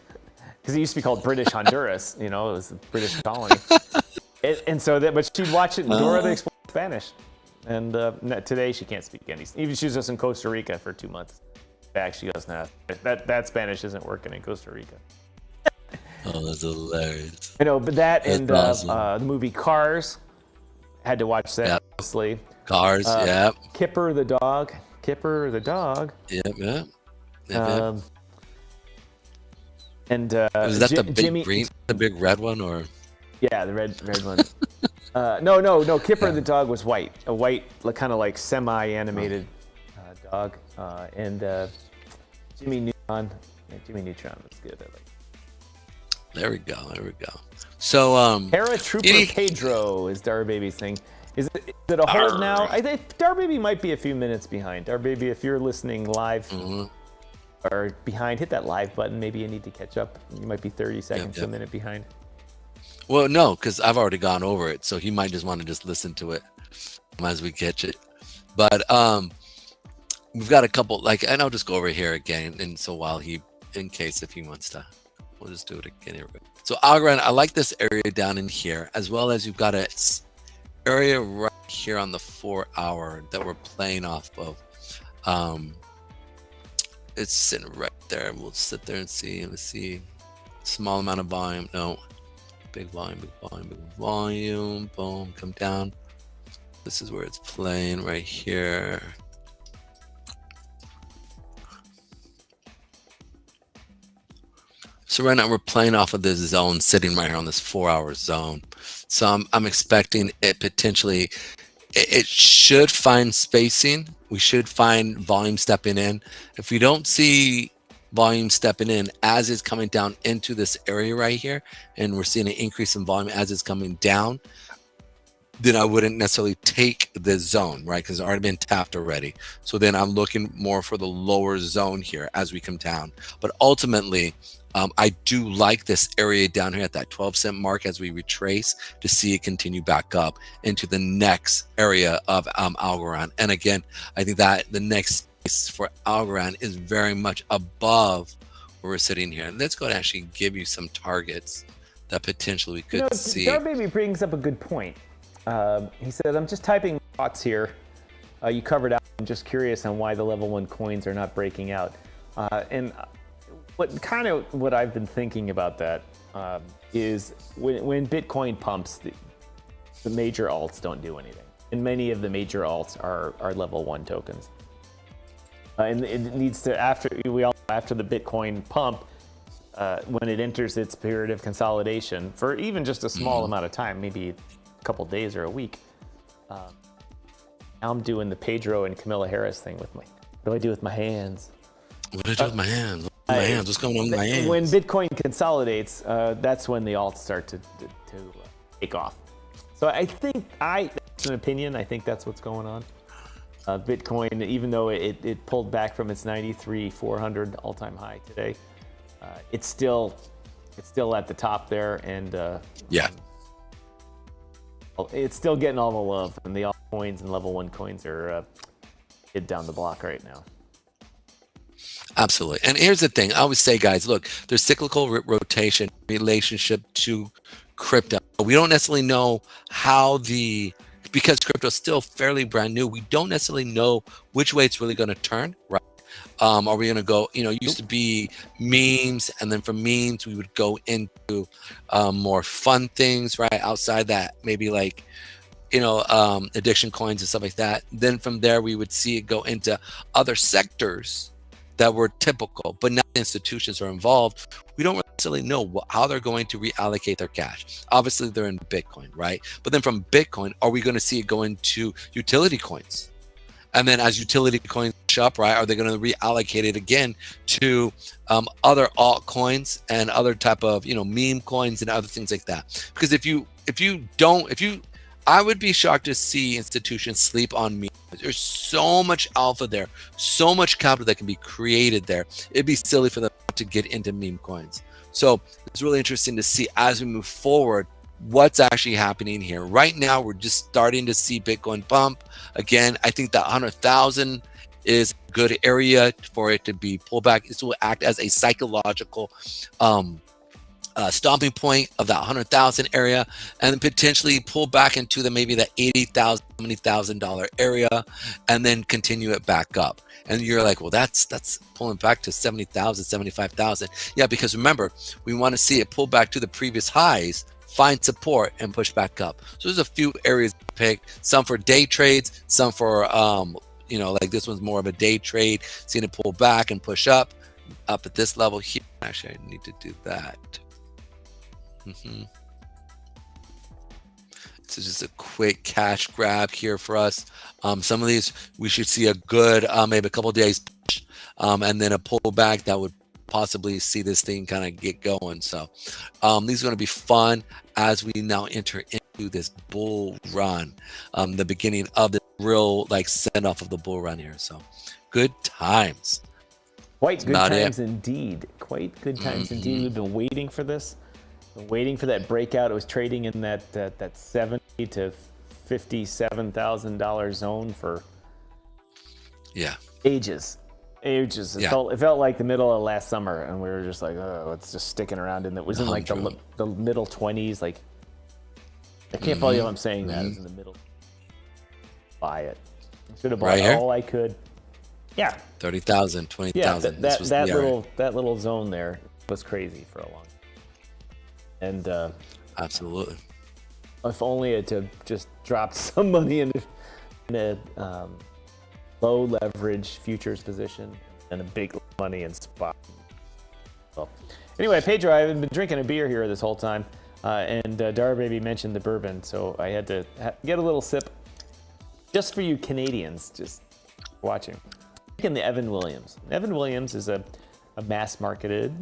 it used to be called British Honduras, it was a British colony, but she'd watch it in Dora the Explorer in Spanish, and today she can't speak any. Even she was just in Costa Rica for 2 months. Back, she goes, nah, that Spanish isn't working in Costa Rica. Oh, that's hilarious. But that That's and awesome. the movie Cars, had to watch that mostly. Cars, yep. Kipper the dog. Yep. And Was that the big Jimmy, green, the big red one, or? Yeah, the red one. No. Kipper the dog was white. A white, kind of like semi-animated dog. And Jimmy Neutron. Yeah, Jimmy Neutron was good. I like. There we go. So, Paratrooper Pedro is Dar Baby's thing. Is it a hold now? I think Dar Baby might be a few minutes behind. Dar Baby, if you're listening live or behind, hit that live button. Maybe you need to catch up. You might be 30 seconds to a minute behind. well, no, because I've already gone over it, so he might just want to just listen to it as we catch it. But we've got a couple, and I'll just go over here again. And so in case if he wants to. We'll just do it again. Here we go. So Algren, I like this area down in here, as well as you've got an area right here on the 4 hour that we're playing off of. It's sitting right there. We'll sit there and see. Let's see. Small amount of volume. No. Big volume. Boom. Come down. This is where it's playing right here. So right now we're playing off of this zone, sitting right here on this 4 hour zone. So I'm expecting it potentially, it should find spacing. We should find volume stepping in. If we don't see volume stepping in as it's coming down into this area right here, and we're seeing an increase in volume as it's coming down, then I wouldn't necessarily take this zone, right? Because it's already been tapped already. So then I'm looking more for the lower zone here as we come down. But ultimately, I do like this area down here at that 12-cent mark as we retrace to see it continue back up into the next area of Algorand. And again, I think that the next space for Algorand is very much above where we're sitting here. And let's go ahead and actually give you some targets that potentially we could see. DYOR brings up a good point. He said, I'm just typing thoughts here. You covered out. I'm just curious on why the level 1 coins are not breaking out. And what I've been thinking about that is when Bitcoin pumps, the major alts don't do anything. And many of the major alts are level 1 tokens. And it needs to, after the Bitcoin pump, when it enters its period of consolidation for even just a small amount of time, maybe a couple days or a week. Now I'm doing the Pedro and Camilla Harris thing with what do I do with my hands? What do I do with my hands? What's going on with my hands? When Bitcoin consolidates, that's when the alts start to take off. So I think that's an opinion. I think that's what's going on. Bitcoin, even though it pulled back from its 93,400 all-time high today, it's still at the top there, and it's still getting all the love, and the altcoins and level 1 coins are hit down the block right now. Absolutely. And here's the thing. I always say, guys, look, there's cyclical rotation relationship to crypto. We don't necessarily know how because crypto is still fairly brand new, we don't necessarily know which way it's really going to turn, right? Are we going to go, it used to be memes, and then from memes, we would go into more fun things, right? Outside that, maybe like, addiction coins and stuff like that. Then from there, we would see it go into other sectors that were typical, but now institutions are involved. We don't necessarily know how they're going to reallocate their cash. Obviously, they're in Bitcoin, right? But then from Bitcoin, are we going to see it go into utility coins? And then as utility coins up, right, are they going to reallocate it again to other altcoins and other type of, meme coins and other things like that? Because I would be shocked to see institutions sleep on memes. There's so much alpha there, so much capital that can be created there. It'd be silly for them to get into meme coins. So it's really interesting to see as we move forward what's actually happening here. Right now, we're just starting to see Bitcoin pump. Again, I think that 100,000 is a good area for it to be pulled back. This will act as a psychological stomping point of that 100,000 area, and then potentially pull back into maybe that $80,000, $70,000 area, and then continue it back up. And you're like, well, that's pulling back to 70,000, 75,000. Yeah, because remember, we want to see it pull back to the previous highs, find support, and push back up. So there's a few areas to pick, some for day trades, some for, like this one's more of a day trade, seeing it pull back and push up at this level here. Actually, I need to do that. This is just a quick cash grab here for us. Some of these we should see a good maybe a couple days push, and then a pullback that would possibly see this thing kind of get going. So these are going to be fun as we now enter into this bull run, the beginning of the real send off of the bull run here. So good times. Quite good times indeed. Quite good times indeed. We've been waiting for this. Waiting for that breakout. It was trading in that $70,000 to $57,000 zone for ages. It felt like the middle of last summer, and we were just like, oh, it's just sticking around. And it was in like the middle 20s. Like, I can't believe I'm saying that. It's in the middle. Buy it. I should have bought all I could. Yeah. 30,000, 20,000. That little zone there was crazy for a long time. And absolutely, if only it to just drop some money in a low leverage futures position and a big money in spot. So anyway, Pedro, I haven't been drinking a beer here this whole time, and DYOR mentioned the bourbon, so I had to get a little sip just for you Canadians just watching. In the Evan Williams. Evan Williams is a mass marketed,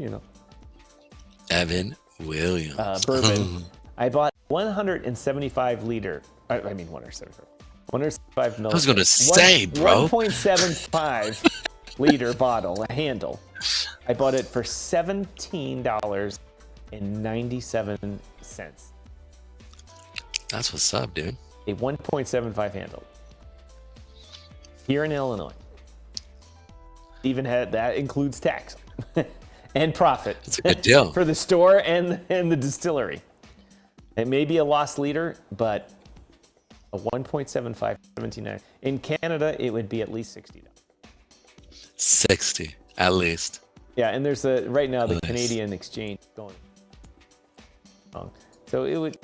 Evan Williams bourbon. I bought 175 liter. I mean 175. 175 milliliters. I was going to say, bro. 1.75 liter bottle, a handle. I bought it for $17.97. That's what's up, dude. A 1.75 handle. Here in Illinois. Even had that includes tax and profit. It's a good deal. For the store and the distillery. It may be a lost liter, but a 1.75, 79. In Canada, it would be at least $60. 60 at least. Yeah, and there's right now the Canadian exchange going wrong. So it would.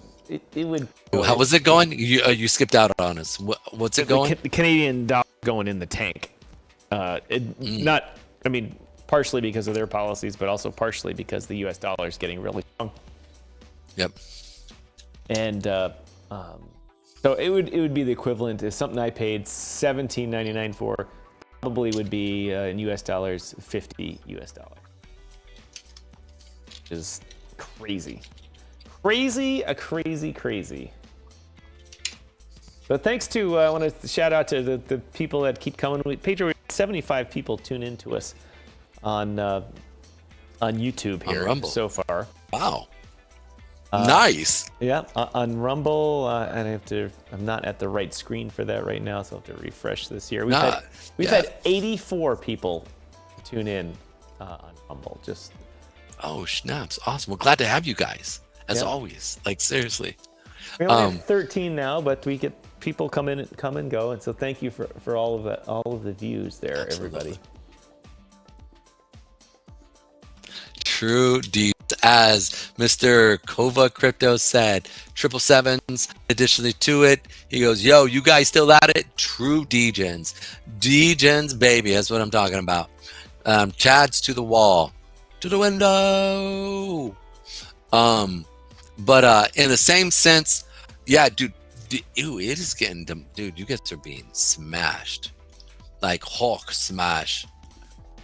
How was it going? You skipped out on us. What's it going? The Canadian dollar going in the tank. Not, I mean, partially because of their policies, but also partially because the U.S. dollar is getting really strong. Yep. And so it would be the equivalent of something I paid $17.99 for. Probably would be in U.S. dollars, $50. Which is crazy. Crazy. But thanks to, I want to shout out to the people that keep coming. Pedro, 75 people tune in to us on YouTube here so far. Wow. Nice. Yeah, on Rumble, and I'm not at the right screen for that right now, so I'll have to refresh this here. We've had 84 people tune in on Rumble. Just oh snaps! Awesome. We're glad to have you guys as always. Like seriously. We only have 13 now, but we get people come and go, and so thank you for all of the views there, everybody. True deeds, as Mr. Kova Crypto said, 777s. Additionally to it, he goes, "Yo, you guys still at it? True degens, baby. That's what I'm talking about. Chads to the wall, to the window." But in the same sense, yeah, dude. Ew, it is getting them, dude. You guys are being smashed, like Hulk smash,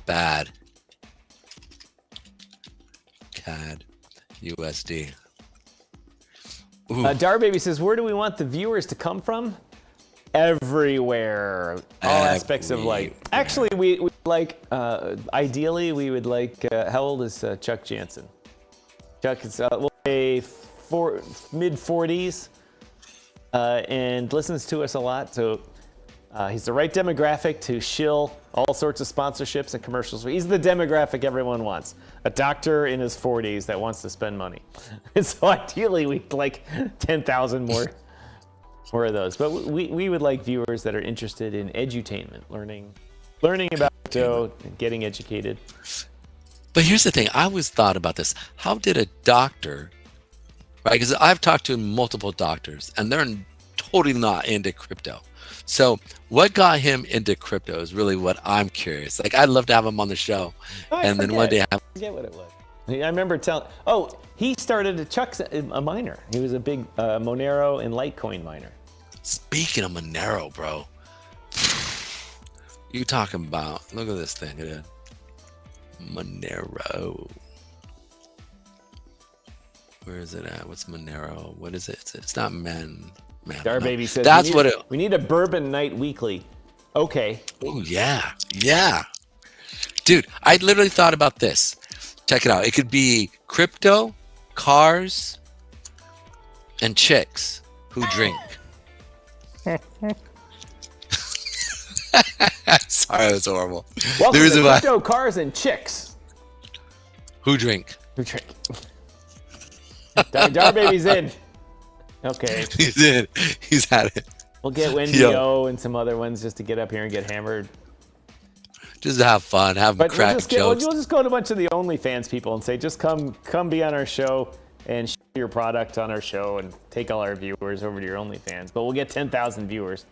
bad. CAD, USD. DYOR Baby says, "Where do we want the viewers to come from?" Everywhere, all aspects of life. Actually, we like. Ideally, we would like. How old is Chuck Jansen? Chuck is we'll say mid-40s. And listens to us a lot, so he's the right demographic to shill all sorts of sponsorships and commercials. He's the demographic everyone wants. A doctor in his 40s that wants to spend money. And so ideally we'd like 10,000 more of those. But we would like viewers that are interested in edutainment, learning about crypto, getting educated. But here's the thing, I always thought about this. How did a doctor, right? Because I've talked to multiple doctors and they're totally not into crypto. So what got him into crypto is really what I'm curious. Like, I'd love to have him on the show. Then one day I forget what it was. I remember he started Chuck's a miner. He was a big Monero and Litecoin miner. Speaking of Monero, bro. You talking about, look at this thing, dude. Monero. Where is it at? What's Monero? What is it? It's not man. DYOR Baby says that's we need a bourbon night weekly. Okay. Oh yeah. Dude, I literally thought about this. Check it out. It could be crypto, cars, and chicks who drink. Sorry, it was horrible. Welcome to crypto, cars, and chicks. Who drink? DYOR Baby's in. Okay. He's in. He's at it. We'll get Wendy O and some other ones just to get up here and get hammered. Just to have fun, have crack jokes. We'll just go to a bunch of the OnlyFans people and say, just come be on our show and share your product on our show and take all our viewers over to your OnlyFans. But we'll get 10,000 viewers.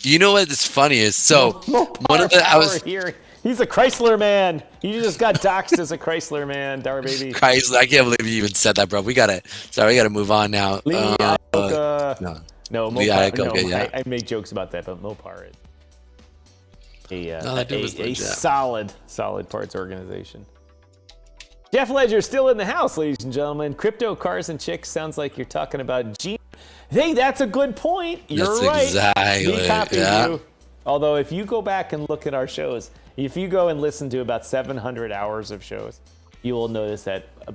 You know what is funny is one of the here. He's a Chrysler man. You just got doxxed as a Chrysler man, DYOR Baby. Chrysler. I can't believe you even said that, bro. We gotta move on now. No, Mopar, I make jokes about that, but Mopar is a solid parts organization. Jeff Ledger still in the house, ladies and gentlemen. Crypto, cars, and chicks sounds like you're talking about G. Hey, that's a good point. You're right. Exactly. We copied you. Although, if you go back and look at our shows, if you go and listen to about 700 hours of shows, you will notice that a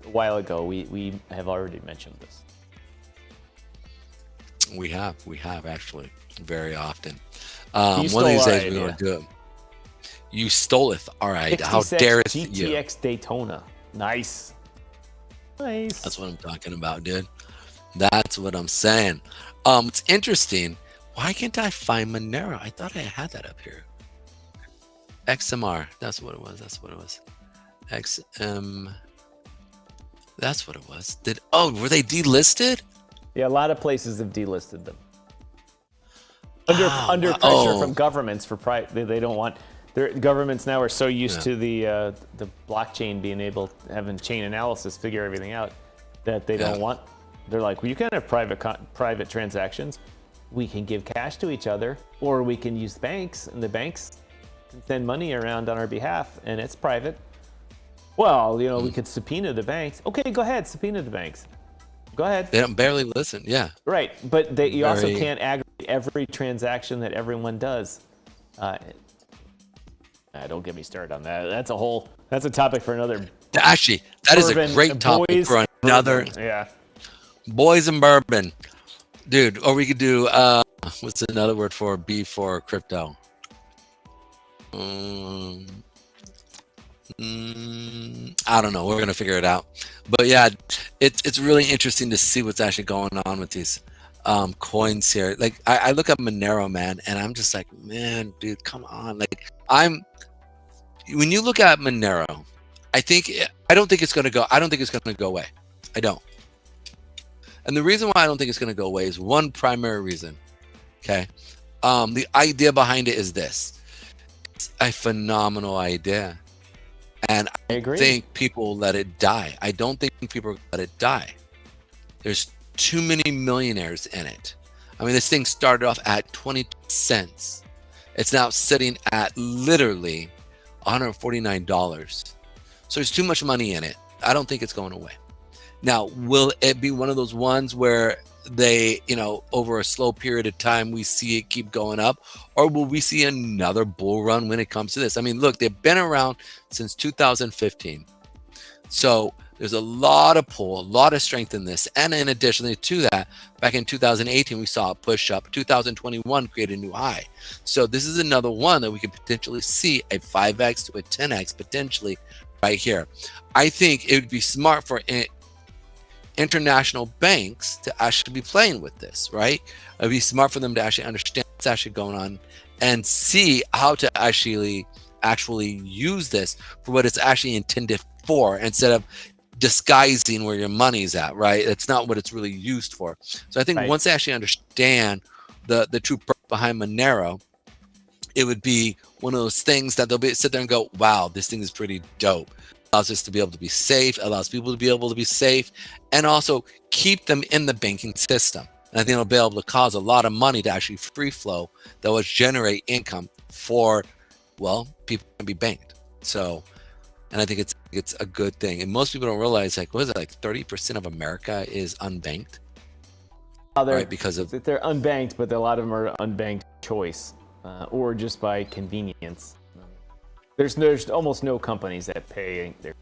while ago we have already mentioned this. We have actually very often. One of these days we're going to do it. You stole it. All right. How dare you? GTX Daytona. Nice. That's what I'm talking about, dude. That's what I'm saying. It's interesting. Why can't I find Monero? I thought I had that up here. XMR. That's what it was. XM. That's what it was. Were they delisted? Yeah, a lot of places have delisted them. Under pressure from governments for they don't want. Their governments now are so used to the blockchain being able having chain analysis figure everything out that they don't want. They're like, well, you can't have private transactions. We can give cash to each other, or we can use banks, and the banks can send money around on our behalf, and it's private. Well, we could subpoena the banks. Okay, go ahead, subpoena the banks. Go ahead. They don't barely listen. Yeah. Right, but you also can't aggregate every transaction that everyone does. Don't get me started on that. That's a topic for another. Actually, that is a great topic for another. Yeah. Boys and bourbon, dude. Or we could do what's another word for B for crypto? I don't know. We're gonna figure it out. But yeah, it's really interesting to see what's actually going on with these coins here. Like I look up Monero, man, and I'm just like, man, dude, come on. Like when you look at Monero, I don't think it's gonna go away. I don't. And the reason why I don't think it's gonna go away is one primary reason. Okay. The idea behind it is this. It's a phenomenal idea. And I agree. Think people let it die. I don't think people let it die. There's too many millionaires in it. I mean, this thing started off at 20 cents. It's now sitting at literally $149. So there's too much money in it. I don't think it's going away. Now, will it be one of those ones where they, over a slow period of time, we see it keep going up? Or will we see another bull run when it comes to this? I mean, look, they've been around since 2015. So there's a lot of pull, a lot of strength in this. And in addition to that, back in 2018, we saw it push up. 2021 created a new high. So this is another one that we could potentially see a 5x to a 10x potentially right here. I think it would be smart for international banks to actually be playing with this, right? It'd be smart for them to actually understand what's actually going on and see how to actually use this for what it's actually intended for, instead of disguising where your money's at, right? It's not what it's really used for. So I think once they actually understand the true purpose behind Monero, it would be one of those things that they'll sit there and go, wow, this thing is pretty dope. Allows us to be able to be safe, allows people to be able to be safe, and also keep them in the banking system. And I think it'll be able to cause a lot of money to actually free flow that will generate income for, people can be banked. So, and I think it's a good thing. And most people don't realize, like, what is it, like 30% of America is unbanked? Right, because they're unbanked, but a lot of them are unbanked choice, or just by convenience. There's almost no companies that pay their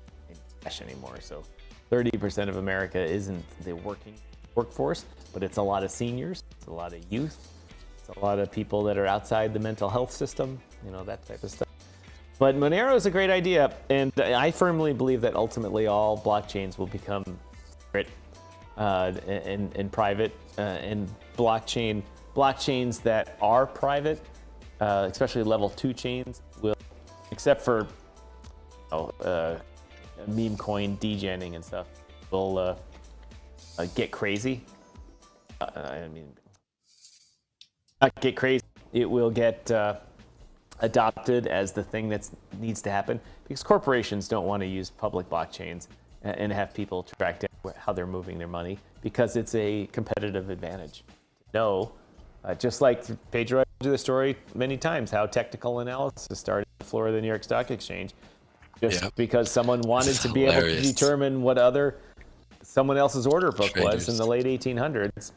cash anymore. So 30% of America isn't the workforce, but it's a lot of seniors, it's a lot of youth, it's a lot of people that are outside the mental health system, that type of stuff. But Monero is a great idea, and I firmly believe that ultimately all blockchains will become secret and private, and blockchains that are private, especially level 2 chains, will, except for meme coin degenning and stuff, will get crazy. Not get crazy. It will get adopted as the thing that needs to happen, because corporations don't want to use public blockchains and have people track down how they're moving their money, because it's a competitive advantage. Just like Pedro, I told you the story many times, how technical analysis started on the floor of the New York Stock Exchange. just because someone wanted That's to be able to hilarious. determine what someone else's order book was in the late 1800s.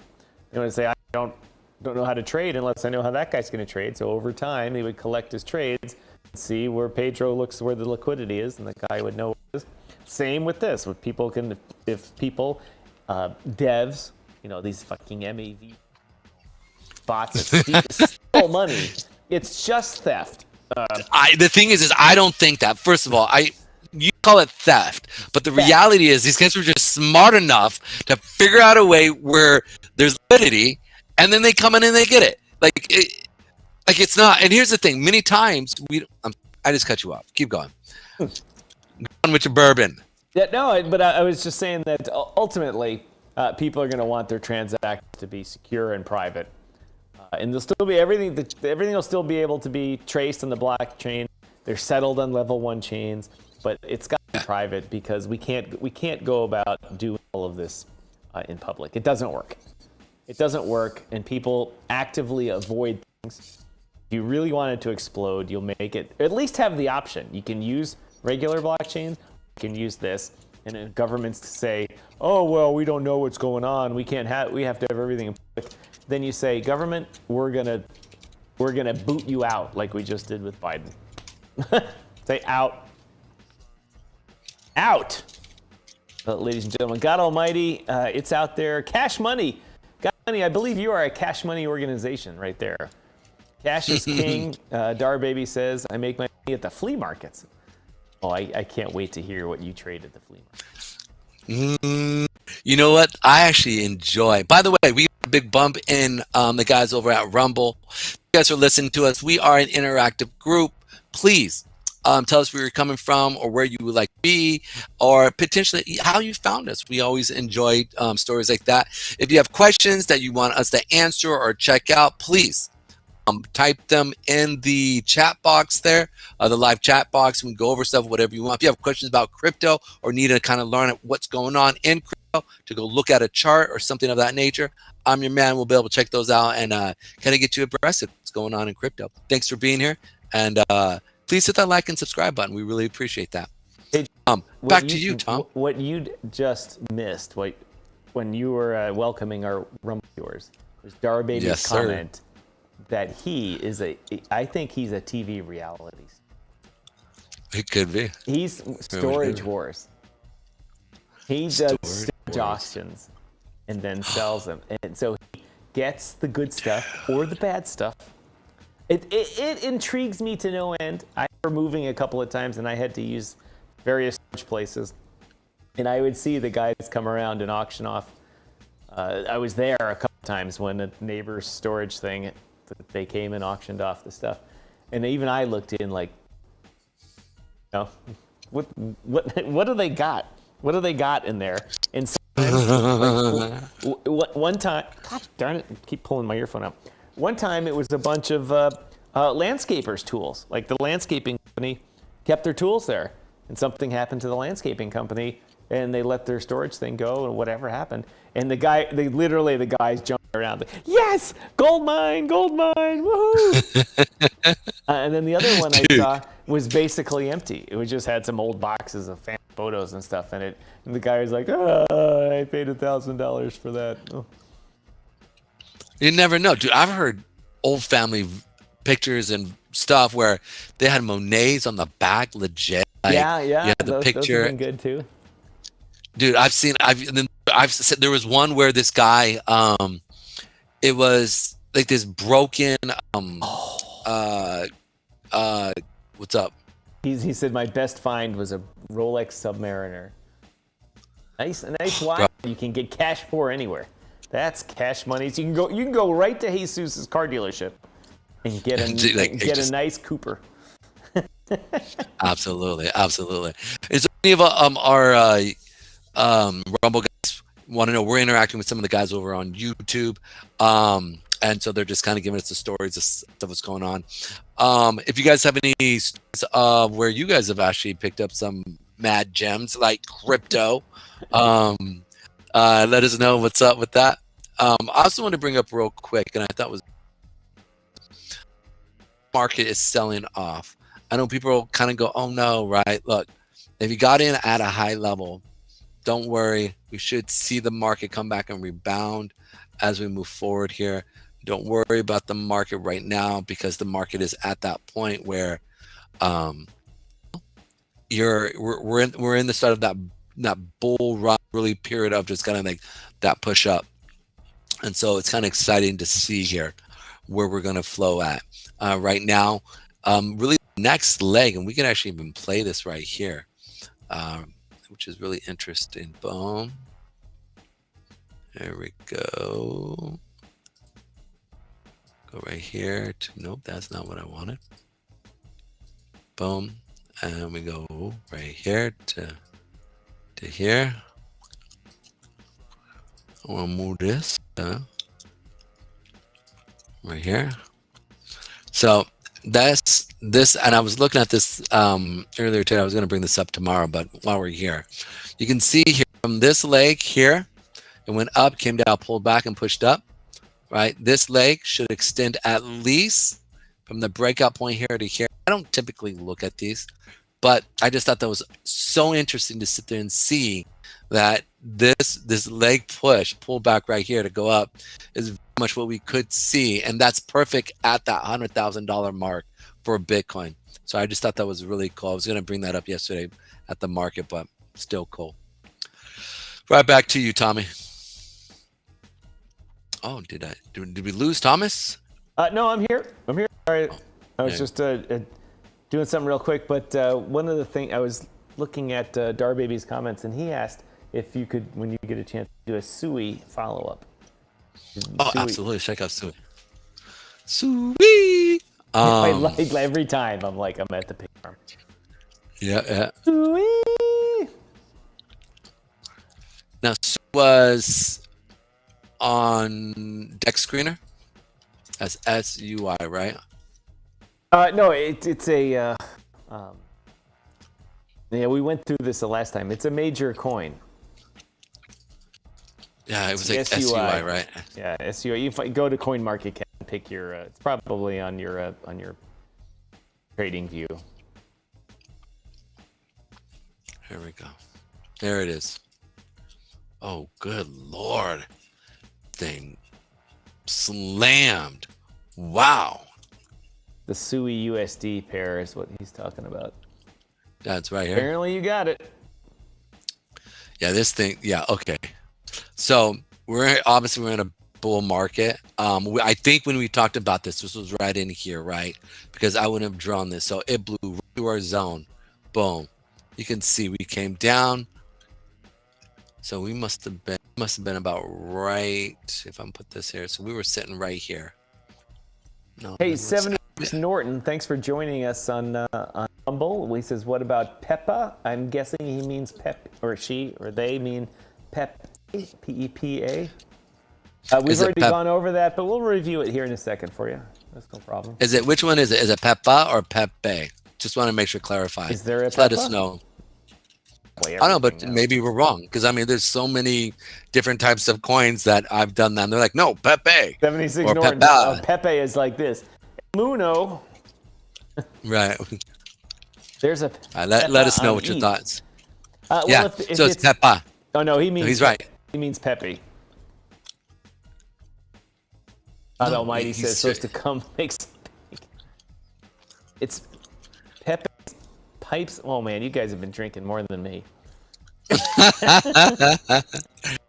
They would say, I don't know how to trade unless I know how that guy's going to trade. So over time, he would collect his trades, see where Pedro looks, where the liquidity is, and the guy would know what it is. Same with this. If people, devs, these fucking MAV bots that steal money, it's just theft. The thing is I don't think that. First of all, you call it theft, but the reality is these guys were just smart enough to figure out a way where there's liquidity, and then they come in and they get it. Like it's not. And here's the thing: many times I just cut you off. Keep going. Go on with your bourbon. Yeah, no, but I was just saying that ultimately people are going to want their transactions to be secure and private. And there'll still be everything will still be able to be traced on the blockchain. They're settled on level 1 chains, but it's got to be private because we can't go about doing all of this in public. It doesn't work. It doesn't work, and people actively avoid things. If you really want it to explode, you'll make it. At least have the option. You can use regular blockchains. You can use this, and then governments say, "Oh well, we don't know what's going on. We have to have everything in public." Then you say, government, we're gonna boot you out like we just did with Biden. Say out. Ladies and gentlemen, God Almighty, it's out there. Cash Money. God Money, I believe you are a Cash Money organization right there. Cash is king. Dar Baby says, I make my money at the flea markets. Oh, I can't wait to hear what you trade at the flea market. You know what? I actually enjoy. By the way, we have a big bump in the guys over at Rumble. You guys are listening to us. We are an interactive group. Please tell us where you're coming from or where you would like to be or potentially how you found us. We always enjoy stories like that. If you have questions that you want us to answer or check out, please type them in the chat box there, the live chat box. We can go over stuff, whatever you want. If you have questions about crypto or need to kind of learn what's going on in crypto, to go look at a chart or something of that nature, I'm your man. We'll be able to check those out and kind of get you abreast of what's going on in crypto. Thanks for being here. And please hit that like and subscribe button. We really appreciate that. Hey, back to you, Tom. What you just missed, when you were welcoming our Rumble viewers, was Dar Baby's comment that I think he's a TV reality star. It could be. He's Storage Wars. He does storage auctions and then sells them. And so he gets the good stuff or the bad stuff. It intrigues me to no end. I remember moving a couple of times and I had to use various storage places. And I would see the guys come around and auction off. I was there a couple of times when a neighbor's storage thing, they came and auctioned off the stuff. And even I looked in like, what do they got? What do they got in there? And one time, God darn it, I keep pulling my earphone out. One time it was a bunch of landscapers' tools. Like the landscaping company kept their tools there. And something happened to the landscaping company and they let their storage thing go and whatever happened. And the guys jumped around. Like, yes, gold mine, woohoo! And then the other one I saw was basically empty. It just had some old boxes of fan photos and stuff in it. And the guy was like, I paid $1,000 for that. Oh. You never know, dude. I've heard old family pictures and stuff where they had Monets on the back, legit. Like, yeah. You had the picture. Those have been good too. Dude, I've said there was one where this guy, it was like this broken, what's up? He said my best find was a Rolex Submariner. Nice watch. You can get cash for anywhere. That's Cash Money. So you can go right to Jesus's car dealership and get a nice Cooper. Absolutely. Is there any of our Rumble guys want to know? We're interacting with some of the guys over on YouTube, and so they're just kind of giving us the stories of stuff that's going on. If you guys have any stories where you guys have actually picked up some mad gems like crypto, let us know what's up with that. I also want to bring up real quick, and I thought market is selling off. I know people will kind of go, oh no, right? Look, if you got in at a high level, don't worry. We should see the market come back and rebound as we move forward here. Don't worry about the market right now, because the market is at that point where we're in the start of that bull run really period of just kind of like that push up. And so it's kind of exciting to see here where we're going to flow at right now. Really next leg, and we can actually even play this right here, which is really interesting. Boom. There we go. Go right here to, nope, that's not what I wanted. Boom. And we go right here to here. I want to move this right here. So that's this, and I was looking at this earlier today. I was going to bring this up tomorrow, but while we're here, you can see here from this leg here, it went up, came down, pulled back, and pushed up. Right, this leg should extend at least from the breakout point here to here. I don't typically look at these, but I just thought that was so interesting to sit there and see that this leg push, pull back right here to go up, is very much what we could see, and that's perfect at that $100,000 mark for Bitcoin. So I just thought that was really cool. I was going to bring that up yesterday at the market, but still cool. Right back to you, Tommy. Oh, did we lose Thomas? No, I'm here. Sorry, I was just doing something real quick. But one of the things, I was looking at Dar Baby's comments, and he asked if you could, when you get a chance, do a Sui follow-up. Oh, absolutely. Check out Sui. Sui! Every time I'm at the pig farm. Yeah. Sui! Now, Sui was on Dex Screener as SUI, right? No, it's a yeah, we went through this the last time. It's a major coin. Yeah, it was like SUI, right? Yeah, SUI. You go to CoinMarketCap and pick your. It's probably on your trading view. Here we go. There it is. Oh, good Lord. Thing slammed. Wow. The Sui USD pair is what he's talking about. That's right here. Apparently you got it. Yeah, this thing. Yeah, okay. So we're in a bull market. I think when we talked about this was right in here, right? Because I wouldn't have drawn this. So it blew right through our zone. Boom. You can see we came down. So we must have been about right, if I'm put this here. So we were sitting right here. No. Hey, 76 Norton, thanks for joining us on Rumble. He says, what about Peppa? I'm guessing he means Pep, or she, or they mean Pep, P-E-P-A. We've already gone over that, but we'll review it here in a second for you. That's no problem. Which one is it? Is it Peppa or Pepe? Just want to make sure clarify. Is there a Peppa? Let us know. I don't know, but maybe we're wrong, because I mean, there's so many different types of coins that I've done that, and they're like, no, Pepe. 76 or Norton. Pepe is like this. Muno. Right. There's a. Let us know what your thoughts. Well, yeah. If so it's Peppa. Oh no, he means. No, he's right. He means Pepe. God Almighty says supposed to come make some. It's Pepe. Pipes. Oh man, you guys have been drinking more than me.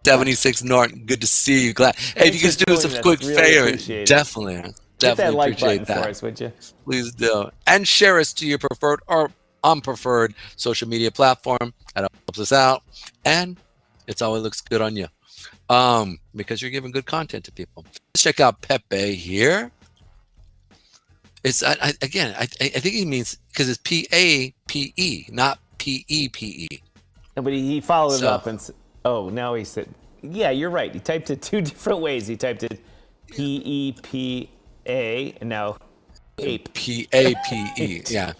76 Norton, good to see you. Glad. Hey, if you could do us a quick favor, definitely Hit that like appreciate button that for us, would you? Please do, and share us to your preferred or unpreferred social media platform. That helps us out, and it's always looks good on you, because you're giving good content to people. Let's check out Pepe here. It's again. I think he means because it's P-A-P-E, not P-E-P-E. No, but he followed it up and said, "Oh, now he said, yeah, you're right. He typed it two different ways. He typed it P-E-P-A and now Pape. P-A-P-E. Yeah,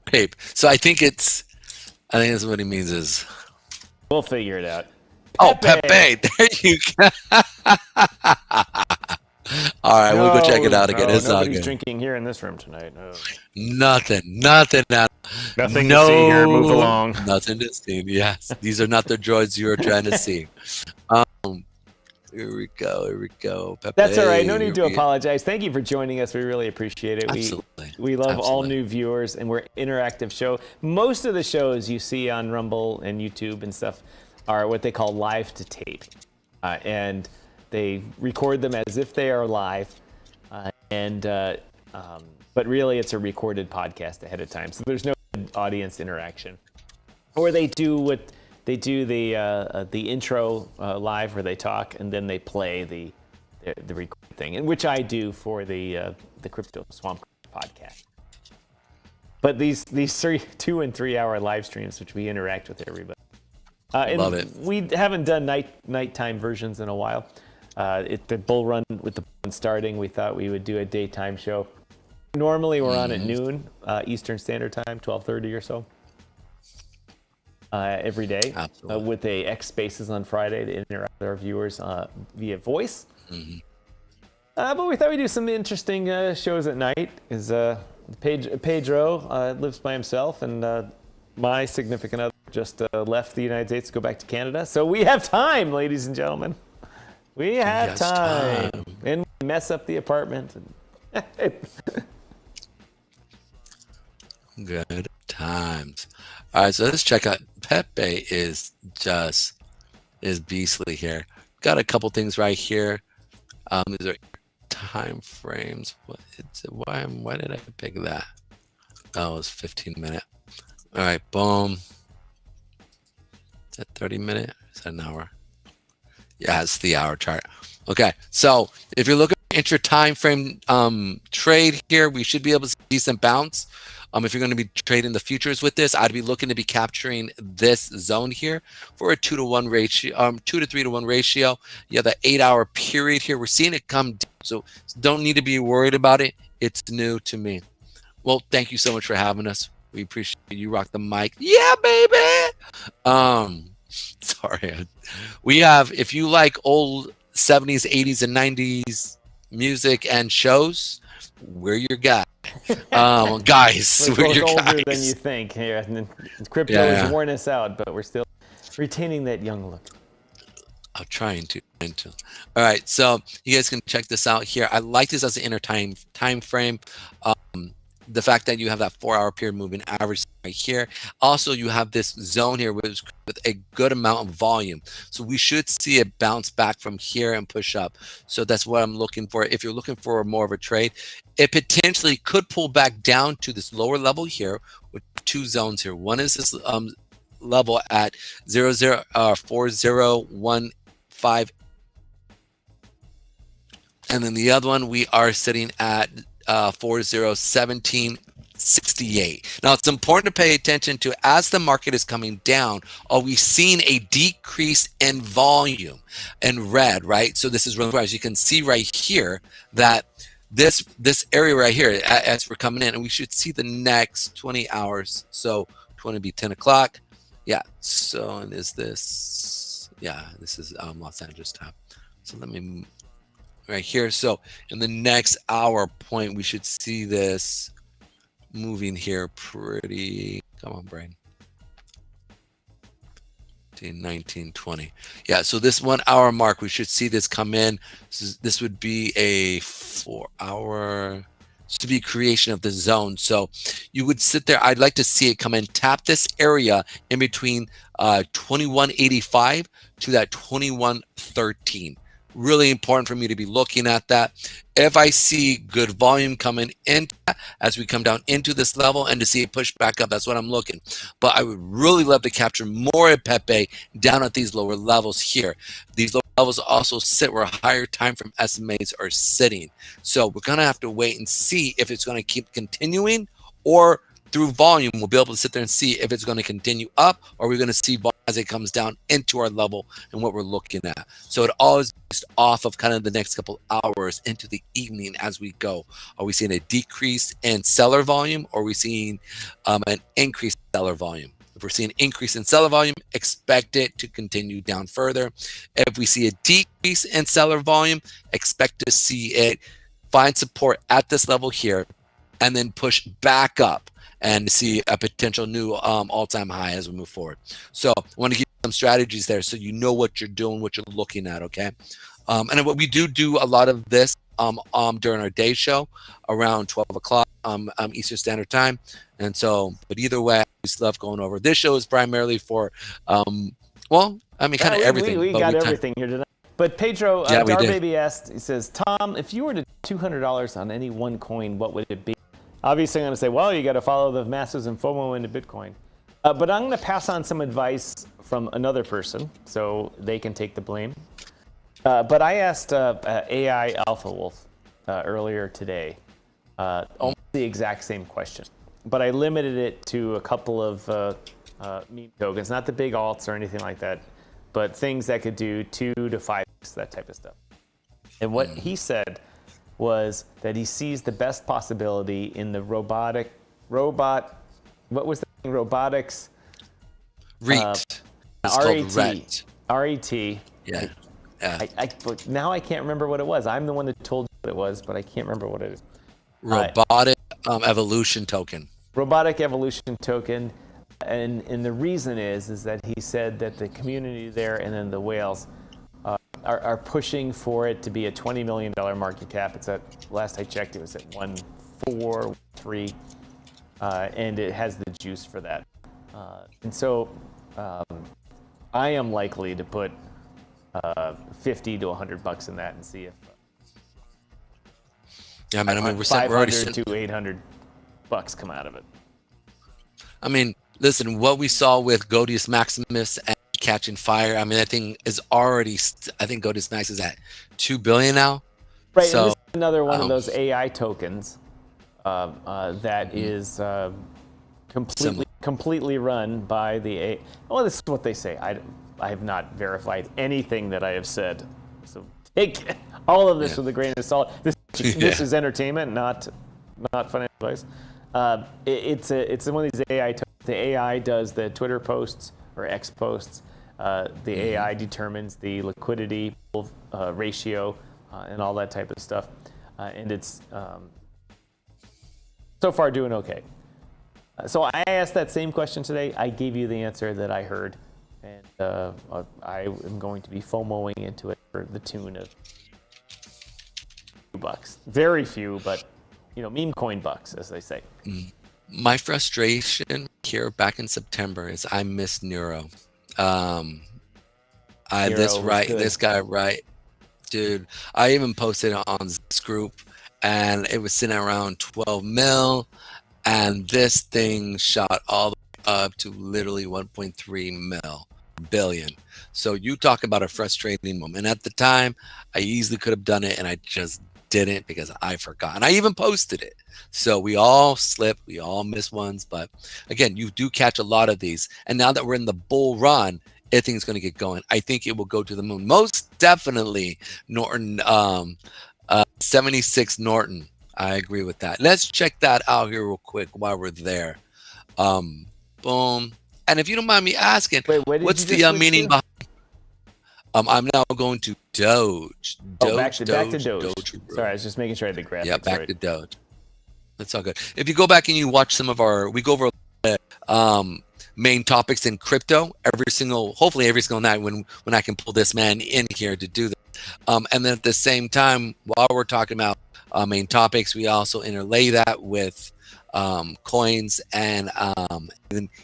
Pape. So I think that's what he means is. We'll figure it out. Oh, Pepe. There you go. All right, we'll go check it out again. No, It's all nobody's good. drinking here in this room tonight. No. Nothing at Nothing to see here. Move along. Nothing to see. Yes, these are not the droids you are trying to see. Here we go. Pepe, That's all right. No need to here we- apologize. Thank you for joining us. We really appreciate it. Absolutely. We love all Absolutely. new viewers, and we're an interactive show. Most of the shows you see on Rumble and YouTube and stuff are what they call live to tape. And they record them as if they are live. But really, it's a recorded podcast ahead of time. So there's no audience interaction. Or they do the intro live where they talk, and then they play the record thing, and which I do for the Crypto Swamp podcast. But these 2 and 3 hour live streams, which we interact with everybody. Love it. We haven't done nighttime versions in a while. The bull run with the bull starting, we thought we would do a daytime show. Normally we're on at noon Eastern Standard Time, 12:30 or so. Every day, with a X Spaces on Friday to interact with our viewers via voice. But we thought we'd do some interesting shows at night. Pedro lives by himself, and my significant other just left the United States to go back to Canada. So we have time, ladies and gentlemen. We have time. And we mess up the apartment. Good times. All right, so let's check out. Pepe is beastly here. Got a couple things right here. These are time frames. Why did I pick that? Oh, it was 15-minute. All right, boom. Is that 30-minute? Is that an hour? Yeah, it's the hour chart. Okay, so if you're looking at intra time frame trade here, we should be able to see a decent bounce. If you're going to be trading the futures with this, I'd be looking to be capturing this zone here for a 2 to 1 ratio, 2 to 3 to 1 ratio. You have the 8 hour period here. We're seeing it come down, so don't need to be worried about it. It's new to me. Well, thank you so much for having us. We appreciate you. Rock the mic. Yeah, baby. Sorry. We have, if you like old 70s, 80s, and 90s music and shows, we're your guy. Guys, we're your older guys. than you think. Here, crypto has worn us out, but we're still retaining that young look. I'm trying to. All right, so you guys can check this out here. I like this as an inner time frame. The fact that you have that 4 hour period moving average right here. Also, you have this zone here with a good amount of volume. So we should see it bounce back from here and push up. So that's what I'm looking for. If you're looking for more of a trade, it potentially could pull back down to this lower level here with 2 zones here. One is this level at 4015. And then the other one, we are sitting at 401768. Now it's important to pay attention to, as the market is coming down, are we seeing a decrease in volume in red, right? So this is really, as you can see right here, that this area right here, as we're coming in, and we should see the next 20 hours. So 20 be 10 o'clock. Yeah. So, and is this, yeah, this is Los Angeles time. So let me right here. So in the next hour point, we should see this moving here pretty, come on, brain. 19, 20. Yeah, so this 1 hour mark, we should see this come in. This would be a 4 hour, to be creation of the zone. So you would sit there. I'd like to see it come in, tap this area in between 2185 to that 2113. Really important for me to be looking at that. If I see good volume coming in as we come down into this level and to see it push back up, that's what I'm looking. But I would really love to capture more of Pepe down at these lower levels here. These lower levels also sit where higher time frame estimates are sitting. So we're going to have to wait and see if it's going to keep continuing, or through volume, we'll be able to sit there and see if it's going to continue up, or we're going to see volume as it comes down into our level and what we're looking at. So it always based off of kind of the next couple hours into the evening as we go. Are we seeing a decrease in seller volume, or are we seeing an increased seller volume? If we're seeing an increase in seller volume, expect it to continue down further. If we see a decrease in seller volume, expect to see it find support at this level here and then push back up and see a potential new all-time high as we move forward. So I want to give you some strategies there so you know what you're doing, what you're looking at, okay? And what we do a lot of this during our day show around 12 o'clock Eastern Standard Time. And so, but either way, I just love going over. This show is primarily for, well, I mean, kind of everything. We got everything here tonight. But Pedro, Yeah, DYOR Baby asked, he says, Tom, if you were to $200 on any one coin, what would it be? Obviously, I'm going to say, well, you got to follow the masses and FOMO into Bitcoin. But I'm going to pass on some advice from another person so they can take the blame. But I asked AI Alpha Wolf earlier today almost the exact same question. But I limited it to a couple of meme tokens, not the big alts or anything like that, but things that could do 2 to 5x, that type of stuff. And what he said was that he sees the best possibility in the what was the thing? Robotics? REIT. RET. RET. Yeah. Now I can't remember what it was. I'm the one that told you what it was, but I can't remember what it is. Robotic evolution token. Robotic evolution token. And the reason is that he said that the community there and then the whales are pushing for it to be a $20 million market cap. It's at, last I checked, it was at 1.43, and it has the juice for that. And so I am likely to put 50 to $100 in that and see if yeah, man. I mean, we're 500 to $800 come out of it. I mean, listen, what we saw with Godius Maximus and catching fire. I mean, that thing is already. I think Godius Max is at $2 billion now. Right. So And this is another one of those AI tokens that is completely run by the AI. Well, this is what they say. I have not verified anything that I have said, so take all of this with a grain of salt. This is entertainment, not financial advice. It's one of these AI tokens. The AI does the Twitter posts or X posts. The AI determines the liquidity ratio and all that type of stuff. And it's so far doing okay. So I asked that same question today. I gave you the answer that I heard. And I am going to be FOMOing into it for the tune of $2. Very few, but meme coin bucks, as they say. My frustration here back in September is I miss Neuro. This guy, right, dude. I even posted it on this group, and it was sitting around 12 mil, and this thing shot all the way up to literally 1.3 billion. So you talk about a frustrating moment. And at the time, I easily could have done it, and I just didn't because I forgot. And I even posted it. So we all slip, we all miss ones. But again, you do catch a lot of these. And now that we're in the bull run, I think it's going to get going. I think it will go to the moon. Most definitely Norton, 76 Norton. I agree with that. Let's check that out here real quick while we're there. Boom. And if you don't mind me asking, what's the meaning behind? I'm now going to Doge. Back to Doge. Sorry, I was just making sure I had the graphics. Yeah, back to Doge. That's all good. If you go back and you watch some of we go over main topics in crypto hopefully every single night when I can pull this man in here to do this. And then at the same time, while we're talking about main topics, we also interlay that with coins and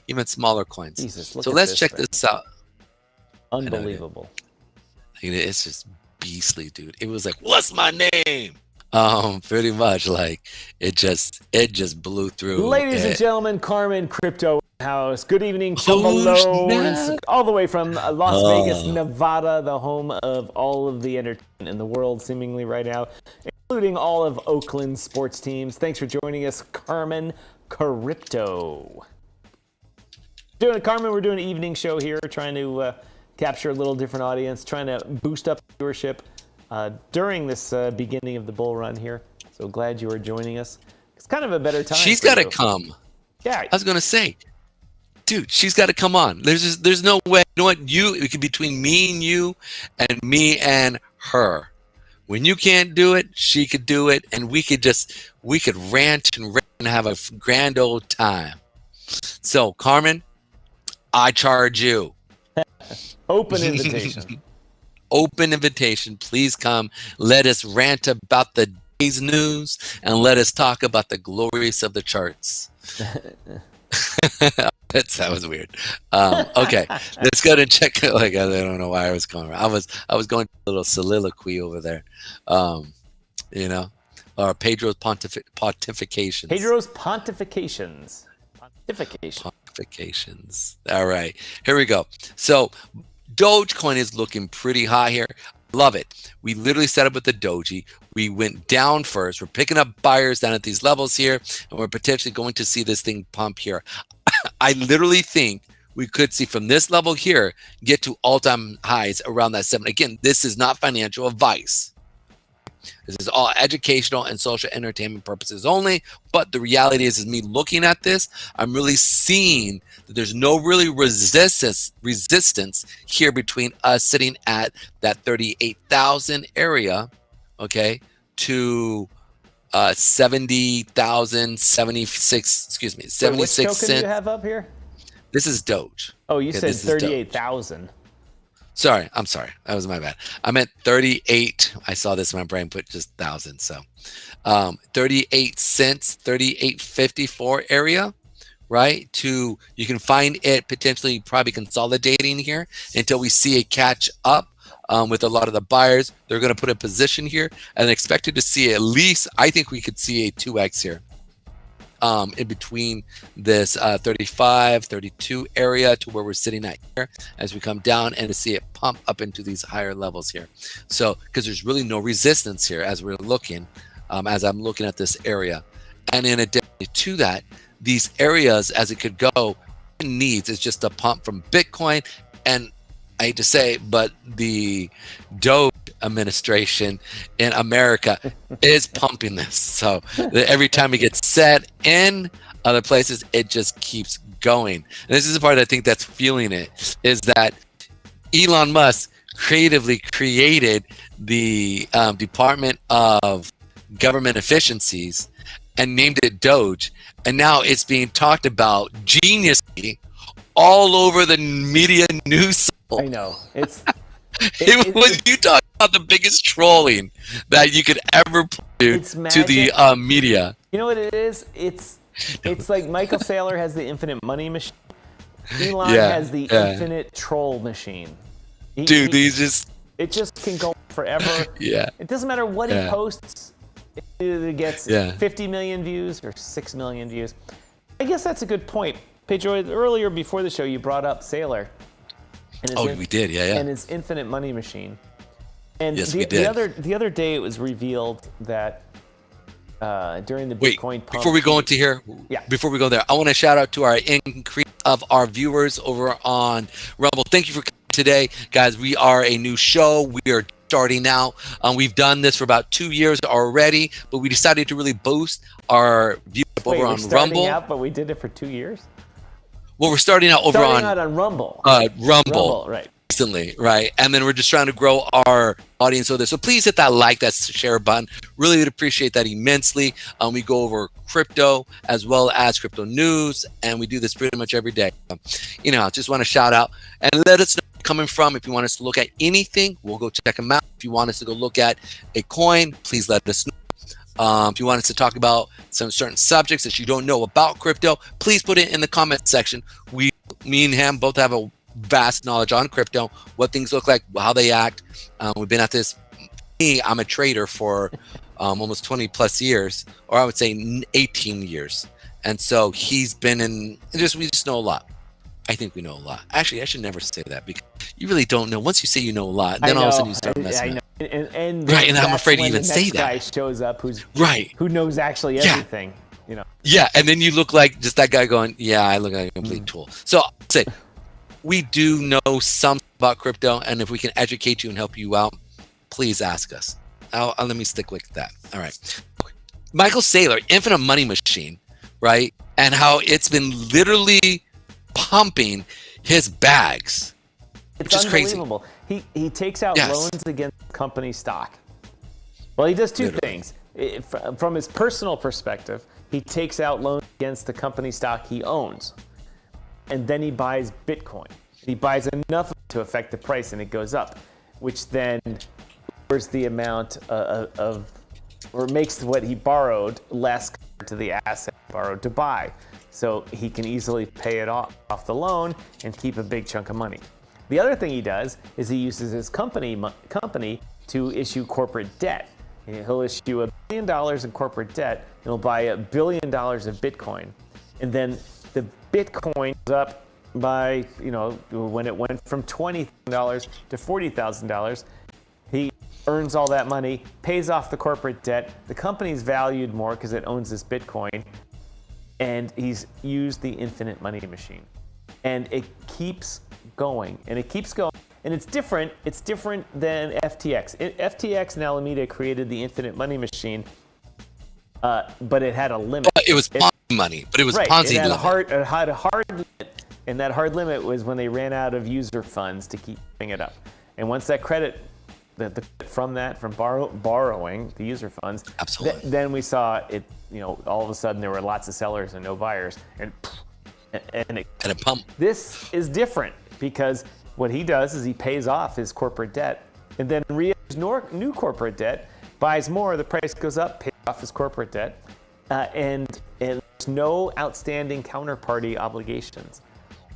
even smaller coins. Jesus, so let's check this out. Unbelievable. It's just beastly, dude. It was like, what's my name? Pretty much like it just blew through. Ladies and gentlemen, Carmen Crypto house. Good evening, Chumalones, all the way from Las Vegas, Nevada, the home of all of the entertainment in the world, seemingly right now, including all of Oakland's sports teams. Thanks for joining us, Carmen Crypto. Carmen, we're doing an evening show here, trying to capture a little different audience, trying to boost up viewership during this beginning of the bull run here. So glad you are joining us. It's kind of a better time. She's got to come. Yeah. I was going to say, dude, she's got to come on. There's no way. You know what? It could be between me and you, and me and her. When you can't do it, she could do it, and we could rant and have a grand old time. So, Carmen, I charge you. Open invitation. Open invitation. Please come. Let us rant about the day's news, and let us talk about the glories of the charts. That was weird. Okay, let's go and check. Like, I don't know why I was going. I was going a little soliloquy over there. You know, or Pedro's pontifications. Pedro's pontifications. All right, here we go. So, Dogecoin is looking pretty high here. Love it. We literally set up with the doji. We went down first. We're picking up buyers down at these levels here, and we're potentially going to see this thing pump here. I literally think we could see from this level here get to all-time highs around that 7. Again, this is not financial advice. This is all educational and social entertainment purposes only. But the reality is me looking at this, I'm really seeing that there's no really resistance here between us sitting at that 38,000 area, okay, to 70,000, 76, excuse me, 76 Which token cents. do you have up here? This is Doge. Oh, you said 38,000. Sorry, I'm sorry. That was my bad. I meant 38. I saw this in my brain, put just 1,000. So 38 cents, 38.54 area, right? You can find it potentially probably consolidating here until we see a catch up with a lot of the buyers. They're going to put a position here and expected to see at least, I think we could see a 2x here. In between this 35, 32 area to where we're sitting at here as we come down and to see it pump up into these higher levels here. So, because there's really no resistance here as we're looking, as I'm looking at this area. And in addition to that, these areas, as it could go, needs is just a pump from Bitcoin. And I hate to say, but the Doge administration in America is pumping this. So every time it gets set in other places, it just keeps going. And this is the part I think that's fueling it, is that Elon Musk creatively created the Department of Government Efficiencies and named it Doge. And now it's being talked about geniusly all over the media news. I know. When you talk about the biggest trolling that you could ever do to the media. You know what it is? It's like Michael Saylor has the infinite money machine. Elon has the infinite troll machine. It just can go forever. Yeah. It doesn't matter what he posts. It gets 50 million views or 6 million views. I guess that's a good point. Pedro, earlier before the show, you brought up Saylor. We did, And his infinite money machine. And we did. The other day, it was revealed that during the Bitcoin pump. Before we go into here, before we go there, I want to shout out to our increase of our viewers over on Rumble. Thank you for coming today, guys. We are a new show. We are starting out. We've done this for about 2 years already, but we decided to really boost our viewership over on Rumble. Out, but we did it for 2 years. Well, we're starting out over on Rumble. Rumble, right? Recently, right? And then we're just trying to grow our audience over there. So please hit that like, that share button. Really would appreciate that immensely. We go over crypto as well as crypto news, and we do this pretty much every day. Just want to shout out and let us know where you're coming from. If you want us to look at anything, we'll go check them out. If you want us to go look at a coin, please let us know. If you want us to talk about some certain subjects that you don't know about crypto, please put it in the comment section. Me and him both have a vast knowledge on crypto, what things look like, how they act. We've been at this. I'm a trader for almost 20 plus years, or I would say 18 years. And so he's been in, we just know a lot. I think we know a lot. Actually, I should never say that because you really don't know. Once you say you know a lot, then all of a sudden you start messing up. And I'm afraid to even say that. Guy shows up who knows actually everything. Yeah, and then you look like just that guy going, I look like a complete tool. So I'll say, we do know something about crypto, and if we can educate you and help you out, please ask us. Let me stick with that. All right. Michael Saylor, infinite money machine, right? And how it's been literally pumping his bags. It's which is unbelievable. He takes out loans against company stock. Well, he does two things. From his personal perspective, he takes out loans against the company stock he owns, and then he buys Bitcoin. He buys enough to affect the price, and it goes up, which then lowers the amount or makes what he borrowed less compared to the asset he borrowed to buy. So he can easily pay it off the loan and keep a big chunk of money. The other thing he does is he uses his company to issue corporate debt. He'll issue $1 billion in corporate debt, and he'll buy $1 billion of Bitcoin. And then the Bitcoin is up by, when it went from $20,000 to $40,000, he earns all that money, pays off the corporate debt. The company's valued more because it owns this Bitcoin, and he's used the infinite money machine. And it keeps going, and it keeps going. And it's different than FTX. FTX and Alameda created the infinite money machine, but it had a limit. It was Ponzi money, but it was Ponzi it had limit. It had a hard limit, and that hard limit was when they ran out of user funds to keep putting it up. And once that credit, from borrowing the user funds, absolutely, then we saw it. All of a sudden there were lots of sellers and no buyers, and it pumped. This is different because what he does is he pays off his corporate debt, and then new corporate debt, buys more, the price goes up, pays off his corporate debt, and there's no outstanding counterparty obligations.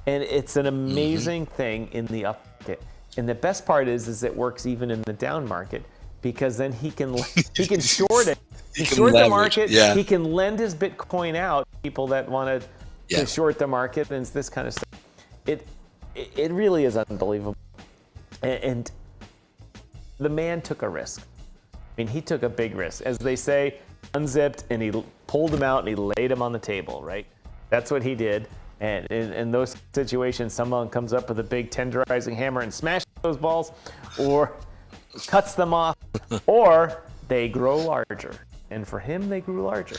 And it's an amazing thing in the up market. And the best part is it works even in the down market, because then he can short it. He can short the market. Yeah. He can lend his Bitcoin out to people that want to short the market, and it's this kind of stuff. It really is unbelievable. And the man took a risk. I mean, he took a big risk. As they say, unzipped, and he pulled him out and he laid him on the table, right? That's what he did. And in those situations, someone comes up with a big tenderizing hammer and smashes those balls, or cuts them off, or they grow larger. And for him, they grew larger.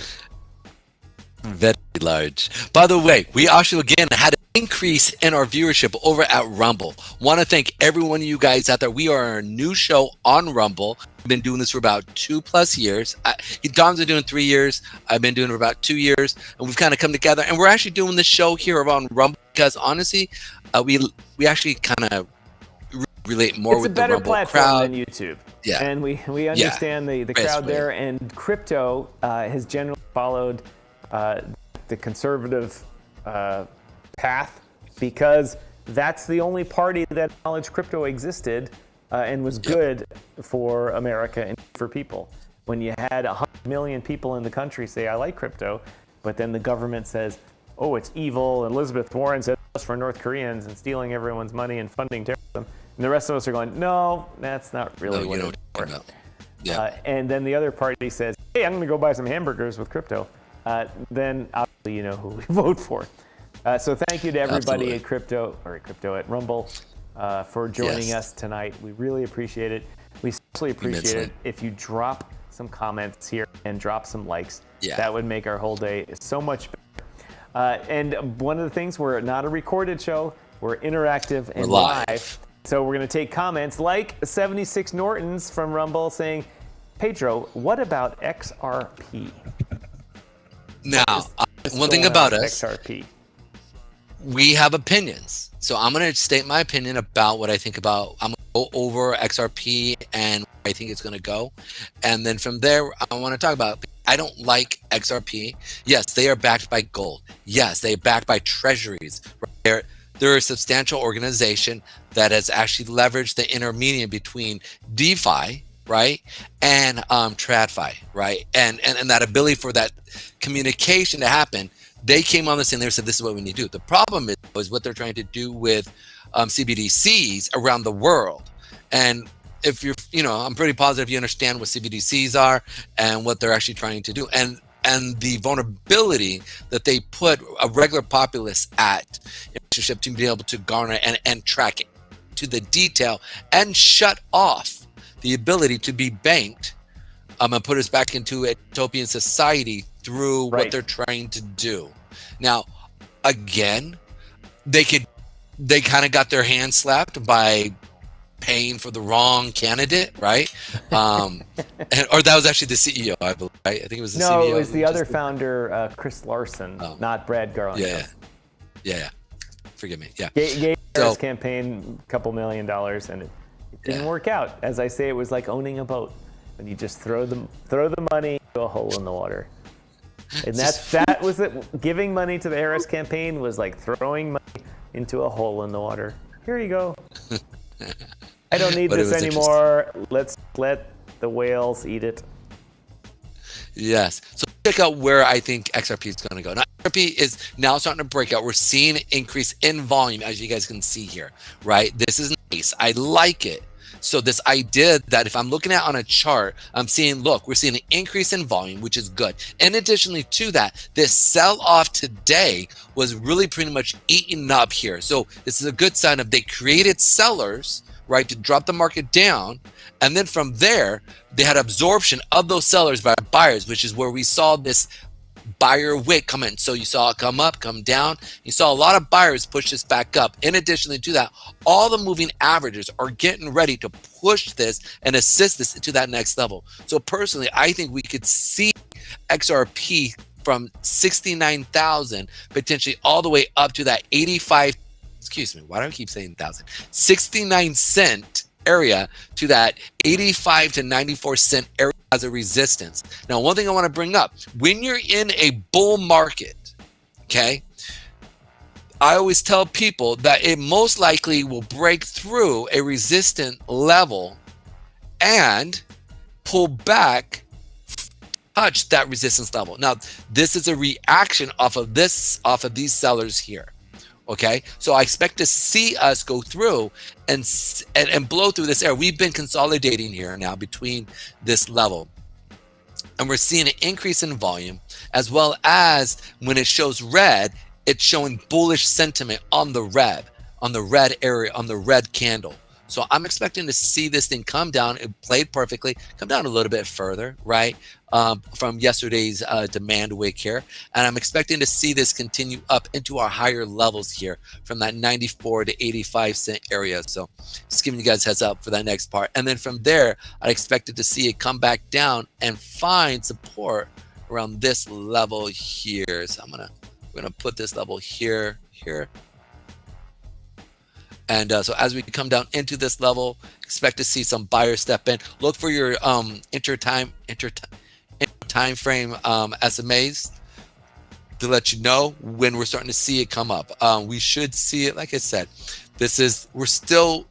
Very large. By the way, we also again had an increase in our viewership over at Rumble. Want to thank every one of you guys out there. We are a new show on Rumble. We've been doing this for about 2+ years. Dom's been doing 3 years. I've been doing it for about 2 years, and we've kind of come together. And we're actually doing this show here on Rumble because honestly, we actually kind of relate more with the Rumble crowd. It's a better platform than YouTube. Yeah, and we understand the crowd there. And crypto has generally followed the conservative path, because that's the only party that acknowledged crypto existed and was good for America and for people. When you had 100 million people in the country say, I like crypto, but then the government says, oh, it's evil. Elizabeth Warren says it's for North Koreans and stealing everyone's money and funding terrorism. And the rest of us are going, no, that's not really what it's for. Yeah. And then the other party says, hey, I'm going to go buy some hamburgers with crypto. Then obviously you know who we vote for. So thank you to everybody at Rumble for joining us tonight. We really appreciate it. We especially appreciate it if you drop some comments here and drop some likes. Yeah. That would make our whole day so much better. And one of the things, we're not a recorded show. We're interactive and live. So we're going to take comments like 76 Norton's from Rumble saying, Pedro, what about XRP? Now, one thing about us, XRP. We have opinions. So I'm going to state my opinion about what I think about. I'm going to go over XRP and where I think it's going to go. And then from there, I want to talk about, I don't like XRP. Yes, they are backed by gold. Yes, they are backed by treasuries. They're a substantial organization that has actually leveraged the intermediate between DeFi, right, and TradFi, right, and that ability for that communication to happen. They came on the scene. They said, "This is what we need to do." The problem is what they're trying to do with CBDCs around the world. And if you're, I'm pretty positive you understand what CBDCs are and what they're actually trying to do, and the vulnerability that they put a regular populace at in relationship to be able to garner and track it to the detail and shut off the ability to be banked and put us back into a utopian society through what they're trying to do. Now, again, they kind of got their hands slapped by paying for the wrong candidate, right? Or that was actually the CEO, I believe, right? I think it was the CEO. No, it was the other founder, Chris Larson, not Brad Garland. Yeah. Forgive me. Yeah. Gave Harris campaign a couple $1 million, and it didn't work out. As I say, it was like owning a boat, when you just throw the money into a hole in the water. And that was it. Giving money to the Harris campaign was like throwing money into a hole in the water. Here you go. I don't need this anymore. Let's let the whales eat it. Yes. So check out where I think XRP is going to go. Now, XRP is now starting to break out. We're seeing an increase in volume, as you guys can see here, right? This is nice. I like it. So this idea that if I'm looking at on a chart, I'm seeing, look, we're seeing an increase in volume, which is good. And additionally to that, this sell-off today was really pretty much eaten up here. So this is a good sign of they created sellers, right, to drop the market down. And then from there, they had absorption of those sellers by buyers, which is where we saw this buyer wick come in. So you saw it come up, come down. You saw a lot of buyers push this back up. In addition to that, all the moving averages are getting ready to push this and assist this to that next level. So personally, I think we could see XRP from 69,000 potentially all the way up to that 85. Excuse me, why do I keep saying 1,000? 69 cent area to that 85 to 94 cent area as a resistance. Now, one thing I want to bring up, when you're in a bull market, okay, I always tell people that it most likely will break through a resistant level and pull back, touch that resistance level. Now, this is a reaction off of these sellers here. Okay, so I expect to see us go through and blow through this area. We've been consolidating here now between this level, and we're seeing an increase in volume, as well as when it shows red, it's showing bullish sentiment on the red area, on the red candle. So I'm expecting to see this thing come down. It played perfectly, come down a little bit further, right? From yesterday's demand wick here. And I'm expecting to see this continue up into our higher levels here from that 94 to 85 cent area. So just giving you guys a heads up for that next part. And then from there, I expected to see it come back down and find support around this level here. So we're gonna put this level here. And so as we come down into this level, expect to see some buyers step in. Look for your inter time frame SMAs to let you know when we're starting to see it come up. We should see it, like I said, we're still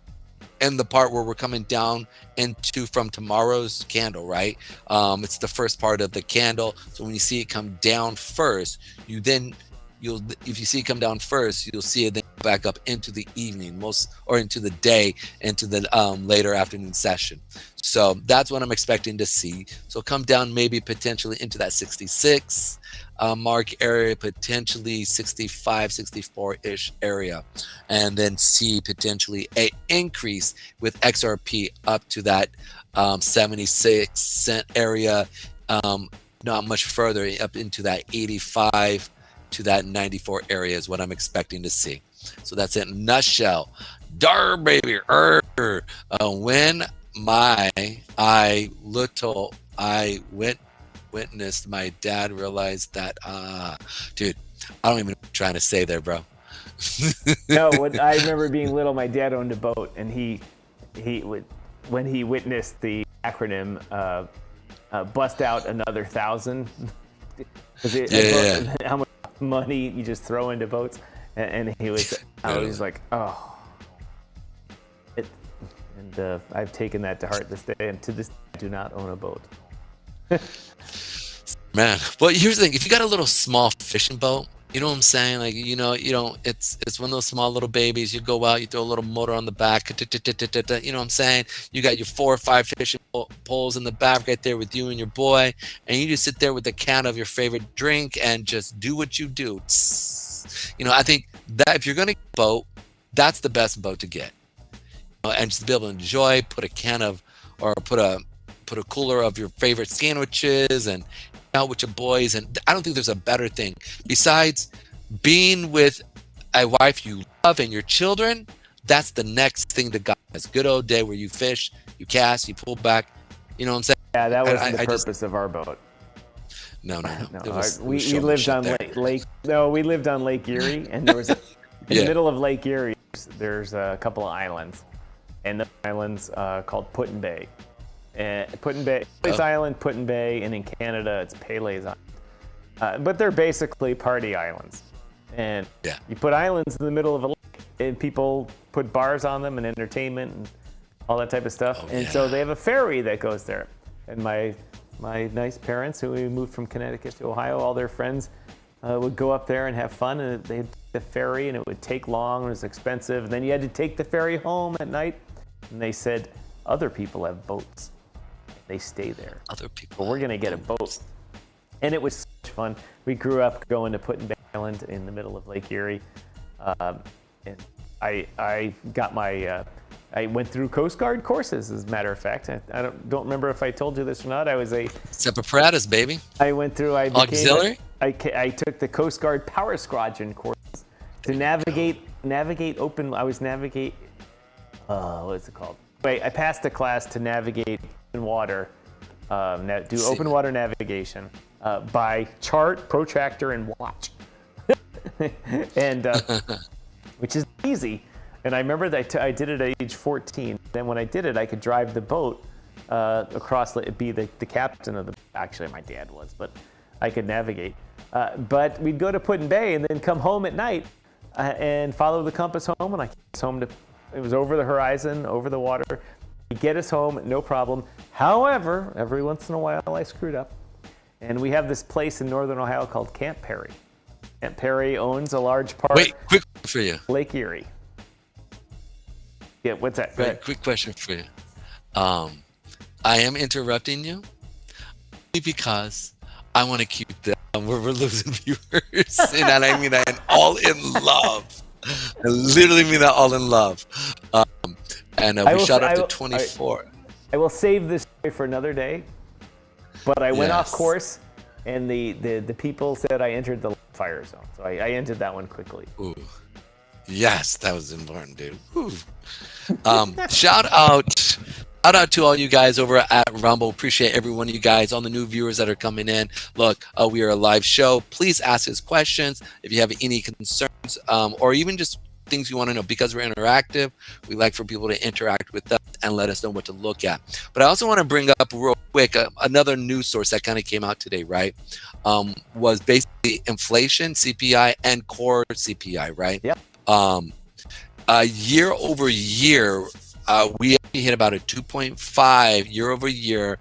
in the part where we're coming down into from tomorrow's candle, right? It's the first part of the candle. So when you see it come down first, if you see it come down first, you'll see it then back up into the evening, into the day, into the later afternoon session. So that's what I'm expecting to see. So come down maybe potentially into that 66 mark area, potentially 65, 64-ish area, and then see potentially a increase with XRP up to that 76 cent area, not much further up into that 85 to that 94 area is what I'm expecting to see. So that's it in a nutshell. Dar baby, when I witnessed my dad realized that, dude, I don't even know what I'm trying to say there, bro. No, I remember being little, my dad owned a boat, and when he witnessed the acronym bust out another 1,000. How much money you just throw into boats, and he was like, oh. I've taken that to heart this day, and to this day, I do not own a boat. Man, well, here's the thing: if you got a little small fishing boat, you know what I'm saying? Like, you know, it's one of those small little babies. You go out, you throw a little motor on the back, you know what I'm saying? You got your 4 or 5 fishing poles in the back right there with you and your boy, and you just sit there with a can of your favorite drink and just do what you do. You know, I think that if you're gonna get a boat, that's the best boat to get. And just to be able to enjoy, put a cooler of your favorite sandwiches and out with your boys. And I don't think there's a better thing besides being with a wife you love and your children, that's the next thing to God. It's a good old day where you fish, you cast, you pull back. You know what I'm saying? Yeah, that wasn't the purpose of our boat. No. We lived on Lake. No, we lived on Lake Erie, and there was in the middle of Lake Erie. There's a couple of islands, and the islands called Put-in Bay. And Put-in Bay, Island, Put-in Bay, and in Canada it's Pele's Island. But they're basically party islands, and you put islands in the middle of a lake, and people put bars on them and entertainment and all that type of stuff. So they have a ferry that goes there, and my nice parents, who we moved from Connecticut to Ohio, all their friends would go up there and have fun, and they'd the ferry, and it would take long, it was expensive, and then you had to take the ferry home at night, and they said other people have boats, they stay there. Other people. But we're gonna get a boat, and it was such fun. We grew up going to Put-in Bay Island in the middle of Lake Erie, and I got my I went through Coast Guard courses, as a matter of fact. I don't remember if I told you this or not. I was a Separatus, baby. I went through. I became auxiliary. I took the Coast Guard Power Squadron course to navigate open. I was navigate. What is it called? Wait, I passed a class to navigate open water. Do open water navigation by chart, protractor, and watch. And which is easy. And I remember that I did it at age 14. Then when I did it, I could drive the boat across, be the captain of the, actually my dad was, but I could navigate. But we'd go to Put-in Bay and then come home at night and follow the compass home. And I came home it was over the horizon, over the water. He'd get us home, no problem. However, every once in a while I screwed up. And we have this place in Northern Ohio called Camp Perry. Camp Perry owns a large part. Wait, quick for you. Lake Erie. Yeah, what's that? Right, quick question for you. I am interrupting you because I want to keep them. We're losing viewers, and I mean that all in love. I literally mean that all in love. And we shot up to 24. I will save this story for another day. But I went off course, and the people said I entered the fire zone, so I entered that one quickly. Ooh. Yes, that was important, dude. Shout out to all you guys over at Rumble. Appreciate every one of you guys, all the new viewers that are coming in. Look, we are a live show. Please ask us questions if you have any concerns, or even just things you want to know. Because we're interactive, we like for people to interact with us and let us know what to look at. But I also want to bring up real quick another news source that kind of came out today, right? Was basically inflation, CPI, and core CPI, right? Yep. Year over year, we hit about a 2.5 year over year,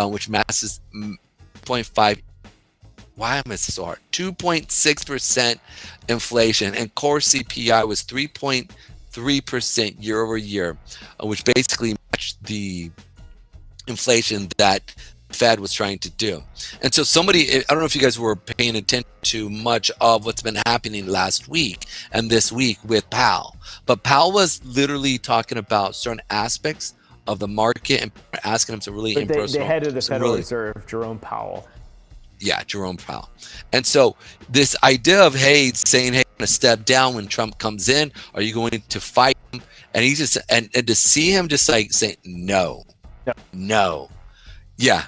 which matches 0.5. Why am I so hard? 2.6% inflation, and core CPI was 3.3% year over year, which basically matched the inflation that Fed was trying to do. And so I don't know if you guys were paying attention to much of what's been happening last week and this week with Powell, but Powell was literally talking about certain aspects of the market and asking him some really the head of the Federal Reserve, Jerome Powell. Yeah, Jerome Powell. And so this idea of saying, hey, I'm gonna step down when Trump comes in, are you going to fight him? And he just and to see him just like saying no. Yeah.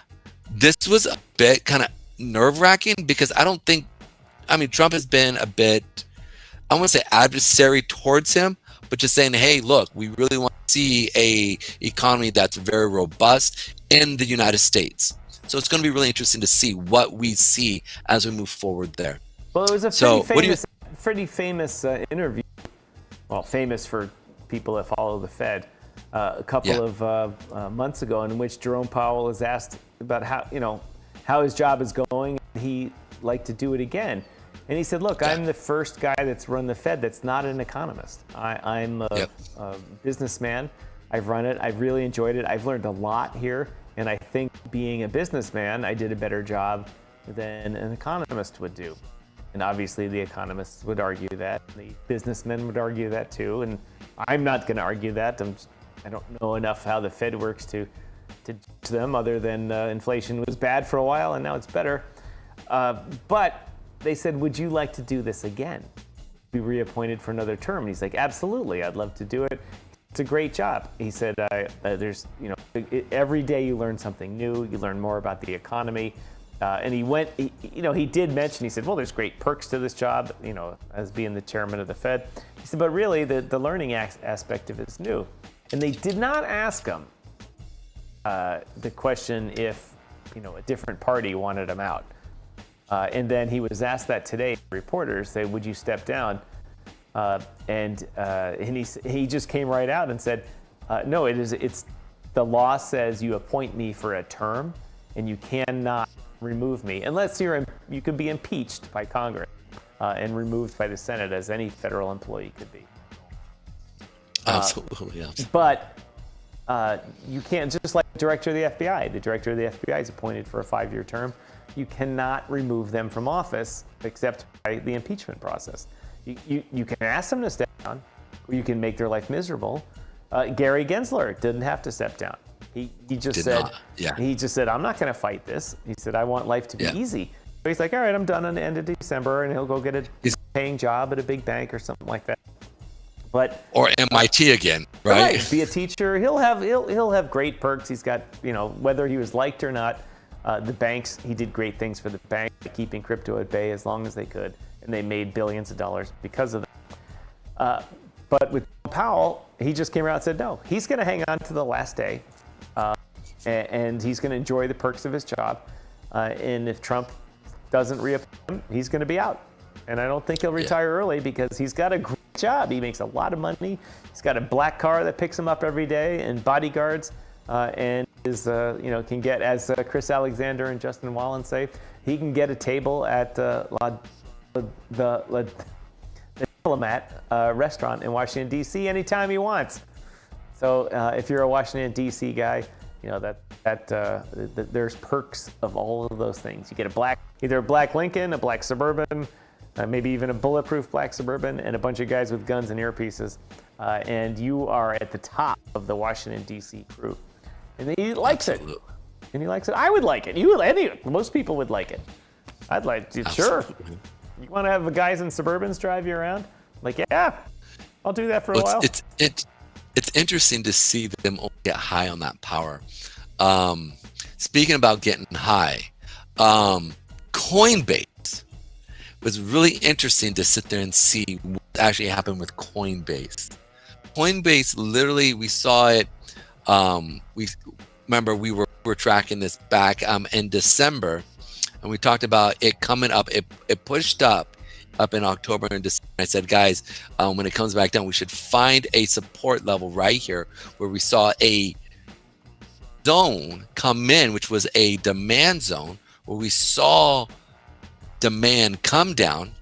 This was a bit kind of nerve-wracking because Trump has been a bit, I want to say adversary towards him, but just saying, hey, look, we really want to see a economy that's very robust in the United States. So it's going to be really interesting to see what we see as we move forward there. Well, it was a pretty famous interview. Well, famous for people that follow the Fed. A couple of months ago, in which Jerome Powell was asked about how his job is going. He'd like to do it again, and he said, "Look, I'm the first guy that's run the Fed that's not an economist. I'm a businessman. I've run it. I've really enjoyed it. I've learned a lot here, and I think being a businessman, I did a better job than an economist would do." And obviously, the economists would argue that. The businessmen would argue that too, and I'm not going to argue that. I don't know enough how the Fed works to judge them, other than inflation was bad for a while and now it's better. But they said, would you like to do this again? be reappointed for another term? And he's like, absolutely, I'd love to do it. It's a great job. He said, there's, every day you learn something new, you learn more about the economy. And he did mention, he said, well, there's great perks to this job, as being the chairman of the Fed. He said, but really the learning aspect of it is new. And they did not ask him the question if, a different party wanted him out. And then he was asked that today. Reporters say, would you step down? And he just came right out and said, no, it's the law says you appoint me for a term and you cannot remove me unless you could be impeached by Congress and removed by the Senate, as any federal employee could be. Absolutely. But you can't, just like the director of the FBI. The director of the FBI is appointed for a 5-year term. You cannot remove them from office except by the impeachment process. You can ask them to step down, or you can make their life miserable. Gary Gensler didn't have to step down. He just said, I'm not going to fight this. He said, I want life to be easy. So he's like, all right, I'm done on the end of December, and he'll go get a paying job at a big bank or something like that. Or MIT again, right? Be a teacher. He'll have great perks. He's got, whether he was liked or not, the banks, he did great things for the bank, keeping crypto at bay as long as they could, and they made billions of dollars because of that. But with Powell, he just came out and said, no, he's going to hang on to the last day, and he's going to enjoy the perks of his job. And if Trump doesn't reappoint him, he's going to be out. And I don't think he'll retire early because he's got a great job. He makes a lot of money. He's got a black car that picks him up every day and bodyguards, and is can get, as Chris Alexander and Justin Wallin say, he can get a table at the Diplomat restaurant in Washington D.C. anytime he wants. So if you're a Washington D.C. guy, there's perks of all of those things. You get either a black Lincoln, a black Suburban, maybe even a bulletproof black Suburban, and a bunch of guys with guns and earpieces, and you are at the top of the Washington D.C. crew. And he likes it. And he likes it. I would like it. Most people would like it. I'd like to. Sure. You want to have the guys in Suburbans drive you around? Like, yeah, I'll do that for a while. It's interesting to see them get high on that power. Speaking about getting high, Coinbase was really interesting to sit there and see what actually happened with Coinbase. Coinbase, literally, we saw it. We were tracking this back in December, and we talked about it coming up. It pushed up in October and December. I said, guys, when it comes back down, we should find a support level right here where we saw a zone come in, which was a demand zone, where we saw demand come down,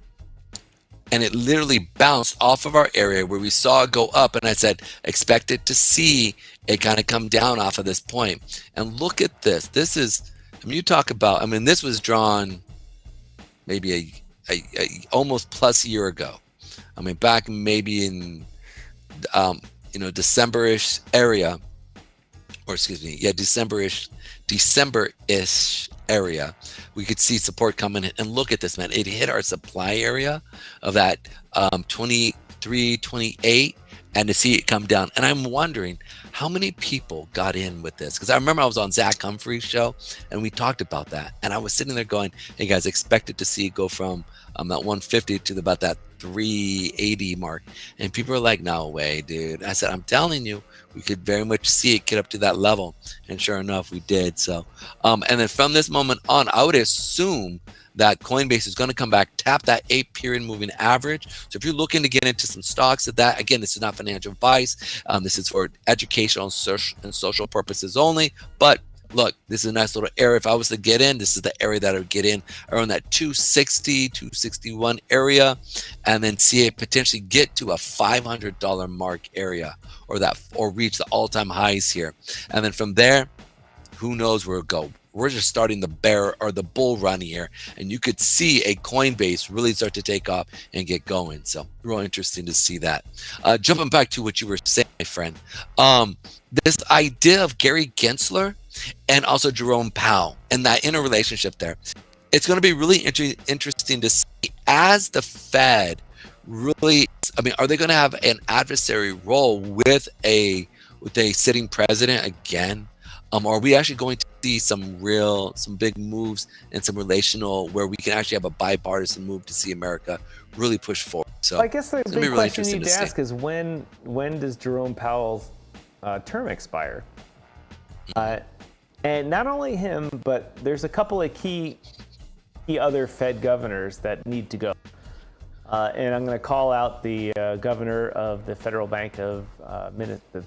and it literally bounced off of our area where we saw it go up. And I said, expect it to see it kind of come down off of this point. And look at this. This is, you talk about, this was drawn maybe a almost plus year ago. Back maybe in, December-ish area, or excuse me, December-ish area, we could see support coming in. And look at this, man. It hit our supply area of that 23, 28, and to see it come down. And I'm wondering how many people got in with this, because I remember I was on Zach Humphrey's show and we talked about that, and I was sitting there going, hey guys, expected to see it go from that 150 to about that 380 mark, and people are like, no way, dude. I said, I'm telling you, we could very much see it get up to that level, and sure enough, we did. So and then from this moment on, I would assume that Coinbase is going to come back, tap that 8-period moving average. So if you're looking to get into some stocks at that, again, this is not financial advice. This is for educational and social purposes only. But look, this is a nice little area. If I was to get in, this is the area that I would get in around that 260, 261 area, and then see it potentially get to a $500 mark area, or reach the all-time highs here. And then from there, who knows where it'll go. We're just starting the bear or the bull run here, and you could see a Coinbase really start to take off and get going. So real interesting to see that. Jumping back to what you were saying, my friend, this idea of Gary Gensler and also Jerome Powell and that interrelationship there, it's going to be really interesting to see as the Fed really, I mean, are they going to have an adversary role with a sitting president again? Are we actually going to see some big moves and some relational where we can actually have a bipartisan move to see America really push forward? So I guess the big really question you need to see. ask is when does Jerome Powell's term expire? And not only him, but there's a couple of key other Fed governors that need to go. And I'm going to call out the governor of the Federal Bank of the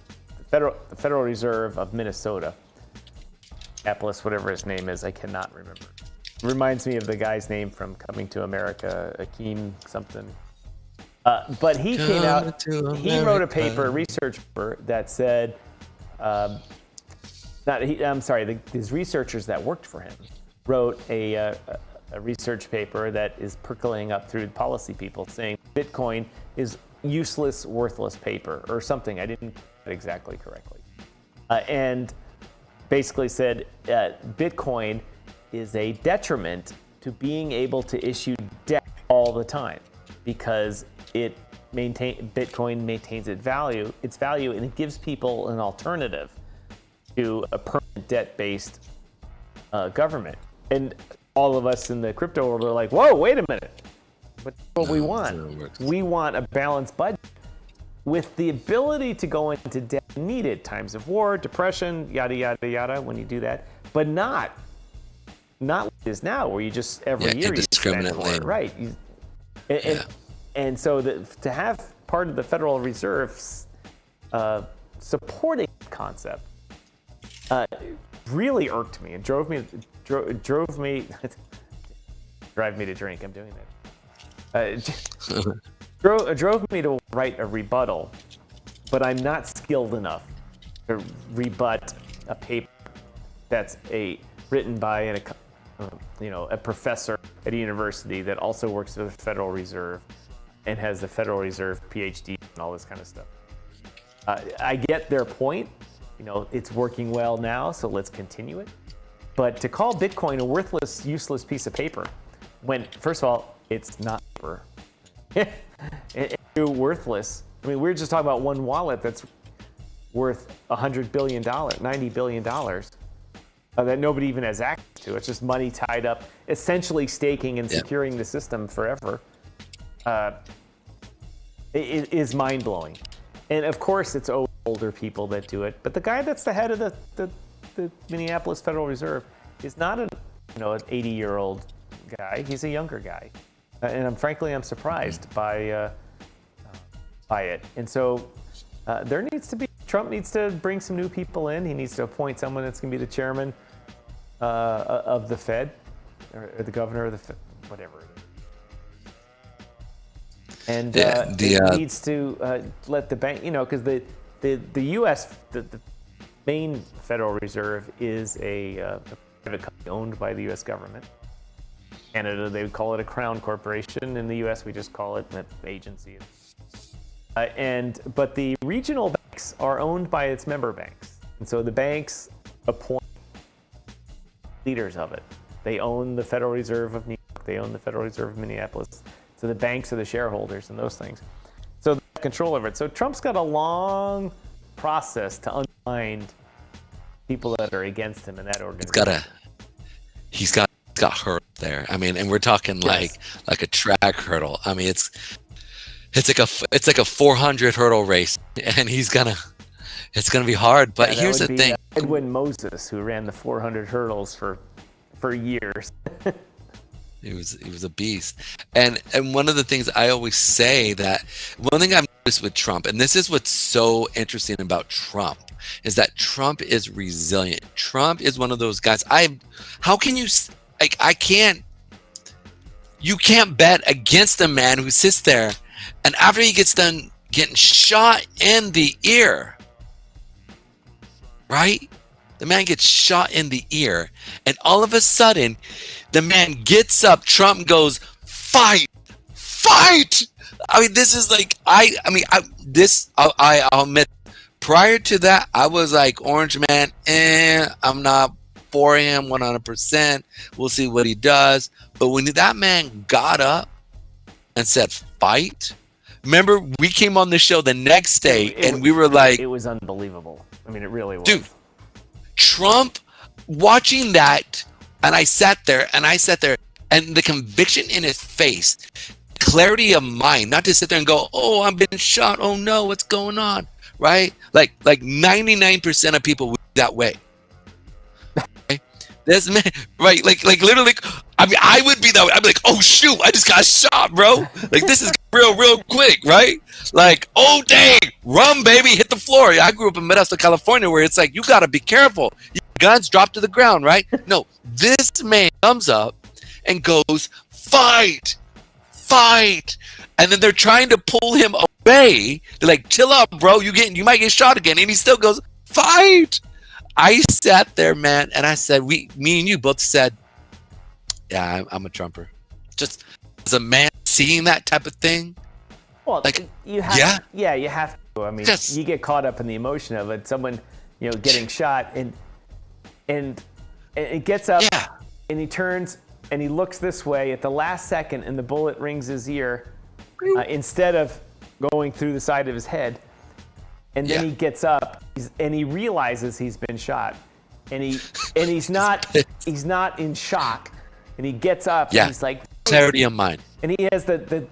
Federal Reserve of Minnesota, Minneapolis, whatever his name is, I cannot remember. It reminds me of the guy's name from Coming to America, Akeem something. But he came out. He wrote a paper, a research paper that said, his researchers that worked for him wrote a research paper that is percolating up through policy people saying Bitcoin is useless, worthless paper or something. I didn't get it exactly correctly. And basically said Bitcoin is a detriment to being able to issue debt all the time because Bitcoin maintains its value, and it gives people an alternative to a permanent debt-based government. And all of us in the crypto world are like, whoa, wait a minute. What's what we want? We want a balanced budget with the ability to go into debt needed, times of war, depression, yada, yada, yada, when you do that, but not like it is now, where you just every year you spend more, right? And so to have part of the Federal Reserve supporting the concept really irked me and drove me drive me to drink. I'm doing that. Drove me to write a rebuttal, but I'm not skilled enough to rebut a paper that's written by a professor at a university that also works for the Federal Reserve and has the Federal Reserve PhD and all this kind of stuff. I get their point. It's working well now, so let's continue it. But to call Bitcoin a worthless, useless piece of paper, when, first of all, it's not paper. It's worthless. I mean, we're just talking about one wallet that's worth $100 billion, $90 billion that nobody even has access to. It's just money tied up, essentially staking and securing the system forever. It is mind-blowing. And of course, it's older people that do it. But the guy that's the head of the Minneapolis Federal Reserve is not an 80-year-old guy. He's a younger guy. And I'm surprised by it. And so Trump needs to bring some new people in. He needs to appoint someone that's going to be the chairman of the Fed or the governor of the Fed, whatever it is. And it needs to let the bank, because the U.S., the main Federal Reserve is a private company owned by the U.S. government. Canada, they would call it a crown corporation. In the U.S., we just call it an agency. But the regional banks are owned by its member banks. And so the banks appoint leaders of it. They own the Federal Reserve of New York. They own the Federal Reserve of Minneapolis. So the banks are the shareholders and those things. So they have control over it. So Trump's got a long process to unwind people that are against him in that organization. He's got hurdle there. I mean, and we're talking like a track hurdle. I mean, it's like a 400 hurdle race, and it's gonna be hard. But here's the thing: Edwin Moses, who ran the 400 hurdles for years. He was a beast. And one of the things I always say, that one thing I've noticed with Trump, and this is what's so interesting about Trump, is that Trump is resilient. Trump is one of those guys. You can't bet against a man who sits there and after he gets done getting shot in the ear, right? The man gets shot in the ear, and all of a sudden, the man gets up. Trump goes, fight. I mean, this is like, I'll admit, prior to that, I was like, Orange Man, I'm not for him 100%. We'll see what he does. But when that man got up and said, fight, Remember, we came on the show the next day and we were like, it was unbelievable. I mean, it really was. Dude, Trump watching that, and I sat there and the conviction in his face, clarity of mind, not to sit there and go, oh, I'm being shot. Oh no, what's going on? Right? Like 99% of people that way. Okay? This man, right? Like literally, I mean, I would be that way. I'd be like, oh shoot, I just got shot, bro. Like this is real quick, right? Like, oh dang, run, baby, hit the floor. I grew up in Modesto, California, where it's like, you gotta be careful. Your guns drop to the ground, right? No, this man comes up and goes, fight. And then they're trying to pull him away. They're like, chill out, bro. You might get shot again. And he still goes, fight. I sat there, man, and I said, me and you both said, yeah, I'm a Trumper. Just as a man seeing that type of thing. Well, like, you have, you have to. I mean, you get caught up in the emotion of it. Someone, getting shot, and it gets up, and he turns and he looks this way at the last second, and the bullet rings his ear instead of going through the side of his head. And then he gets up, and he realizes he's been shot, and he's not in shock, and he gets up, and he's like, clarity of mind, and he has the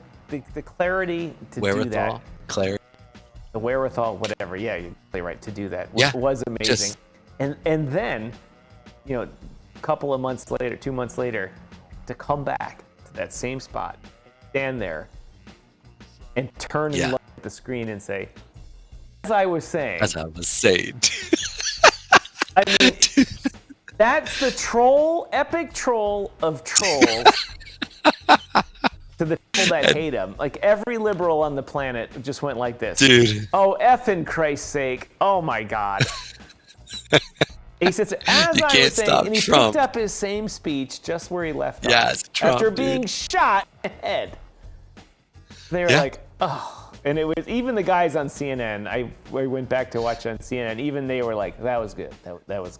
clarity to do that, the wherewithal, whatever. Yeah, you're totally right to do that. It was amazing, and then, a couple of months later, 2 months later, to come back to that same spot, stand there, and turn and look at the screen and say, As I was saying. I mean, that's the epic troll of trolls to the people that hate him. Like, every liberal on the planet just went like this. Dude. Oh, effing Christ's sake. Oh, my God. He says, as I was saying, and he picked up his same speech just where he left off. Yeah, it's Trump, after being shot in the head. They were like, oh. And it was even the guys on CNN. I went back to watch on CNN. Even they were like, "That was good. That was."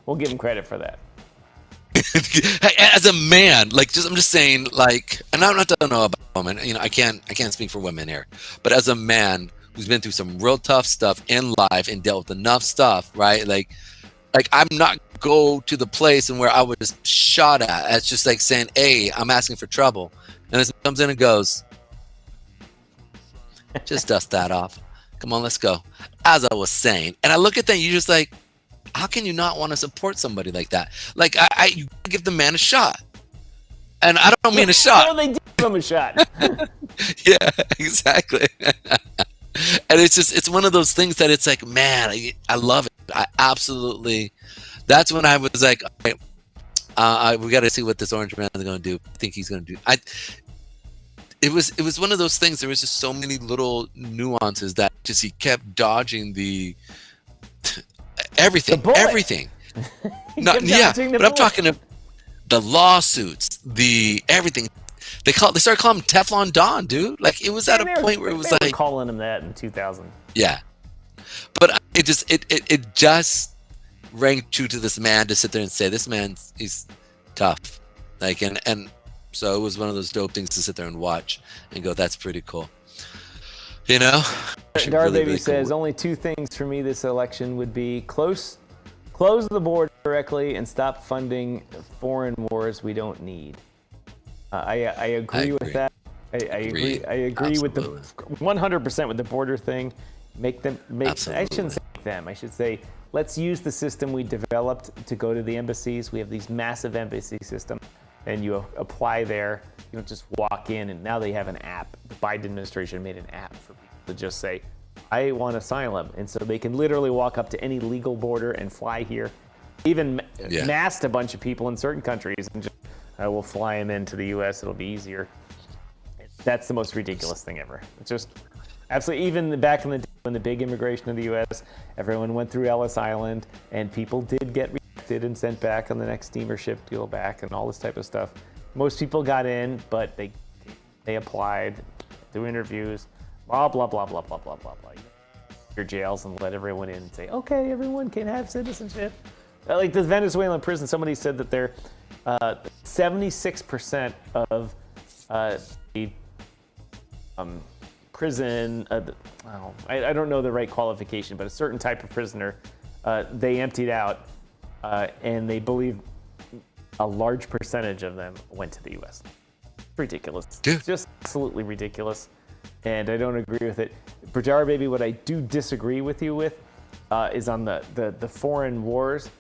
We'll give him credit for that. As a man, I'm just saying, and I don't know about women. I can't speak for women here. But as a man who's been through some real tough stuff in life and dealt with enough stuff, right? Like I'm not go to the place and where I was shot at. It's just like saying, "Hey, I'm asking for trouble," and this comes in and goes. Just dust that off. Come on, let's go. As I was saying, and I look at that, you're just like, how can you not want to support somebody like that? Like, you give the man a shot, and I don't mean a shot. No, they did give him a shot. Yeah, exactly. And it's one of those things that it's like, man, I love it. I absolutely. That's when I was like, all right, we got to see what this orange man is going to do. I think he's going to do. It was one of those things. There was just so many little nuances that just he kept dodging everything. But I'm talking to the lawsuits, the everything. They started calling him Teflon Don, dude. Like, it was at a point where it was like calling him that in 2000. Yeah, but it just rang true to this man to sit there and say, this man, he's tough. Like, and. So it was one of those dope things to sit there and watch and go, that's pretty cool. Baby says, only two things for me this election would be close the border directly and stop funding foreign wars we don't need. I agree with that. I agree with the 100% with the border thing. I shouldn't say them. I should say, let's use the system we developed to go to the embassies. We have these massive embassy systems. And you apply there, you don't just walk in, and now they have an app. The Biden administration made an app for people to just say, I want asylum. And so they can literally walk up to any legal border and fly here, even masked a bunch of people in certain countries, and just, we'll fly them into the U.S. It'll be easier. That's the most ridiculous thing ever. It's just absolutely, even back in the day when the big immigration of the U.S., everyone went through Ellis Island, and people did get and sent back on the next steamer ship to go back and all this type of stuff. Most people got in, but they applied through interviews, blah, blah, blah, blah, blah, blah, blah, blah. Your jails and let everyone in and say, okay, everyone can have citizenship. Like the Venezuelan prison, somebody said that they're 76% of the prison, I don't know the right qualification, but a certain type of prisoner, they emptied out, and they believe a large percentage of them went to the U.S. It's ridiculous. Dude. It's just absolutely ridiculous, and I don't agree with it. For JBee, baby, what I do disagree with you with is on the foreign wars.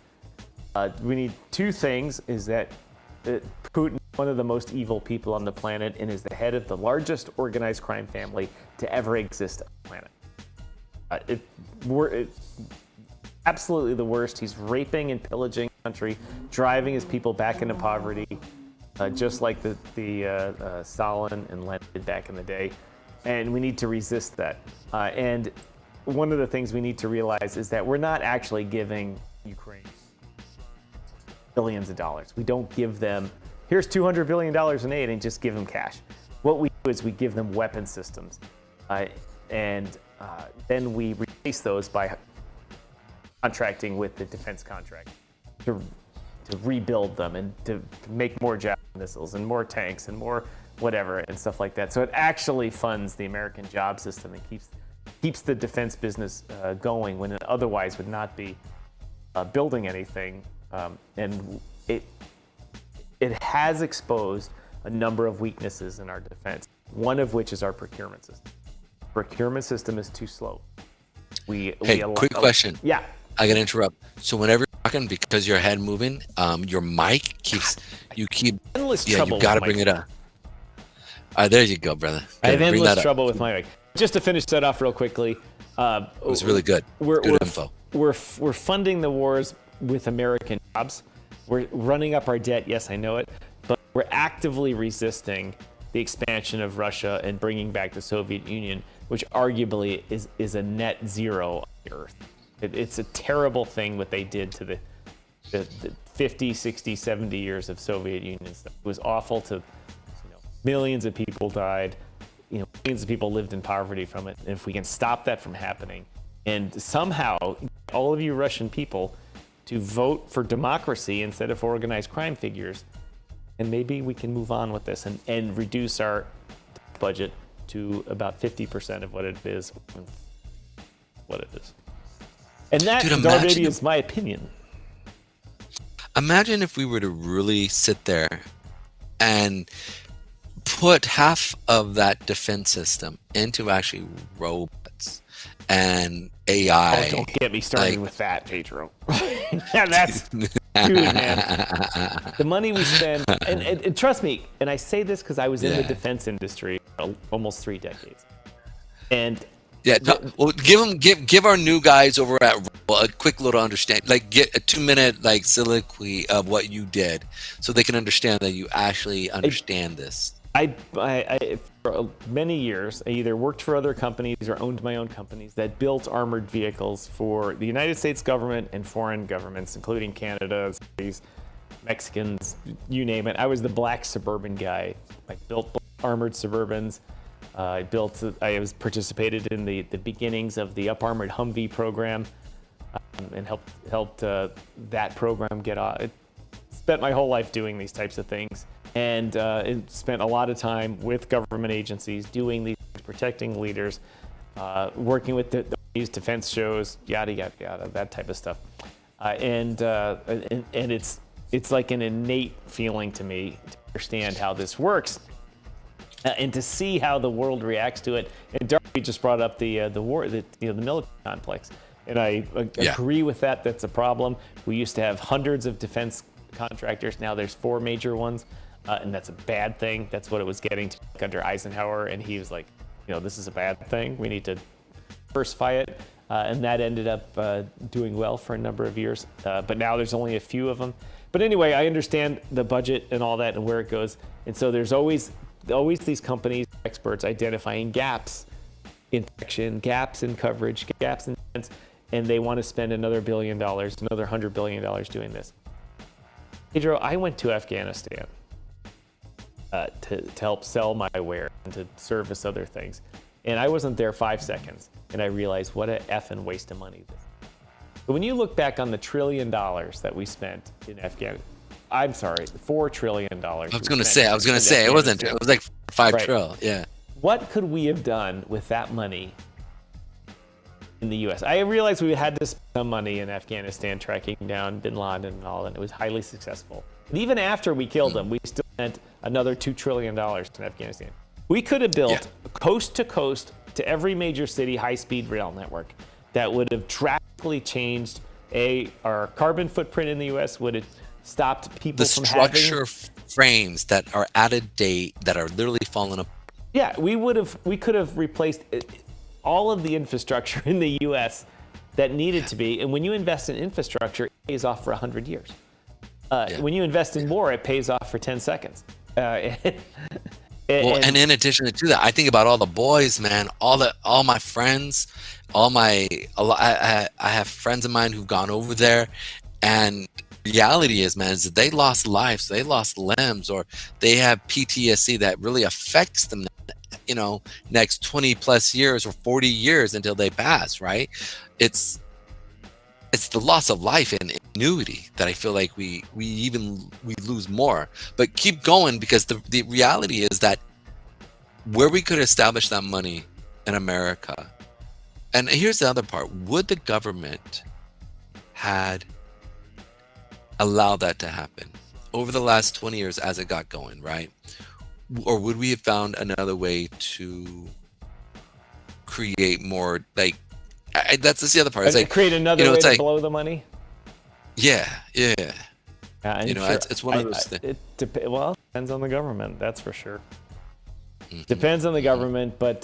We need two things, is that Putin is one of the most evil people on the planet and is the head of the largest organized crime family to ever exist on the planet. It's absolutely the worst. He's raping and pillaging the country, driving his people back into poverty, just like the Stalin and Lenin did back in the day. And we need to resist that. And one of the things we need to realize is that we're not actually giving Ukraine billions of dollars. We don't give them, here's $200 billion in aid, and just give them cash. What we do is we give them weapon systems, and then we replace those by contracting with the defense contract to rebuild them and to make more Javelin missiles and more tanks and more whatever and stuff like that. So it actually funds the American job system and keeps the defense business going when it otherwise would not be building anything. And it has exposed a number of weaknesses in our defense, one of which is our procurement system. Procurement system is too slow. Quick question. Yeah. I gotta interrupt. So whenever you're talking, because your head moving, your mic endless trouble. You gotta bring it up. All right, there you go, brother. I have endless trouble with my mic. Just to finish that off real quickly. It was really good. Good info. We're funding the wars with American jobs. We're running up our debt. Yes, I know it, but we're actively resisting the expansion of Russia and bringing back the Soviet Union, which arguably is a net zero on the Earth. It's a terrible thing what they did to the 50, 60, 70 years of Soviet Union stuff. It was awful. Millions of people died. Millions of people lived in poverty from it. And if we can stop that from happening, and somehow all of you Russian people to vote for democracy instead of organized crime figures, and maybe we can move on with this and reduce our budget to about 50% of what it is. And that, JBee baby, is my opinion. Imagine if we were to really sit there and put half of that defense system into actually robots and AI. Oh, don't get me started with that, Pedro. Yeah, that's dude, man. The money we spend, and trust me, and I say this because I was in the defense industry for almost 3 decades, and give our new guys over at Revo a quick little understand, get a 2-minute soliloquy of what you did, so they can understand that you actually understand this. I for many years, I either worked for other companies or owned my own companies that built armored vehicles for the United States government and foreign governments, including Canada, Mexicans, you name it. I was the black Suburban guy. I built armored Suburbans. I participated in the beginnings of the up armored Humvee program, and helped that program get off. I spent my whole life doing these types of things. And spent a lot of time with government agencies doing these, protecting leaders, working with these defense shows, yada yada yada, that type of stuff. And it's like an innate feeling to me to understand how this works, and to see how the world reacts to it. And Darby just brought up the war, the military complex, and I agree with that. That's a problem. We used to have hundreds of defense contractors. Now there's 4 major ones. And that's a bad thing. That's what it was getting to under Eisenhower, and he was like, this is a bad thing. We need to diversify it, and that ended up doing well for a number of years. But now there's only a few of them. But anyway, I understand the budget and all that and where it goes, and so there's always these companies, experts identifying gaps in protection, gaps in coverage, gaps in defense, and they want to spend another $1 billion, another $100 billion doing this. Pedro, I went to Afghanistan. To help sell my ware and to service other things. And I wasn't there 5 seconds, and I realized what an effing waste of money this is. But when you look back on the $1 trillion that we spent in Afghanistan, I'm sorry, $4 trillion. I was going to say, it was like 5 trillion, yeah. what could we have done with that money in the U.S.? I realized we had to spend some money in Afghanistan tracking down bin Laden and all, and it was highly successful. And even after we killed him, we still spent another $2 trillion in Afghanistan. We could have built coast to coast to every major city high-speed rail network that would have drastically changed our carbon footprint in the U.S. would have stopped people from having... The structure frames that are out of date, that are literally falling apart. Yeah, we could have replaced all of the infrastructure in the U.S. that needed to be. And when you invest in infrastructure, it pays off for 100 years. When you invest in war, it pays off for 10 seconds. And in addition to that, I think about all the boys, man, all my friends, I have friends of mine who've gone over there, and reality is, man, is that they lost lives, they lost limbs, or they have PTSD that really affects them, next 20 plus years or 40 years until they pass, right? It's the loss of life and annuity that I feel like we lose more. But keep going, because the reality is that where we could establish that money in America, and here's the other part, would the government had allowed that to happen over the last 20 years as it got going, right? Or would we have found another way to create more, like, that's the other part. It's like create another way to blow the money. Yeah. Sure, it's one of those things. It depends on the government, that's for sure. Depends on the government, but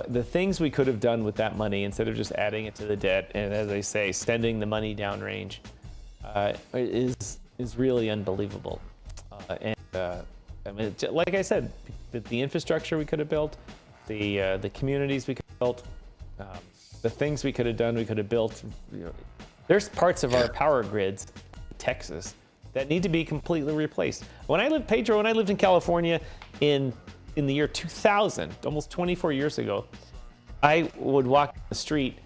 the things we could have done with that money, instead of just adding it to the debt, and as I say, sending the money downrange, is really unbelievable. I mean, like I said, the infrastructure we could have built, the communities we could have built, the things we could have done, we could have built. There's parts of our power grids, Texas, that need to be completely replaced. When I lived in California in the year 2000, almost 24 years ago, I would walk the street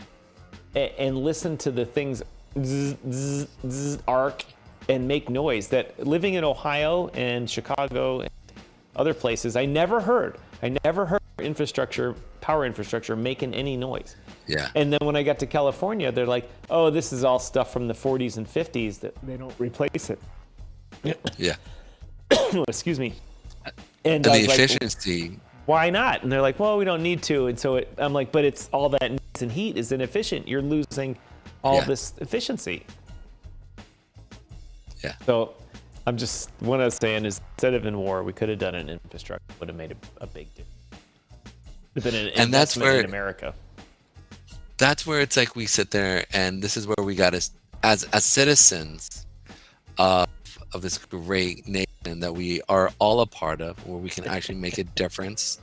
and listen to the things zzz, zzz, zzz, arc and make noise. That living in Ohio and Chicago and other places, I never heard power infrastructure making any noise. Yeah. And then when I got to California, they're like, oh, this is all stuff from the 40s and 50s, that they don't replace it. Yeah. Excuse me. And the efficiency. Like, why not? And they're like, well, we don't need to. And so I'm like, but it's all that noise and heat is inefficient. You're losing all this efficiency. Yeah. So what I was saying is, instead of in war, we could have done an infrastructure, would have made a big difference. Would have been an investment in America. That's where it's like we sit there, and this is where we got to, as citizens of this great nation that we are all a part of, where we can actually make a difference,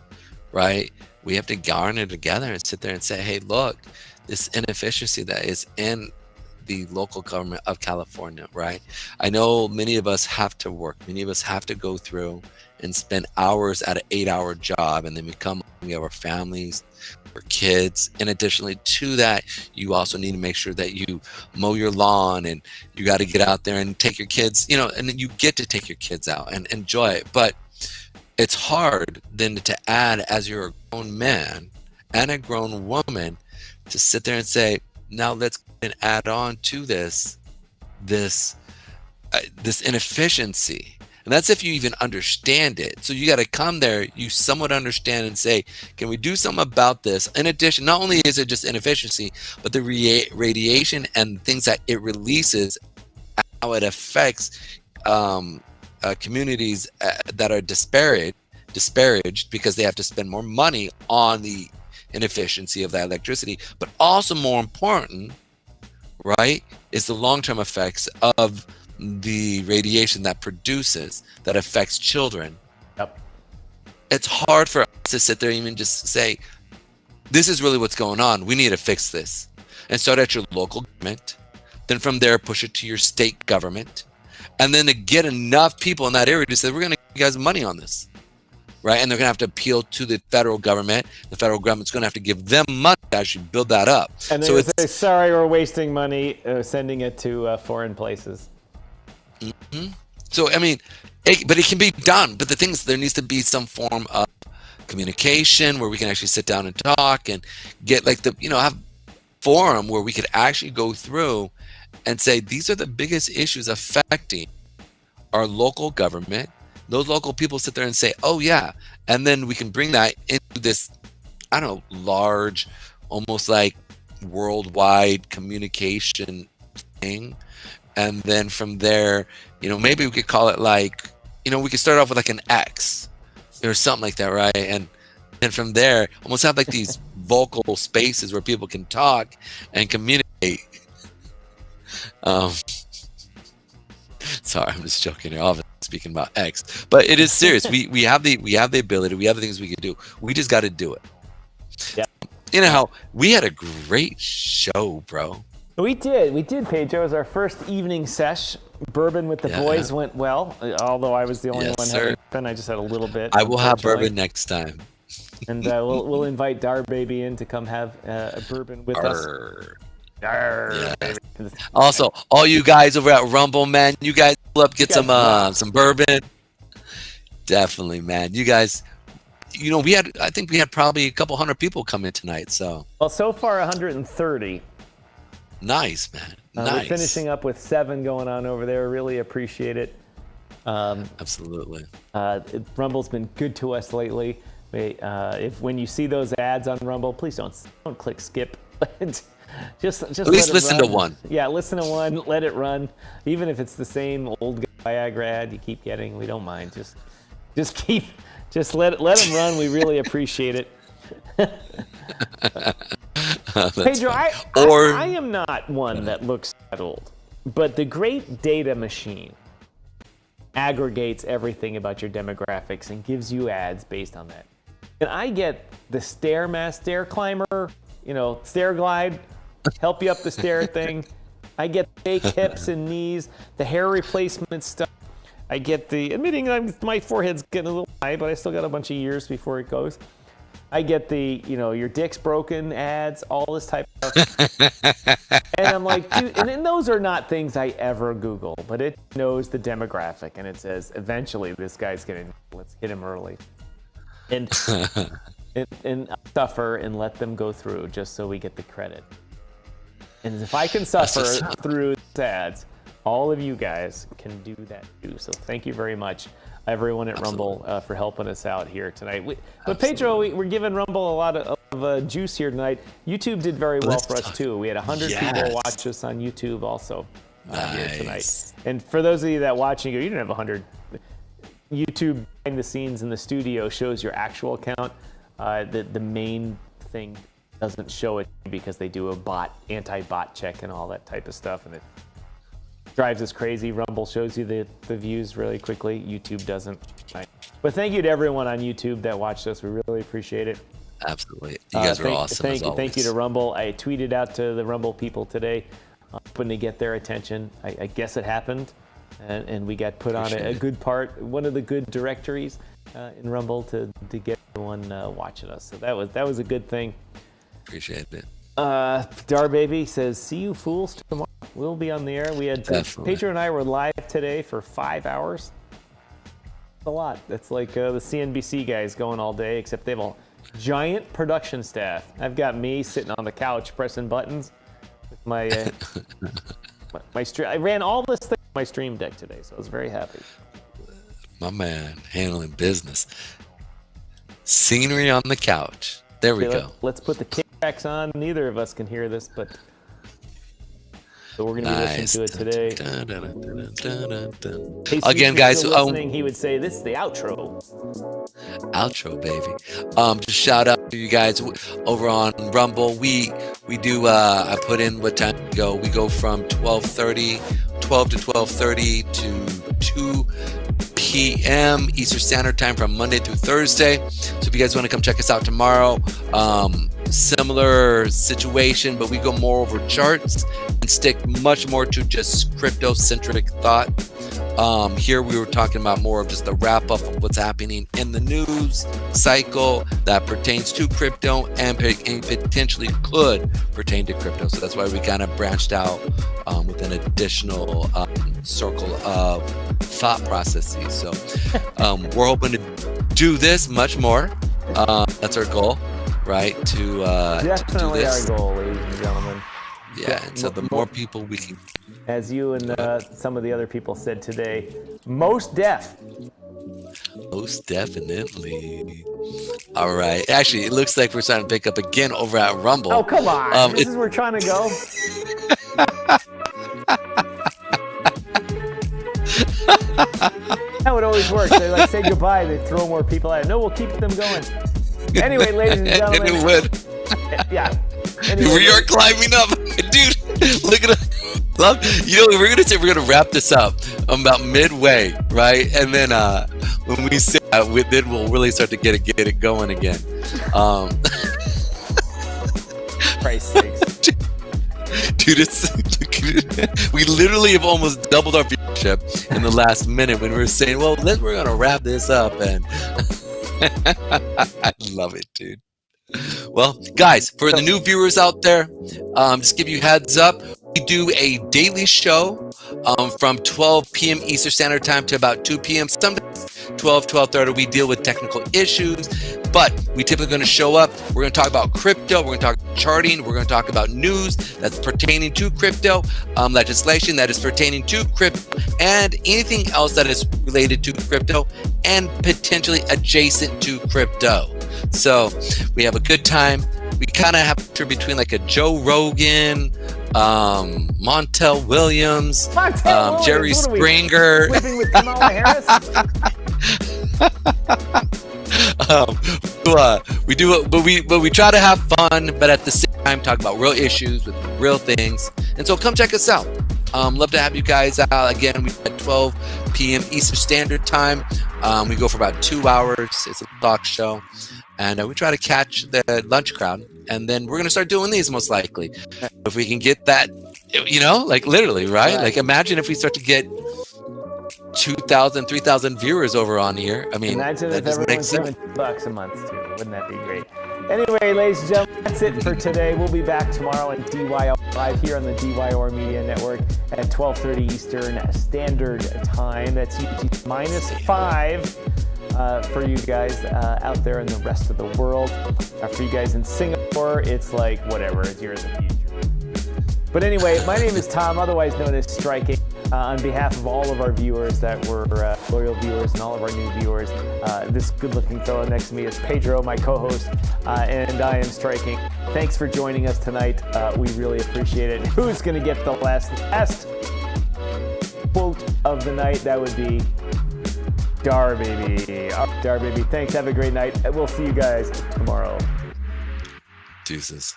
right? We have to garner together and sit there and say, hey, look, this inefficiency that is in the local government of California, right? I know many of us have to work. Many of us have to go through and spend hours at an 8-hour job, and then we have our families, our kids. And additionally to that, you also need to make sure that you mow your lawn, and you got to get out there and take your kids, and then you get to take your kids out and enjoy it. But it's hard then to add, as you're a grown man and a grown woman, to sit there and say, now let's add on to this inefficiency. And that's if you even understand it. So you got to come there, you somewhat understand, and say, can we do something about this? In addition, not only is it just inefficiency, but the radiation and things that it releases, how it affects communities that are disparaged because they have to spend more money on the inefficiency of that electricity. But also more important, right, is the long-term effects of the radiation that affects children. Yep. It's hard for us to sit there and even just say, this is really what's going on. We need to fix this. And start at your local government. Then from there, push it to your state government. And then to get enough people in that area to say, we're going to give you guys money on this. Right? And they're going to have to appeal to the federal government. The federal government's going to have to give them money to actually build that up. And they're going to say, sorry, we're wasting money sending it to foreign places. Mm-hmm. So, I mean, but it can be done. But the thing is, there needs to be some form of communication where we can actually sit down and talk and get like have forum where we could actually go through and say, these are the biggest issues affecting our local government. Those local people sit there and say, oh yeah. And then we can bring that into this, I don't know, large, almost like worldwide communication thing. And then from there, maybe we could call it like, we could start off with like an X or something like that, right? And from there, almost have like these vocal spaces where people can talk and communicate. Sorry, I'm just joking here. Obviously speaking about X, but it is serious. We have the ability. We have the things we can do. We just got to do it. Yeah. Anyhow, we had a great show, bro. We did, Pedro. It was our first evening sesh. Bourbon with the boys went well, although I was the only one having fun. I just had a little bit. I will have bourbon next time. And we'll invite DYOR Baby in to come have a bourbon with us. Yes. Also, all you guys over at Rumble, man, you guys pull up, get some bourbon. Definitely, man. You guys, I think we had probably a couple hundred people come in tonight. So far 130. Nice, man. Nice. We're finishing up with 7 going on over there. Really appreciate it. Absolutely. Rumble's been good to us lately. When you see those ads on Rumble, please don't click skip. just at least listen to one. Yeah, listen to one. Let it run. Even if it's the same old Viagra ad you keep getting, we don't mind. Just let them run. We really appreciate it. Pedro, I am not one that looks that old, but the great data machine aggregates everything about your demographics and gives you ads based on that. And I get the stair climber, stair glide, help you up the stair thing. I get fake hips and knees, the hair replacement stuff. I get admitting my forehead's getting a little high, but I still got a bunch of years before it goes. I get your dick's broken ads, all this type of stuff. And I'm like, dude, and those are not things I ever Google, but it knows the demographic and it says, eventually this guy's let's hit him early. And suffer and let them go through just so we get the credit. And if I can suffer through the ads, all of you guys can do that too. So thank you very much, everyone at Rumble, for helping us out here tonight. But Pedro, we're giving Rumble a lot of juice here tonight. YouTube did very well for us too. We had 100 people watch us on YouTube also here tonight. And for those of you that watching, you didn't have 100. YouTube behind the scenes in the studio shows your actual count. The main thing doesn't show it because they do a anti-bot check and all that type of stuff, and it drives us crazy. Rumble shows you the views really quickly. YouTube doesn't. But thank you to everyone on YouTube that watched us. We really appreciate it. Absolutely. You guys are awesome. Thank you to Rumble. I tweeted out to the Rumble people today, hoping to get their attention. I guess it happened. And we got put on a good part, one of the good directories in Rumble to get everyone watching us. So that was a good thing. Appreciate it. DYOR Baby says, see you fools tomorrow. We'll be on the air. We had Pedro and I were live today for 5 hours. That's a lot. That's like the CNBC guys going all day, except they have a giant production staff. I've got me sitting on the couch pressing buttons with my my stream. I ran all this thing on my stream deck today, so I was very happy. My man, handling business. Scenery on the couch. There we go. Let's put the kickbacks on. Neither of us can hear this, but so we're going to be listening to it today. Again, guys, listening, he would say, this is the outro. Outro, baby. Just shout out to you guys over on Rumble. We do, I put in what time we go. We go from 12 to 12:30 to 2 p.m. Eastern Standard Time from Monday through Thursday. So if you guys want to come check us out tomorrow, similar situation, but we go more over charts and stick much more to just crypto-centric thought. Here we were talking about more of just the wrap-up of what's happening in the news cycle that pertains to crypto and potentially could pertain to crypto. So that's why we kind of branched out with an additional circle of thought processes. So we're hoping to do this much more That's our goal, right? To Definitely do our this. goal, ladies and gentlemen. Yeah, and so the more people we can, As you and some of the other people said today, most deaf. most definitely. All right. Actually, it looks like we're starting to pick up again over at Rumble. Oh, come on. This is where we're trying to go. How it always works. They like say goodbye, they throw more people out. No, we'll keep them going. Anyway, ladies and gentlemen. And it would. Yeah. Anyway, We are climbing up. Dude, look at us. Love, we're gonna wrap this up about midway, right? And then when we say then we'll really start to get it going again. Christ's sakes. Dude, we literally have almost doubled our viewership in the last minute when we were saying, well, we're gonna wrap this up, and I love it, dude. Well, guys, for the new viewers out there, just give you heads up. We do a daily show from 12 p.m. Eastern Standard Time to about 2 p.m. Sometimes 12:30. We deal with technical issues, but we typically going to show up. We're going to talk about crypto. We're going to talk charting. We're going to talk about news that's pertaining to crypto, legislation that is pertaining to crypto, and anything else that is related to crypto and potentially adjacent to crypto. So we have a good time. We kind of have to between like a Joe Rogan, Montel Williams, Jerry Springer. Sleeping with Kamala Harris? we try to have fun, but at the same time talk about real issues with real things. And so come check us out. Love to have you guys out. Again, we at 12 p.m. Eastern Standard Time. We go for about 2 hours. It's a talk show. And we try to catch the lunch crowd. And then we're going to start doing these most likely. If we can get that, like literally, right? Like imagine if we start to get 2,000, 3,000 viewers over on here. I mean, imagine that if everyone's giving $2 a month too. Wouldn't that be great? Anyway, ladies and gentlemen, that's it for today. We'll be back tomorrow on DYOR Live here on the DYOR Media Network at 12:30 Eastern Standard Time. That's UT -5 for you guys out there in the rest of the world. For you guys in Singapore, it's like whatever, it's years in the future. But anyway, my name is Tom, otherwise known as Striking. On behalf of all of our viewers that were loyal viewers and all of our new viewers, this good-looking fellow next to me is Pedro, my co-host, and I am Striking. Thanks for joining us tonight. We really appreciate it. Who's going to get the last quote of the night? That would be DYOR, baby. DYOR, baby. Thanks. Have a great night. We'll see you guys tomorrow. Deuces.